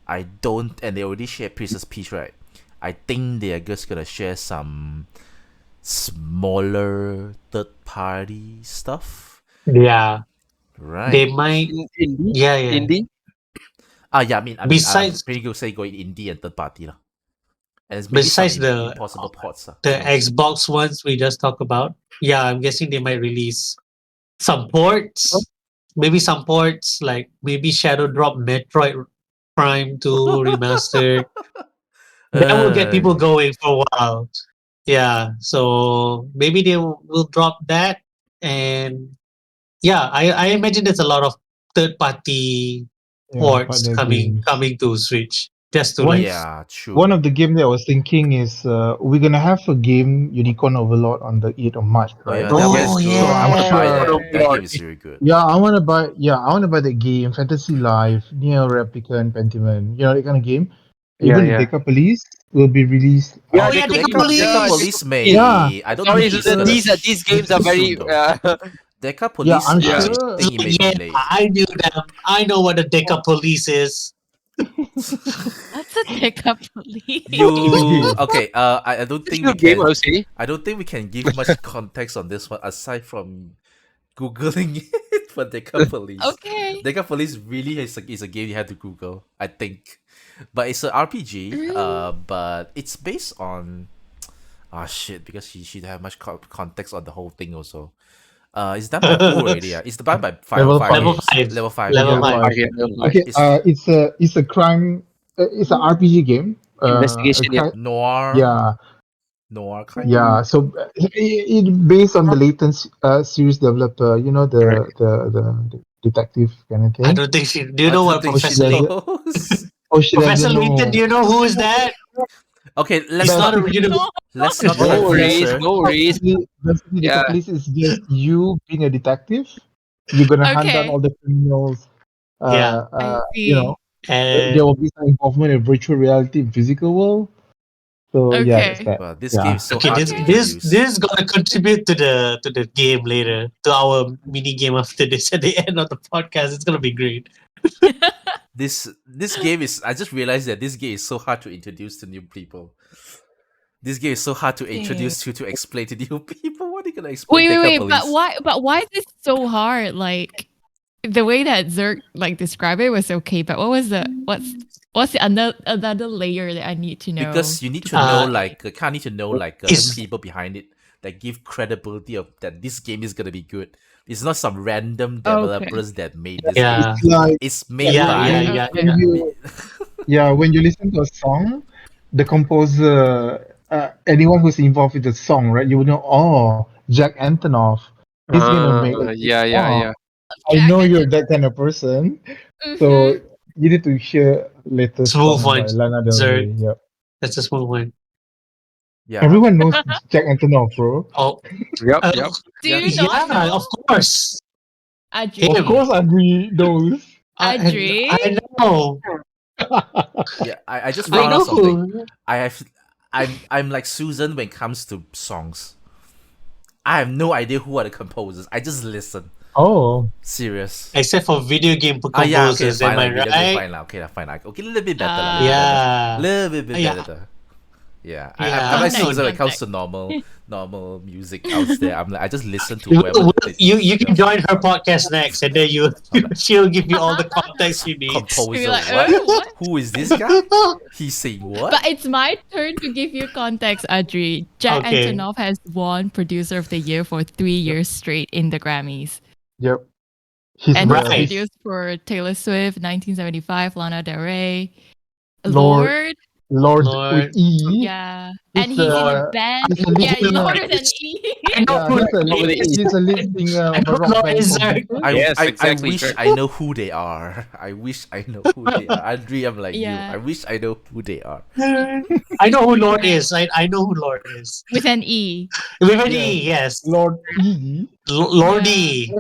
Speaker 1: I don't, and they already share Princess Peach, right? I think they are just gonna share some smaller third party stuff,
Speaker 4: Yeah, they
Speaker 1: right?
Speaker 4: might.
Speaker 3: Indie,
Speaker 4: Yeah, yeah.
Speaker 3: indie.
Speaker 1: Yeah, I'm
Speaker 4: Besides,
Speaker 1: pretty good say going indie and third party lah. And it's maybe some
Speaker 4: besides the
Speaker 1: impossible ports.
Speaker 4: the
Speaker 1: Who knows?
Speaker 4: Xbox ones we just talked about, yeah, I'm guessing they might release some ports. Maybe some ports like maybe Shadow Drop Metroid Prime 2 remastered. That will get people
Speaker 1: Uh,
Speaker 4: going for a while. Yeah, so maybe they will drop that, and yeah, I imagine there's a lot of third party
Speaker 5: Yeah,
Speaker 4: ports
Speaker 5: partner games.
Speaker 4: coming to Switch just to
Speaker 5: One
Speaker 4: like
Speaker 1: yeah, true.
Speaker 5: one of the game that I was thinking is we're gonna have a game Unicorn Overlord on the 8th of March,
Speaker 1: Oh
Speaker 5: right?
Speaker 1: yeah, that
Speaker 4: oh
Speaker 1: one's good.
Speaker 5: So
Speaker 1: I
Speaker 5: I'm
Speaker 1: want to buy
Speaker 5: sure.
Speaker 1: that. That game is really good.
Speaker 5: Yeah, I wanna buy that game, Fantasy Life, Near Replicant, Pentiment, that kind of game.
Speaker 3: Yeah,
Speaker 5: Even
Speaker 3: yeah.
Speaker 5: Deca Police will be released.
Speaker 3: Yeah,
Speaker 4: oh yeah,
Speaker 3: Deca
Speaker 4: Deca
Speaker 3: Police.
Speaker 1: Deca
Speaker 3: Yeah,
Speaker 4: Police.
Speaker 1: Police
Speaker 3: Deca Police.
Speaker 5: Yeah,
Speaker 1: may. I don't
Speaker 3: Sorry,
Speaker 1: think
Speaker 3: so
Speaker 1: it's gonna
Speaker 3: these games are
Speaker 1: soon
Speaker 3: very.
Speaker 1: though. Deca
Speaker 5: yeah,
Speaker 1: Police,
Speaker 5: I'm
Speaker 3: Yeah.
Speaker 5: sure.
Speaker 1: think it may
Speaker 4: Yeah,
Speaker 1: be late.
Speaker 4: I knew them. I know what a Deca Police is.
Speaker 2: What's a Deca Police?
Speaker 5: It's a
Speaker 1: You
Speaker 5: game.
Speaker 1: okay? I don't
Speaker 3: It's a
Speaker 1: think we
Speaker 3: good game, I
Speaker 1: can.
Speaker 3: would say.
Speaker 1: I don't think we can give much context on this one aside from googling it for Deca Police.
Speaker 2: Okay.
Speaker 1: Deca Police really is a game you have to Google. I think, but it's an RPG.
Speaker 2: Really?
Speaker 1: But it's based on. Ah shit! Because she have much context on the whole thing also. It's done by who already? It's done by
Speaker 5: Level
Speaker 4: Level
Speaker 5: five.
Speaker 4: 5.
Speaker 1: Level five.
Speaker 4: Level
Speaker 5: Level
Speaker 4: 5.
Speaker 5: 5.
Speaker 3: Yeah,
Speaker 5: Okay,
Speaker 1: It's
Speaker 5: it's a crime. It's an RPG game. A
Speaker 3: investigation. Yeah.
Speaker 5: crime.
Speaker 1: noir.
Speaker 5: Yeah,
Speaker 1: Noir kind.
Speaker 5: yeah. So it based on the Layton series developer.
Speaker 3: Correct.
Speaker 5: The detective kind of
Speaker 4: I
Speaker 5: thing.
Speaker 4: don't think she. Do you
Speaker 1: I
Speaker 4: know
Speaker 1: don't
Speaker 4: what
Speaker 1: think she
Speaker 5: she
Speaker 4: Professor Layton?
Speaker 5: doesn't.
Speaker 1: knows.
Speaker 5: Oh, she
Speaker 4: Professor
Speaker 5: doesn't
Speaker 4: Layton, do
Speaker 5: know.
Speaker 4: you know who is that?
Speaker 1: Okay, let's
Speaker 4: He's not
Speaker 1: not
Speaker 4: a
Speaker 2: No.
Speaker 1: let's not
Speaker 3: No
Speaker 1: confuse
Speaker 3: worries.
Speaker 1: her.
Speaker 3: No worries.
Speaker 5: Basically, the
Speaker 3: Yeah.
Speaker 5: police is just you being a detective. You're gonna hunt down
Speaker 2: Okay.
Speaker 5: all the criminals.
Speaker 4: Yeah,
Speaker 2: I
Speaker 5: You know,
Speaker 2: see.
Speaker 5: there
Speaker 4: and
Speaker 5: will be some involvement in virtual reality and physical world. So yeah, that's
Speaker 2: Okay.
Speaker 5: that.
Speaker 1: Well, this game
Speaker 5: Yeah.
Speaker 1: is so
Speaker 4: okay,
Speaker 1: hard
Speaker 4: this
Speaker 1: to
Speaker 2: Okay.
Speaker 4: this
Speaker 1: introduce.
Speaker 4: this is gonna contribute to the game later, to our mini game after this at the end of the podcast. It's gonna be great.
Speaker 1: This game is. I just realized that this game is so hard to introduce to new people. This game is so hard to introduce to explain to new people. What are you gonna explain?
Speaker 2: Wait,
Speaker 1: Deca
Speaker 2: wait, but
Speaker 1: Police.
Speaker 2: why? But why is this so hard? Like the way that Zerg like described it was okay, but what's the another layer that I need to know?
Speaker 1: Because you need to know,
Speaker 4: Uh,
Speaker 1: like, kind of need to know, like, the
Speaker 4: Is
Speaker 1: people behind it that give credibility of that this game is gonna be good. It's not some random developers that made this
Speaker 4: yeah,
Speaker 5: It's like
Speaker 1: It's made
Speaker 4: yeah,
Speaker 1: by.
Speaker 4: yeah,
Speaker 5: when,
Speaker 4: yeah,
Speaker 2: Okay.
Speaker 5: when you when you listen to a song, the composer, anyone who's involved with the song, right? You would know. Oh, Jack Antonoff. He's gonna make a good
Speaker 3: Yeah, yeah,
Speaker 5: song.
Speaker 3: yeah.
Speaker 5: I
Speaker 2: Jack
Speaker 5: know
Speaker 2: and
Speaker 5: you're that kind of person.
Speaker 2: Mhm.
Speaker 5: So you need to hear latest
Speaker 4: smooth
Speaker 5: song
Speaker 4: one,
Speaker 5: by Lana Del
Speaker 4: Zerg.
Speaker 5: Rey. Yep.
Speaker 4: That's a smooth one.
Speaker 1: Yeah.
Speaker 5: Everyone knows Jack Antonoff, bro.
Speaker 4: Oh,
Speaker 3: Yep,
Speaker 4: uh,
Speaker 3: yep.
Speaker 2: Do you
Speaker 1: Yeah.
Speaker 2: not
Speaker 4: yeah,
Speaker 2: know?
Speaker 4: of course.
Speaker 2: Adri?
Speaker 5: Of course, Adri knows.
Speaker 2: Adri?
Speaker 4: I know.
Speaker 1: Yeah. I just
Speaker 4: I
Speaker 1: found
Speaker 4: know
Speaker 1: out something.
Speaker 4: who.
Speaker 1: I'm like Susan when it comes to songs. I have no idea who are the composers. I just listen.
Speaker 5: Oh,
Speaker 1: Serious.
Speaker 4: Except for video game
Speaker 1: Yeah, okay,
Speaker 4: composers,
Speaker 1: fine.
Speaker 4: am I
Speaker 1: Like, video game,
Speaker 4: right?
Speaker 1: fine, lah. Okay, lah, fine. Like, okay, a little bit better, lah.
Speaker 4: Yeah.
Speaker 1: Little bit
Speaker 4: Yeah.
Speaker 1: better. Yeah,
Speaker 4: Yeah.
Speaker 1: I'm like
Speaker 2: Context,
Speaker 1: Susan when it comes
Speaker 2: context.
Speaker 1: to normal music out there. I'm like, I just listen to
Speaker 4: Will-
Speaker 1: whoever.
Speaker 4: will-
Speaker 1: they-
Speaker 4: you can join her podcast next, and then she'll give you all the context you need.
Speaker 1: Composer,
Speaker 2: You're like,
Speaker 1: what?
Speaker 2: what?
Speaker 1: Who is this guy? He's saying what?
Speaker 2: But it's my turn to give you context, Adri. Jack
Speaker 4: Okay.
Speaker 2: Antonoff has won Producer of the Year for 3 years straight in the Grammys.
Speaker 5: yep. He's
Speaker 2: And
Speaker 5: the-
Speaker 2: he's
Speaker 4: Right.
Speaker 2: produced for Taylor Swift, 1975, Lana Del Rey,
Speaker 5: Lord.
Speaker 2: Lord.
Speaker 5: Lord
Speaker 4: Lord.
Speaker 5: with E.
Speaker 2: Yeah.
Speaker 5: He's,
Speaker 2: And he's in a
Speaker 5: uh,
Speaker 2: band.
Speaker 5: he's a lead
Speaker 2: Yeah,
Speaker 5: singer.
Speaker 2: Lord with an E.
Speaker 4: I know
Speaker 5: Yeah,
Speaker 4: who
Speaker 5: he's a
Speaker 4: Lord
Speaker 5: lead,
Speaker 4: is.
Speaker 5: he's a lead singer
Speaker 4: I
Speaker 5: of a
Speaker 4: know
Speaker 5: rock
Speaker 4: Lord
Speaker 5: band
Speaker 4: is
Speaker 5: called
Speaker 4: Zerg.
Speaker 5: Beatles.
Speaker 3: Yes,
Speaker 1: I
Speaker 3: exactly,
Speaker 1: wish
Speaker 3: correct.
Speaker 1: I know who they are. I wish I know who they are. Andrea, I'm like
Speaker 2: Yeah.
Speaker 1: you. I wish I know who they are.
Speaker 4: I know who Lord is. I know who Lord is.
Speaker 2: With an E.
Speaker 4: With an
Speaker 5: Yeah.
Speaker 4: E, yes.
Speaker 5: Lord E.
Speaker 4: Lordy.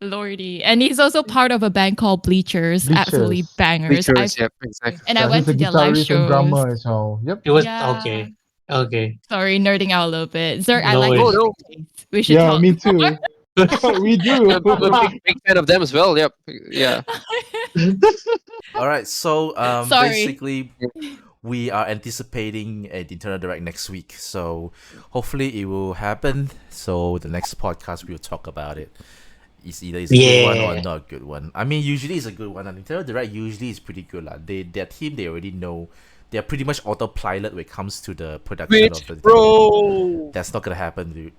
Speaker 2: Lordy. And he's also part of a band called Bleachers. Absolutely
Speaker 5: Bleachers.
Speaker 2: bangers.
Speaker 3: Features, yep, exactly.
Speaker 2: And I
Speaker 5: Yeah,
Speaker 2: went
Speaker 5: he's
Speaker 2: to
Speaker 5: a
Speaker 2: their live
Speaker 5: guitarist and
Speaker 2: shows.
Speaker 5: drummer as well. Yep.
Speaker 4: It was
Speaker 2: Yeah.
Speaker 4: okay. Okay.
Speaker 2: Sorry, nerding out a little bit. Zerg, I
Speaker 4: No
Speaker 2: like
Speaker 4: worries.
Speaker 2: your
Speaker 3: No,
Speaker 2: taste. We should
Speaker 5: Yeah,
Speaker 2: talk
Speaker 5: me
Speaker 2: more.
Speaker 5: too. We do.
Speaker 3: I'm a big fan of them as well. Yep. Yeah.
Speaker 1: All right, so
Speaker 2: Sorry.
Speaker 1: basically, we are anticipating a Nintendo Direct next week. So hopefully it will happen. So the next podcast we'll talk about it. It's either it's a good one or
Speaker 4: Yeah.
Speaker 1: not a good one. I mean, usually it's a good one. Nintendo Direct usually is pretty good lah. Their team they already know. They're pretty much autopilot when it comes to the production
Speaker 3: Switch,
Speaker 1: of the Nintendo.
Speaker 3: bro.
Speaker 1: That's not gonna happen, dude.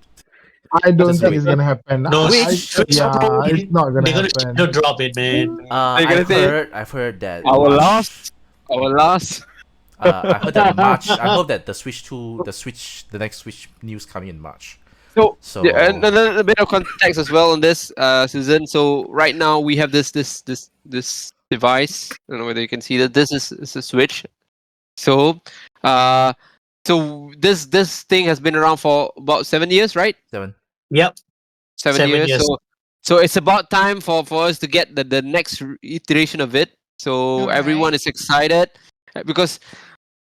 Speaker 5: I don't
Speaker 1: Just
Speaker 5: think
Speaker 1: wait.
Speaker 5: it's gonna happen.
Speaker 4: No,
Speaker 1: Switch
Speaker 5: Yeah,
Speaker 4: Pro,
Speaker 5: it's not gonna
Speaker 4: they're gonna
Speaker 5: happen.
Speaker 4: shadow drop it, man.
Speaker 3: They're gonna say
Speaker 1: I've heard that
Speaker 3: our
Speaker 1: March.
Speaker 3: last.
Speaker 1: I heard that March. I hope that the next Switch news coming in March.
Speaker 3: So,
Speaker 1: So
Speaker 3: yeah, and a bit of context as well on this, Susan. So right now we have this device. I don't know whether you can see that this is a Switch. So, so this thing has been around for about 7 years, right?
Speaker 1: 7.
Speaker 4: Yep.
Speaker 3: 7
Speaker 4: 7
Speaker 3: years.
Speaker 4: years.
Speaker 3: So it's about time for us to get the next iteration of it. So everyone
Speaker 2: Alright.
Speaker 3: is excited because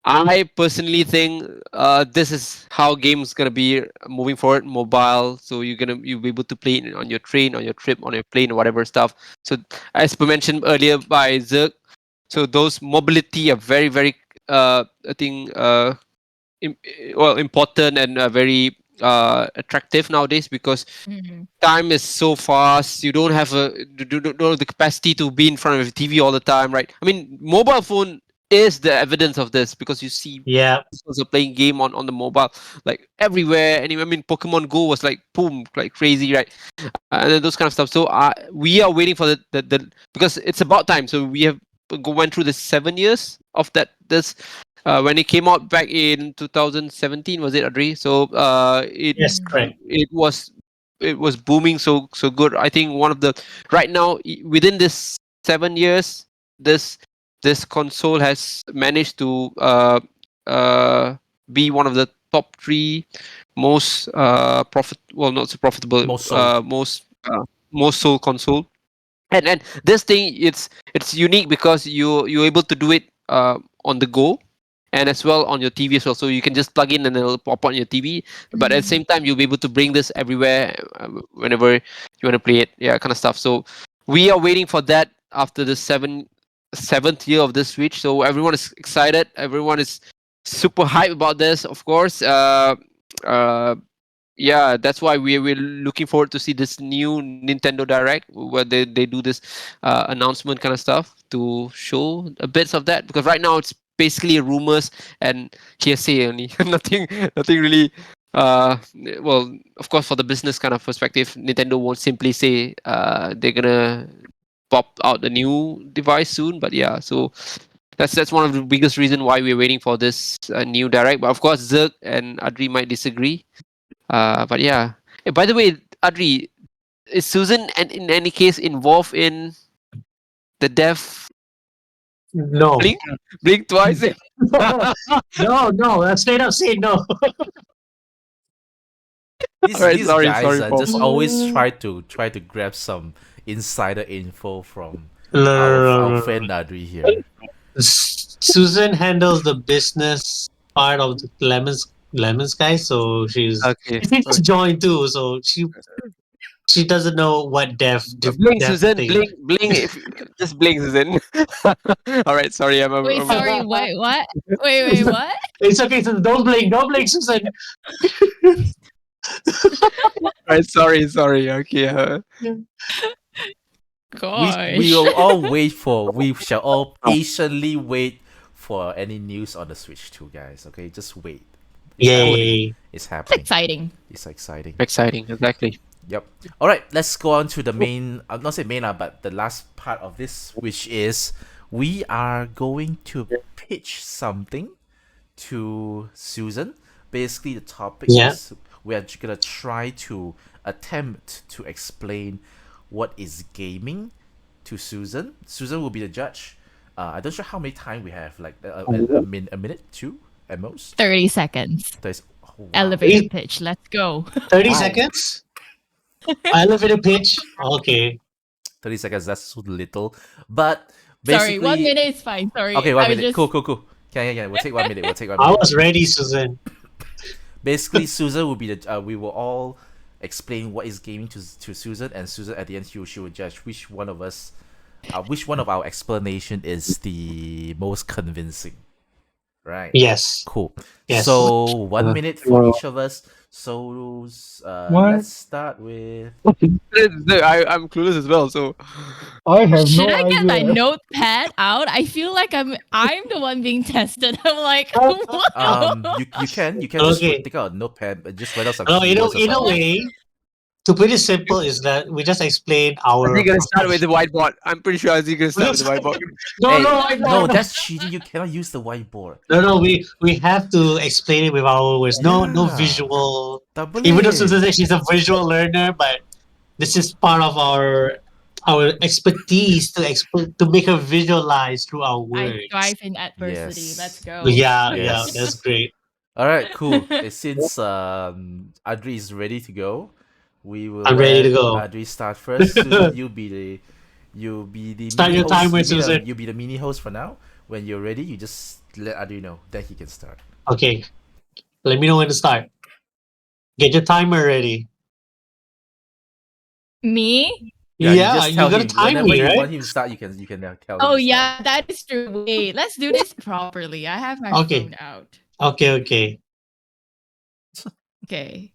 Speaker 3: I personally think this is how games gonna be moving forward. Mobile, so you'll be able to play it on your train, on your trip, on your plane, whatever stuff. So as mentioned earlier by Zerg, so those mobility are very very I think important and very attractive nowadays because
Speaker 2: Mhm.
Speaker 3: time is so fast. You don't have don't have the capacity to be in front of a TV all the time, right? I mean, mobile phone is the evidence of this because you see
Speaker 4: Yeah.
Speaker 3: also playing game on the mobile like everywhere. And I mean, Pokemon Go was like boom, like crazy, right? And then those kind of stuff. So we are waiting for the because it's about time. So we have went through the 7 years of this. When it came out back in 2017, was it, Adri? So
Speaker 4: Yes, correct.
Speaker 3: it was booming so good. I think one of the right now within this 7 years, this console has managed to be one of the top three most not so profitable
Speaker 1: Most sold.
Speaker 3: most sold console. And this thing it's unique because you're able to do it on the go and as well on your TV as well. So you can just plug in and it'll pop on your TV. But at the same time, you'll be able to bring this everywhere whenever you want to play it. Yeah, kind of stuff. So we are waiting for that after the seventh year of this Switch. So everyone is excited. Everyone is super hyped about this. Of course. Yeah, that's why we're looking forward to see this new Nintendo Direct where they do this announcement kind of stuff to show a bits of that because right now it's basically rumors and hearsay only. Nothing really well, of course for the business kind of perspective, Nintendo won't simply say they're gonna pop out a new device soon, but yeah, so that's one of the biggest reason why we're waiting for this new Direct. But of course Zerg and Adri might disagree. But yeah. By the way, Adri, is Susan and in any case involved in the death
Speaker 4: No.
Speaker 3: blink twice?
Speaker 4: No. I straight up say no.
Speaker 3: Alright,
Speaker 1: These
Speaker 3: sorry
Speaker 1: guys
Speaker 3: for
Speaker 1: just always try to grab some insider info from our friend Adri here.
Speaker 4: Susan handles the business part of the lemons guy, so she's
Speaker 3: okay.
Speaker 4: she's joined too. So she doesn't know what
Speaker 3: Blink,
Speaker 4: deaf
Speaker 3: Susan.
Speaker 4: thing.
Speaker 3: Blink. If, just blink, Susan. Alright, sorry.
Speaker 2: Wait, sorry. Wait, what? Wait, what?
Speaker 4: It's okay, Susan. Don't blink, Susan.
Speaker 3: Alright, sorry. Okay.
Speaker 2: Gosh.
Speaker 1: We will all we shall all patiently wait for any news on the Switch 2, guys. Okay, just wait. It's happening.
Speaker 4: Yay.
Speaker 1: It's
Speaker 2: It's
Speaker 1: happening.
Speaker 2: exciting.
Speaker 1: It's exciting.
Speaker 3: Exciting, exactly.
Speaker 1: Yep. All right, let's go on to the main. I'm not say main, but the last part of this, which is we are going to pitch something to Susan. Basically, the topic
Speaker 4: Yeah.
Speaker 1: is we are gonna try to attempt to explain what is gaming to Susan. Susan will be the judge. I don't sure how many time we have, like a minute, two at most.
Speaker 2: 30 seconds.
Speaker 1: There's wow.
Speaker 2: Elevator pitch. Let's go.
Speaker 4: 30
Speaker 1: Wow.
Speaker 4: seconds? Elevator pitch? Okay.
Speaker 1: 30 seconds. That's so little, but
Speaker 2: Sorry,
Speaker 1: basically,
Speaker 2: 1 minute is fine. Sorry.
Speaker 1: Okay, 1
Speaker 2: I was
Speaker 1: minute.
Speaker 2: just-
Speaker 1: Cool. Yeah. We'll take 1 minute. We'll take 1
Speaker 4: I
Speaker 1: minute.
Speaker 4: was ready, Susan.
Speaker 1: Basically, Susan will be the. We will all explain what is gaming to Susan, and Susan at the end she will judge which one of us which one of our explanation is the most convincing? Right.
Speaker 4: Yes.
Speaker 1: Cool.
Speaker 4: Yes.
Speaker 1: So 1
Speaker 4: Uh,
Speaker 1: minute for each of us. So
Speaker 5: What?
Speaker 1: let's start with.
Speaker 3: I'm clueless as well. So
Speaker 5: I have
Speaker 2: Should
Speaker 5: no
Speaker 2: I get my
Speaker 5: idea.
Speaker 2: notepad out? I feel like I'm the one being tested. I'm like, what?
Speaker 1: You can just
Speaker 4: Okay.
Speaker 1: take out a notepad and just write out some
Speaker 4: No,
Speaker 1: keywords or
Speaker 4: in a
Speaker 1: something.
Speaker 4: way, to put it simple, is that we just explain our.
Speaker 3: Azzy gonna start with the whiteboard. I'm pretty sure Azzy gonna start with the whiteboard.
Speaker 4: No,
Speaker 1: Hey,
Speaker 4: no,
Speaker 1: no, that's cheating. You cannot use the whiteboard.
Speaker 4: no. We have to explain it with our words. No, no
Speaker 1: Yeah.
Speaker 4: visual.
Speaker 1: Tak
Speaker 4: Even though
Speaker 1: boleh.
Speaker 4: Susan says she's a visual learner, but this is part of our expertise to make her visualize through our
Speaker 2: I
Speaker 4: words.
Speaker 2: thrive in adversity.
Speaker 1: Yes.
Speaker 2: Let's go.
Speaker 4: Yeah,
Speaker 1: Yes.
Speaker 4: that's great.
Speaker 1: All right, cool. Since Adri is ready to go, we will
Speaker 4: I'm ready to
Speaker 1: let
Speaker 4: go.
Speaker 1: Adri start first. Susan, you be the
Speaker 4: Start
Speaker 1: mini
Speaker 4: your
Speaker 1: host.
Speaker 4: timer, Susan.
Speaker 1: You be the mini host for now. When you're ready, you just let Adri know. Then he can start.
Speaker 4: Okay, let me know when to start. Get your timer ready.
Speaker 2: Me?
Speaker 1: Yeah, you
Speaker 4: Yeah,
Speaker 1: just
Speaker 4: you
Speaker 1: tell
Speaker 4: gotta
Speaker 1: him
Speaker 4: time
Speaker 1: whenever
Speaker 4: me,
Speaker 1: you
Speaker 4: right?
Speaker 1: want him to start. You can tell him.
Speaker 2: Oh
Speaker 1: to start.
Speaker 2: yeah, that is true. Wait, let's do this properly. I have my
Speaker 4: Okay.
Speaker 2: phone out.
Speaker 4: Okay.
Speaker 2: Okay.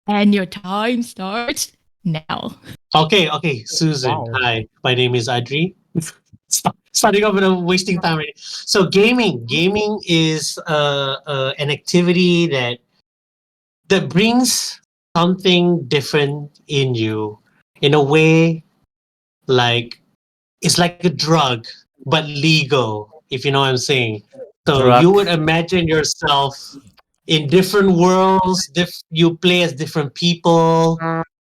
Speaker 2: And your time starts now.
Speaker 4: Okay, Susan.
Speaker 5: Wow.
Speaker 4: Hi, my name is Adri. Starting off with a wasting time already. So gaming is an activity that brings something different in you, in a way, like it's like a drug but legal, if you know what I'm saying. So you
Speaker 1: Drug.
Speaker 4: would imagine yourself in different worlds. You play as different people.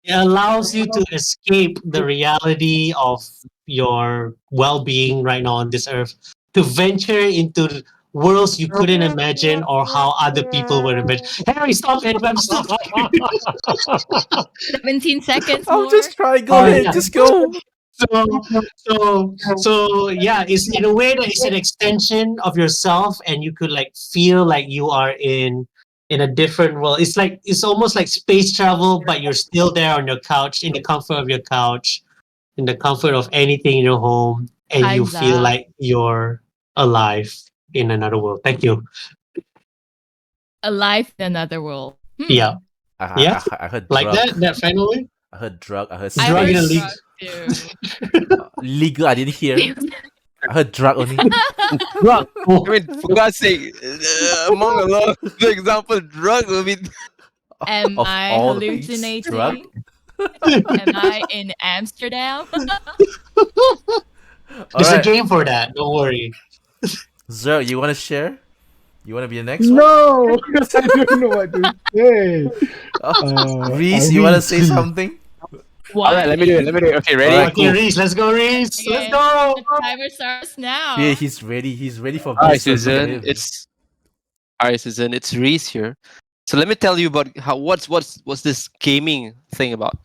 Speaker 4: It allows you to escape the reality of your well-being right now on this earth, to venture into worlds you couldn't imagine or how other people would imagine. Harry, stop it! I'm still talking.
Speaker 2: 17 seconds
Speaker 1: I'm
Speaker 2: more.
Speaker 1: just trying. Go ahead.
Speaker 4: Yeah.
Speaker 1: Just go.
Speaker 4: So yeah, it's in a way that it's an extension of yourself, and you could like feel like you are in a different world. It's almost like space travel, but you're still there on your couch, in the comfort of your couch, in the comfort of anything in your home, and you
Speaker 2: Time's
Speaker 4: feel
Speaker 2: up.
Speaker 4: like you're alive in another world. Thank you.
Speaker 2: Alive in another world.
Speaker 4: Yeah, yeah,
Speaker 1: I heard
Speaker 4: like
Speaker 1: drug.
Speaker 4: that final way.
Speaker 1: I heard drug. I heard
Speaker 2: I
Speaker 4: Drug in
Speaker 2: heard
Speaker 4: a
Speaker 1: space.
Speaker 4: league.
Speaker 2: drugs too.
Speaker 1: Legal. I didn't hear. I heard drug only.
Speaker 4: Drug.
Speaker 3: I mean, for God's sake, among a lot of the example, drug will be.
Speaker 2: Am
Speaker 1: Of
Speaker 2: I
Speaker 1: all the things, drug.
Speaker 2: hallucinating? Am I in Amsterdam?
Speaker 1: All
Speaker 4: There's a
Speaker 1: right,
Speaker 4: game for that. Don't worry.
Speaker 1: Zergg, you want to share? You want to be the next one?
Speaker 5: No, I don't know what to say.
Speaker 1: Reese,
Speaker 5: I
Speaker 1: you want to
Speaker 5: mean,
Speaker 1: say
Speaker 5: please.
Speaker 1: something?
Speaker 3: All right, let me do it. Okay, ready?
Speaker 1: Alright,
Speaker 4: Okay,
Speaker 1: cool.
Speaker 4: Reese, let's go, Reese.
Speaker 2: Okay,
Speaker 4: Let's go.
Speaker 2: the timer starts now.
Speaker 1: Yeah, he's ready. He's ready for
Speaker 3: All right,
Speaker 1: business. Look at
Speaker 3: Susan.
Speaker 1: him.
Speaker 3: Susan. It's Reese here. So let me tell you about what's this gaming thing about.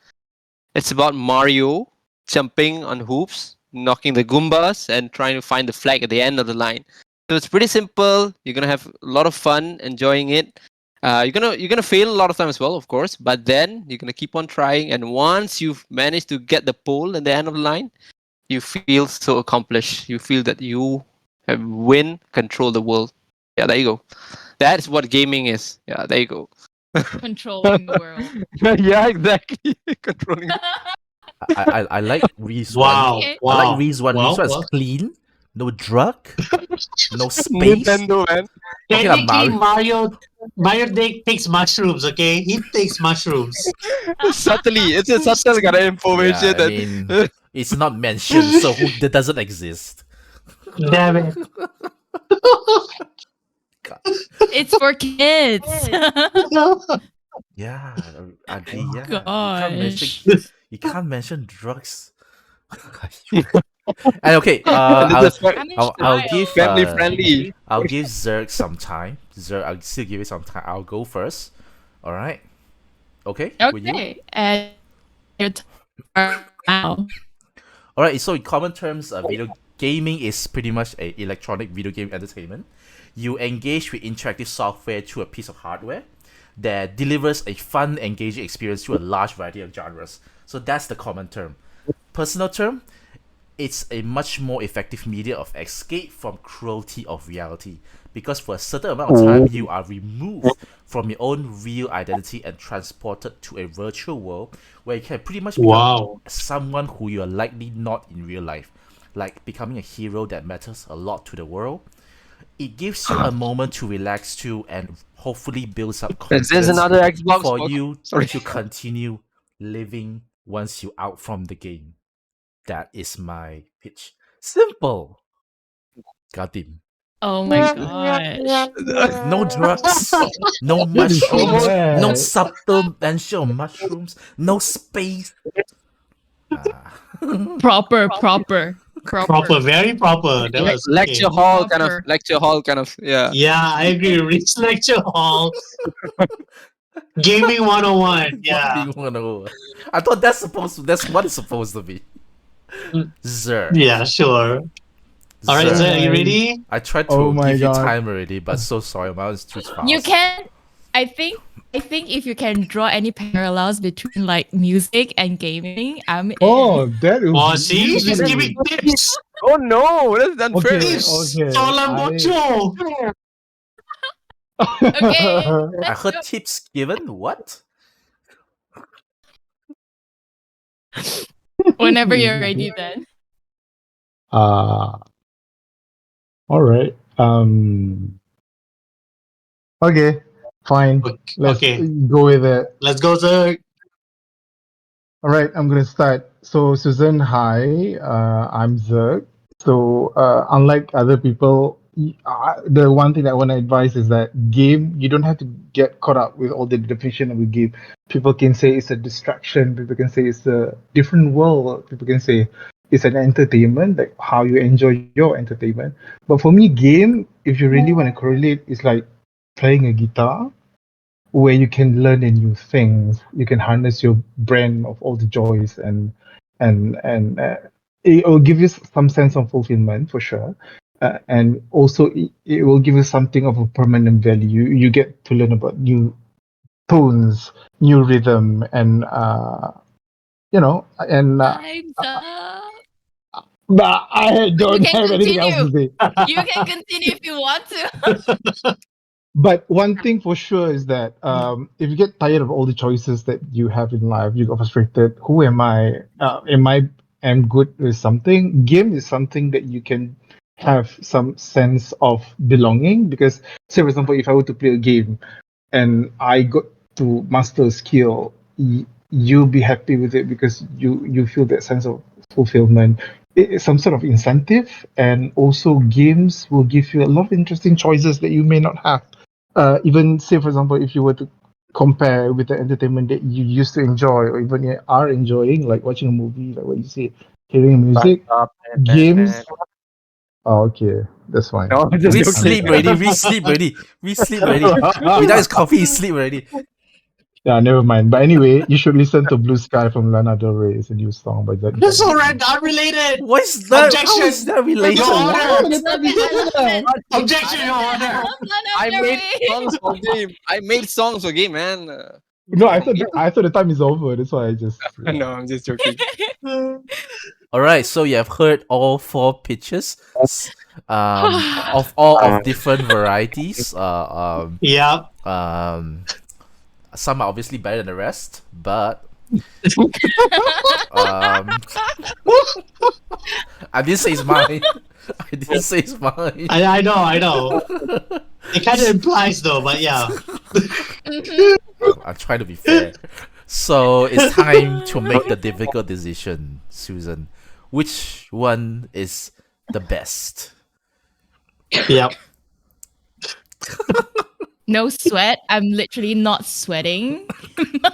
Speaker 3: It's about Mario jumping on hoops, knocking the Goombas, and trying to find the flag at the end of the line. So it's pretty simple. You're gonna have a lot of fun enjoying it. You're gonna fail a lot of time as well, of course. But then you're gonna keep on trying, and once you've managed to get the pole at the end of the line, you feel so accomplished. You feel that you have control the world. Yeah, there you go. That's what gaming is. Yeah, there you go.
Speaker 2: Controlling the world.
Speaker 3: Yeah, exactly. Controlling.
Speaker 1: I like Reese
Speaker 4: Wow,
Speaker 1: one.
Speaker 2: Okay.
Speaker 1: I like
Speaker 4: wow.
Speaker 1: Reese one.
Speaker 4: Well,
Speaker 1: Reese one is
Speaker 4: well.
Speaker 1: clean. No drug. No space.
Speaker 3: Nintendo, man.
Speaker 1: Okay, lah,
Speaker 4: Technically,
Speaker 1: Mario.
Speaker 4: Mario takes mushrooms. Okay, he takes mushrooms.
Speaker 3: Subtly, it's a subtle kind of information
Speaker 1: Yeah, I
Speaker 3: that.
Speaker 1: mean, it's not mentioned, so that doesn't exist.
Speaker 4: Damn it.
Speaker 2: It's for kids.
Speaker 1: Yeah, Adri, yeah.
Speaker 2: Gosh.
Speaker 1: You can't mention drugs. And okay,
Speaker 3: And it's a
Speaker 1: I'll give
Speaker 3: family friendly.
Speaker 1: I'll give Zerg some time. Zerg, I'll still give it some time. I'll go first. All right. Okay. With you?
Speaker 2: Okay. And your timer now.
Speaker 1: All right. So in common terms, video gaming is pretty much a electronic video game entertainment. You engage with interactive software through a piece of hardware that delivers a fun, engaging experience through a large variety of genres. So that's the common term. Personal term, it's a much more effective media of escape from cruelty of reality. Because for a certain amount of time, you are removed from your own real identity and transported to a virtual world where you can pretty much become
Speaker 4: Wow.
Speaker 1: someone who you're likely not in real life, like becoming a hero that matters a lot to the world. It gives you a moment to relax to and hopefully builds up
Speaker 3: There's
Speaker 1: confidence
Speaker 3: another Xbox.
Speaker 1: for you
Speaker 3: Sorry.
Speaker 1: to continue living once you're out from the game. That is my pitch. Simple. Got him.
Speaker 2: Oh my gosh.
Speaker 1: No drugs, no
Speaker 5: That is so
Speaker 1: mushrooms, no
Speaker 5: bad.
Speaker 1: subtle mention of mushrooms, no space. Ah.
Speaker 2: Proper.
Speaker 4: Proper, very proper. That was
Speaker 3: Lecture
Speaker 4: okay.
Speaker 3: hall kind of.
Speaker 2: Proper.
Speaker 3: Lecture hall kind of. Yeah.
Speaker 4: Yeah, I agree. Rich lecture hall. Gaming 101. Yeah.
Speaker 1: Fucking 101. I thought that's what it's supposed to be. Zergg.
Speaker 4: Yeah, sure. All right,
Speaker 1: Zergg.
Speaker 4: Zerg, are you
Speaker 5: Nice.
Speaker 4: ready?
Speaker 1: I tried
Speaker 5: Oh
Speaker 1: to
Speaker 5: my
Speaker 1: give you
Speaker 5: God.
Speaker 1: time already, but so sorry, mine was too fast.
Speaker 2: You can. I think if you can draw any parallels between like music and gaming, I'm in.
Speaker 5: Oh, that would
Speaker 4: Oh,
Speaker 5: be
Speaker 4: see, she's
Speaker 5: easy.
Speaker 4: giving tips.
Speaker 3: Oh no, that's unfair.
Speaker 5: Okay,
Speaker 4: Tips.
Speaker 5: okay.
Speaker 4: Solan Bocho.
Speaker 2: Okay.
Speaker 1: I
Speaker 2: Let's
Speaker 1: heard
Speaker 2: go.
Speaker 1: tips given. What?
Speaker 2: Whenever you're ready, then.
Speaker 5: All right. Okay, fine. Let's
Speaker 4: Okay,
Speaker 5: go with it.
Speaker 4: let's go, Zerg.
Speaker 5: All right, I'm gonna start. So, Susan, hi. I'm Zerg. So, unlike other people, the one thing I want to advise is that game, you don't have to get caught up with all the definition of a game. People can say it's a distraction. People can say it's a different world. People can say it's an entertainment, like how you enjoy your entertainment. But for me, game, if you really want to correlate, it's like playing a guitar where you can learn a new things. You can harness your brain of all the joys and it will give you some sense of fulfillment for sure. And also it will give you something of a permanent value. You get to learn about new tones, new rhythm, and
Speaker 2: Time's up.
Speaker 5: but I don't
Speaker 2: can
Speaker 5: have anything else to
Speaker 2: continue.
Speaker 5: say.
Speaker 2: You can continue if you want to.
Speaker 5: But one thing for sure is that if you get tired of all the choices that you have in life, you get frustrated. Who am I? Am good with something? Game is something that you can have some sense of belonging. Because, say for example, if I were to play a game and I got to master a skill, you'll be happy with it because you feel that sense of fulfillment. It's some sort of incentive, and also games will give you a lot of interesting choices that you may not have. Even say for example, if you were to compare with the entertainment that you used to enjoy or even you are enjoying, like watching a movie, like what you say, hearing music, games. Oh, okay, that's fine.
Speaker 3: No, just
Speaker 1: We
Speaker 3: joking.
Speaker 1: sleep already. We sleep already. We sleep already. Without his coffee, he sleep already.
Speaker 5: Yeah, never mind. But anyway, you should listen to Blue Sky from Lana Del Rey. It's a new song by Zergg.
Speaker 4: This is already unrelated.
Speaker 1: What is that? How
Speaker 4: Objection.
Speaker 1: is that related?
Speaker 4: Your Honor.
Speaker 2: I love it.
Speaker 4: Objection, Your
Speaker 2: I
Speaker 4: Honor.
Speaker 2: love Lana
Speaker 3: I
Speaker 2: Del
Speaker 3: made
Speaker 2: Rey.
Speaker 3: songs for game. I made songs for game, man.
Speaker 5: No, I thought the time is over. That's why I just.
Speaker 3: No, I'm just joking.
Speaker 1: All right, so you have heard all four pitches, of all of different varieties.
Speaker 4: Yeah.
Speaker 1: Some are obviously better than the rest, but I didn't say it's mine. I didn't say it's mine.
Speaker 4: I know. It kind of implies though, but yeah.
Speaker 1: I'm trying to be fair. So it's time to make the difficult decision, Susan. Which one is the best?
Speaker 4: Yep.
Speaker 2: No sweat. I'm literally not sweating.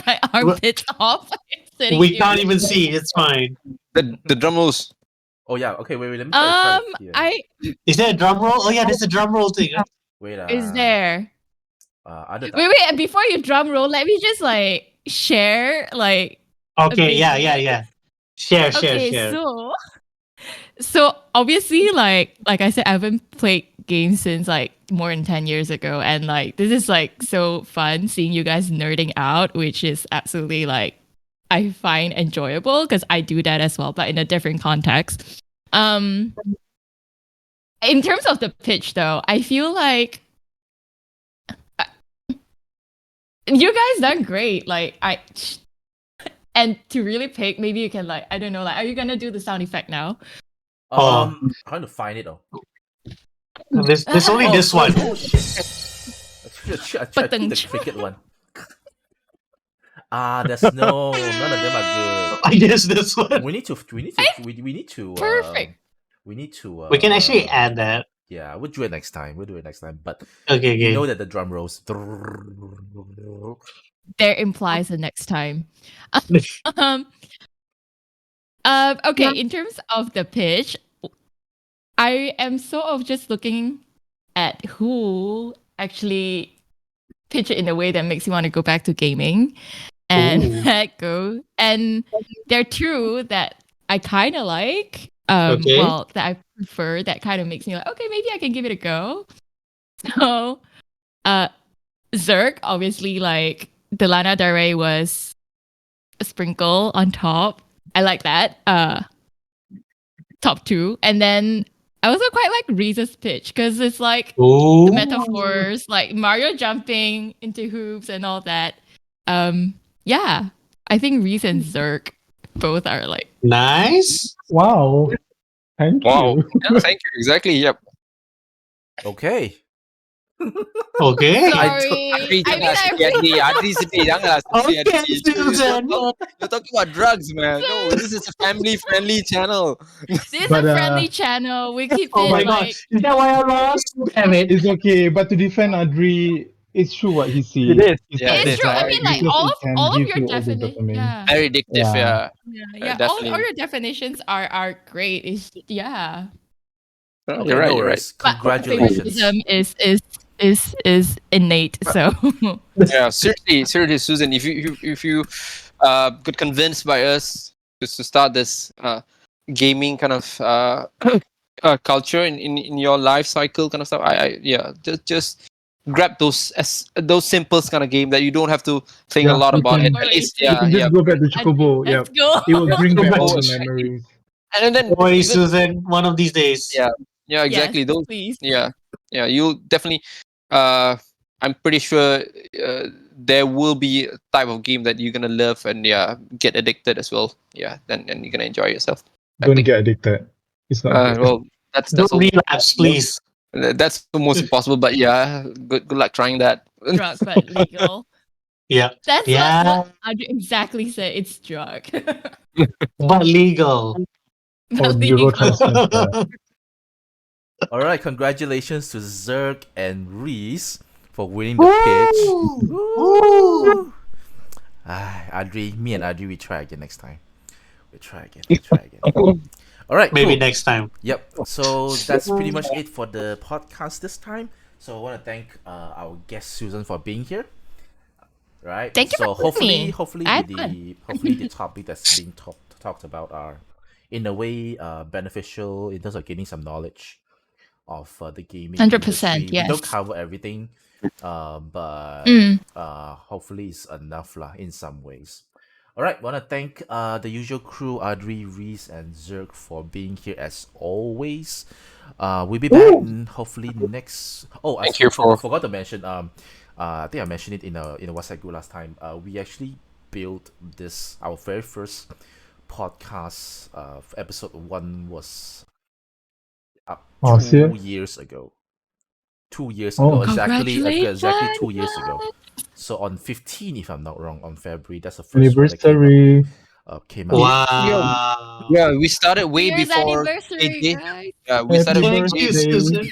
Speaker 2: My armpits off. Sitting
Speaker 4: We
Speaker 2: here.
Speaker 4: can't even see. It's fine.
Speaker 3: The drum rolls.
Speaker 1: Oh yeah, okay. Wait. Let me try it here.
Speaker 4: Is there a drum roll? Oh yeah, there's a drum roll thing.
Speaker 1: Wait.
Speaker 2: Is there?
Speaker 1: Other
Speaker 2: Wait. Before you drum roll, let me just like share like.
Speaker 4: Okay. Yeah. Share.
Speaker 2: Okay, so obviously like I said, I haven't played games since like more than 10 years ago, and like this is like so fun seeing you guys nerding out, which is absolutely like I find enjoyable because I do that as well, but in a different context. In terms of the pitch, though, I feel like you guys done great. Like and to really pick, maybe you can I don't know, are you gonna do the sound effect now?
Speaker 1: Trying to find it though.
Speaker 4: There's only this
Speaker 1: sorry.
Speaker 4: one.
Speaker 1: Oh shit! I tried to do the cricket one. There's none of them are good.
Speaker 4: I guess this one.
Speaker 1: We need to.
Speaker 2: Perfect.
Speaker 1: We need to.
Speaker 4: We can actually add that.
Speaker 1: Yeah, we'll do it next time. But
Speaker 4: Okay.
Speaker 1: you know that the drum rolls.
Speaker 2: There implies the next time. Okay, in terms of the pitch, I am sort of just looking at who actually pitch it in a way that makes you want to go back to gaming and let go. And there are two that I kind of like.
Speaker 4: Okay.
Speaker 2: Well, that I prefer. That kind of makes me like, okay, maybe I can give it a go. So, Zergg, obviously, like the Lana Del Rey was a sprinkle on top. I like that. Top two, and then I also quite like Reese's pitch because it's like the metaphors, like Mario jumping into hoops and all that. Yeah, I think Reese and Zergg both are like
Speaker 4: Nice.
Speaker 5: Wow. Thank
Speaker 3: Wow.
Speaker 5: you.
Speaker 3: Yeah, thank you. Exactly. Yep.
Speaker 1: Okay.
Speaker 4: Okay.
Speaker 2: sorry.
Speaker 3: Adri,
Speaker 2: I mean,
Speaker 3: janganlah sedih, Adri. Adri sedih, janganlah sedih,
Speaker 4: Okay,
Speaker 3: Adri.
Speaker 4: Susan.
Speaker 3: You're talking about drugs, man. No, this is a family-friendly channel.
Speaker 2: This is
Speaker 5: But,
Speaker 2: a friendly channel. We keep
Speaker 4: Oh
Speaker 2: it
Speaker 4: my
Speaker 2: like
Speaker 4: god. Is that why I lost? Damn it.
Speaker 5: It's okay, but to defend Adri, it's true what he said.
Speaker 3: It is.
Speaker 5: It's
Speaker 3: Yeah,
Speaker 5: not
Speaker 2: it's
Speaker 3: it
Speaker 2: true.
Speaker 5: just
Speaker 2: I mean, like
Speaker 5: because
Speaker 2: all
Speaker 5: it can
Speaker 2: of
Speaker 5: give
Speaker 2: your
Speaker 5: you all the
Speaker 2: definitions.
Speaker 5: dopamine.
Speaker 2: Yeah.
Speaker 3: Very addictive,
Speaker 5: Yeah.
Speaker 3: yeah.
Speaker 2: All
Speaker 3: Definitely.
Speaker 2: your definitions are great. It's yeah.
Speaker 3: Oh,
Speaker 1: Okay,
Speaker 3: you're right.
Speaker 1: no
Speaker 3: You're right.
Speaker 1: worries.
Speaker 2: But
Speaker 1: Congratulations.
Speaker 2: favoritism is innate. So
Speaker 3: Yeah, seriously, Susan, if you got convinced by us just to start this gaming kind of culture in your life cycle kind of stuff, I just grab those simple kind of game that you don't have to think a
Speaker 5: Yeah,
Speaker 3: lot
Speaker 5: you
Speaker 3: about
Speaker 5: can-
Speaker 3: it. At least,
Speaker 5: You can just go back to Chocobo.
Speaker 2: let's
Speaker 5: Yeah,
Speaker 2: go.
Speaker 5: it will bring back all the
Speaker 3: Chocobo.
Speaker 5: memories.
Speaker 3: And then
Speaker 4: Boy,
Speaker 3: even,
Speaker 4: Susan, one of these days.
Speaker 3: yeah, exactly.
Speaker 2: Yes,
Speaker 3: Those,
Speaker 2: please.
Speaker 3: yeah, you'll definitely. I'm pretty sure there will be a type of game that you're gonna love and get addicted as well. Yeah, then and you're gonna enjoy yourself. I
Speaker 5: Don't
Speaker 3: think.
Speaker 5: get addicted. It's not good.
Speaker 3: Well, that's
Speaker 4: Don't
Speaker 3: all,
Speaker 4: relapse, please.
Speaker 3: that's almost impossible. But yeah, good luck trying that.
Speaker 2: Drug, but legal.
Speaker 4: Yeah.
Speaker 2: That's
Speaker 4: Yeah.
Speaker 2: what I exactly said. It's drug.
Speaker 4: But legal.
Speaker 5: Or
Speaker 2: But legal.
Speaker 5: neurotransmitter.
Speaker 1: All right, congratulations to Zerg and Reese for winning the pitch.
Speaker 4: Woo!
Speaker 1: Adri, me and Adri, we try again next time. We try again. All right,
Speaker 4: Maybe
Speaker 1: cool.
Speaker 4: next time.
Speaker 1: Yep. So that's pretty much it for the podcast this time. So I want to thank our guest Susan for being here. Right.
Speaker 2: Thank you
Speaker 1: So
Speaker 2: for having me.
Speaker 1: hopefully
Speaker 2: I had
Speaker 1: the topic that's being talked about are in a way beneficial in terms of gaining some knowledge of the gaming
Speaker 2: 100%,
Speaker 1: industry. We don't
Speaker 2: yes.
Speaker 1: cover everything, but hopefully it's enough lah in some ways. All right, want to thank the usual crew, Adri, Reese, and Zerg for being here as always. We'll be back hopefully next. Oh, I
Speaker 3: Thank you for-
Speaker 1: forgot to mention. I think I mentioned it in a WhatsApp group last time. We actually built this our very first podcast. Episode 1 was up
Speaker 5: Oh,
Speaker 1: 2
Speaker 5: serious?
Speaker 1: years ago. 2 years
Speaker 5: Oh.
Speaker 1: ago, exactly 2 years
Speaker 2: Congratulations.
Speaker 1: ago. So on 15, if I'm not wrong, on February, that's the first one that
Speaker 5: Anniversary.
Speaker 1: came out.
Speaker 4: Wow.
Speaker 3: Yeah, we started way
Speaker 2: Year's
Speaker 3: before
Speaker 2: anniversary,
Speaker 3: KJ.
Speaker 2: guys.
Speaker 3: Yeah, we started
Speaker 5: Happy
Speaker 3: way
Speaker 4: Thank you,
Speaker 5: birthday.
Speaker 4: Susan.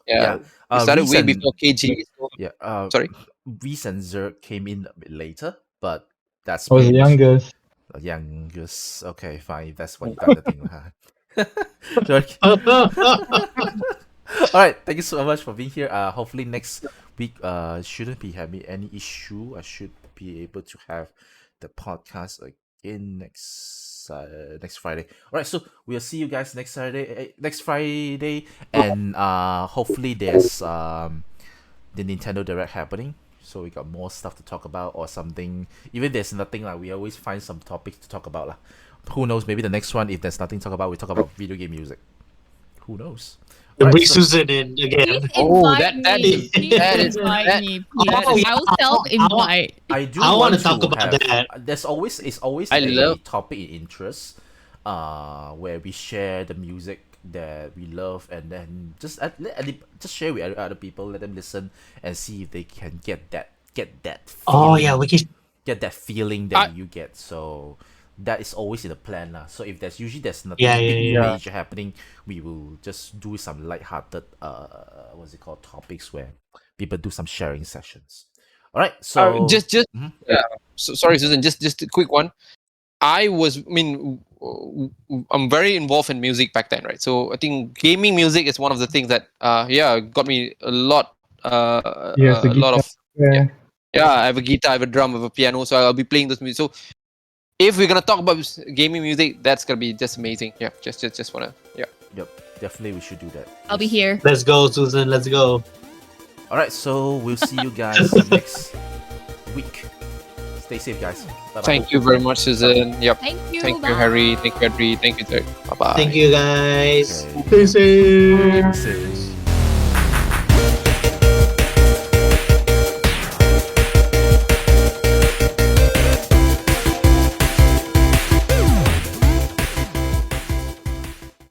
Speaker 3: Yeah, we
Speaker 1: Uh,
Speaker 3: started
Speaker 1: Reese
Speaker 3: way
Speaker 1: and-
Speaker 3: before KJ.
Speaker 1: Yeah.
Speaker 3: Sorry?
Speaker 1: Reese and Zerg came in a bit later, but that's
Speaker 5: I was the
Speaker 1: pretty much-
Speaker 5: youngest.
Speaker 1: The youngest. Okay, fine. That's what you got to think. So, all right. Thank you so much for being here. Hopefully next week shouldn't be having any issue. I should be able to have the podcast again next Friday. All right. So we'll see you guys next Friday, and hopefully there's the Nintendo Direct happening. So we got more stuff to talk about or something. Even there's nothing, like we always find some topics to talk about lah. who knows? Maybe the next one, if there's nothing to talk about, we talk about video game music. Who knows?
Speaker 4: Bring
Speaker 1: Alright, so-
Speaker 4: Susan in again.
Speaker 2: Please
Speaker 3: Oh,
Speaker 2: invite
Speaker 3: that
Speaker 2: me.
Speaker 3: is-
Speaker 2: Please
Speaker 3: that is-
Speaker 2: invite
Speaker 3: that-
Speaker 2: me. Please.
Speaker 4: Oh, yeah.
Speaker 2: I will self-invite.
Speaker 1: I do
Speaker 4: I
Speaker 1: want
Speaker 4: wanna
Speaker 1: to
Speaker 4: talk about
Speaker 1: have,
Speaker 4: that.
Speaker 1: There's always
Speaker 3: I
Speaker 1: a
Speaker 3: love-
Speaker 1: topic in interest, where we share the music that we love, and then just share with other people, let them listen and see if they can get that
Speaker 4: Oh
Speaker 1: feeling,
Speaker 4: yeah, we can.
Speaker 1: get that feeling that
Speaker 3: I-
Speaker 1: you get. So that is always in the plan lah. So if there's nothing
Speaker 4: Yeah,
Speaker 1: big
Speaker 4: yeah.
Speaker 1: major happening, we will just do some light-hearted what's it called, topics where people do some sharing sessions. All right, so
Speaker 3: just
Speaker 1: Mhm.
Speaker 3: yeah. So, sorry, Susan. Just a quick one. I'm very involved in music back then, right? So I think gaming music is one of the things that got me a lot
Speaker 5: Yes, the
Speaker 3: a lot
Speaker 5: guitar.
Speaker 3: of
Speaker 5: Yeah.
Speaker 3: I have a guitar, I have a drum, I have a piano, so I'll be playing those music. So if we're gonna talk about gaming music, that's gonna be just amazing. Yeah, just wanna
Speaker 1: Yep, definitely we should do that.
Speaker 2: I'll be
Speaker 1: Yes.
Speaker 2: here.
Speaker 4: Let's go, Susan. Let's go.
Speaker 1: All right, so we'll see you guys next week. Stay safe, guys. Bye-bye.
Speaker 3: Thank you very much, Susan. Yep.
Speaker 2: Thank you.
Speaker 3: Thank you,
Speaker 2: bye.
Speaker 3: Harry. Thank you, Henry. Thank you, Zergg. Bye bye.
Speaker 4: Thank you, guys.
Speaker 1: Okay.
Speaker 4: Stay safe.
Speaker 1: Safe.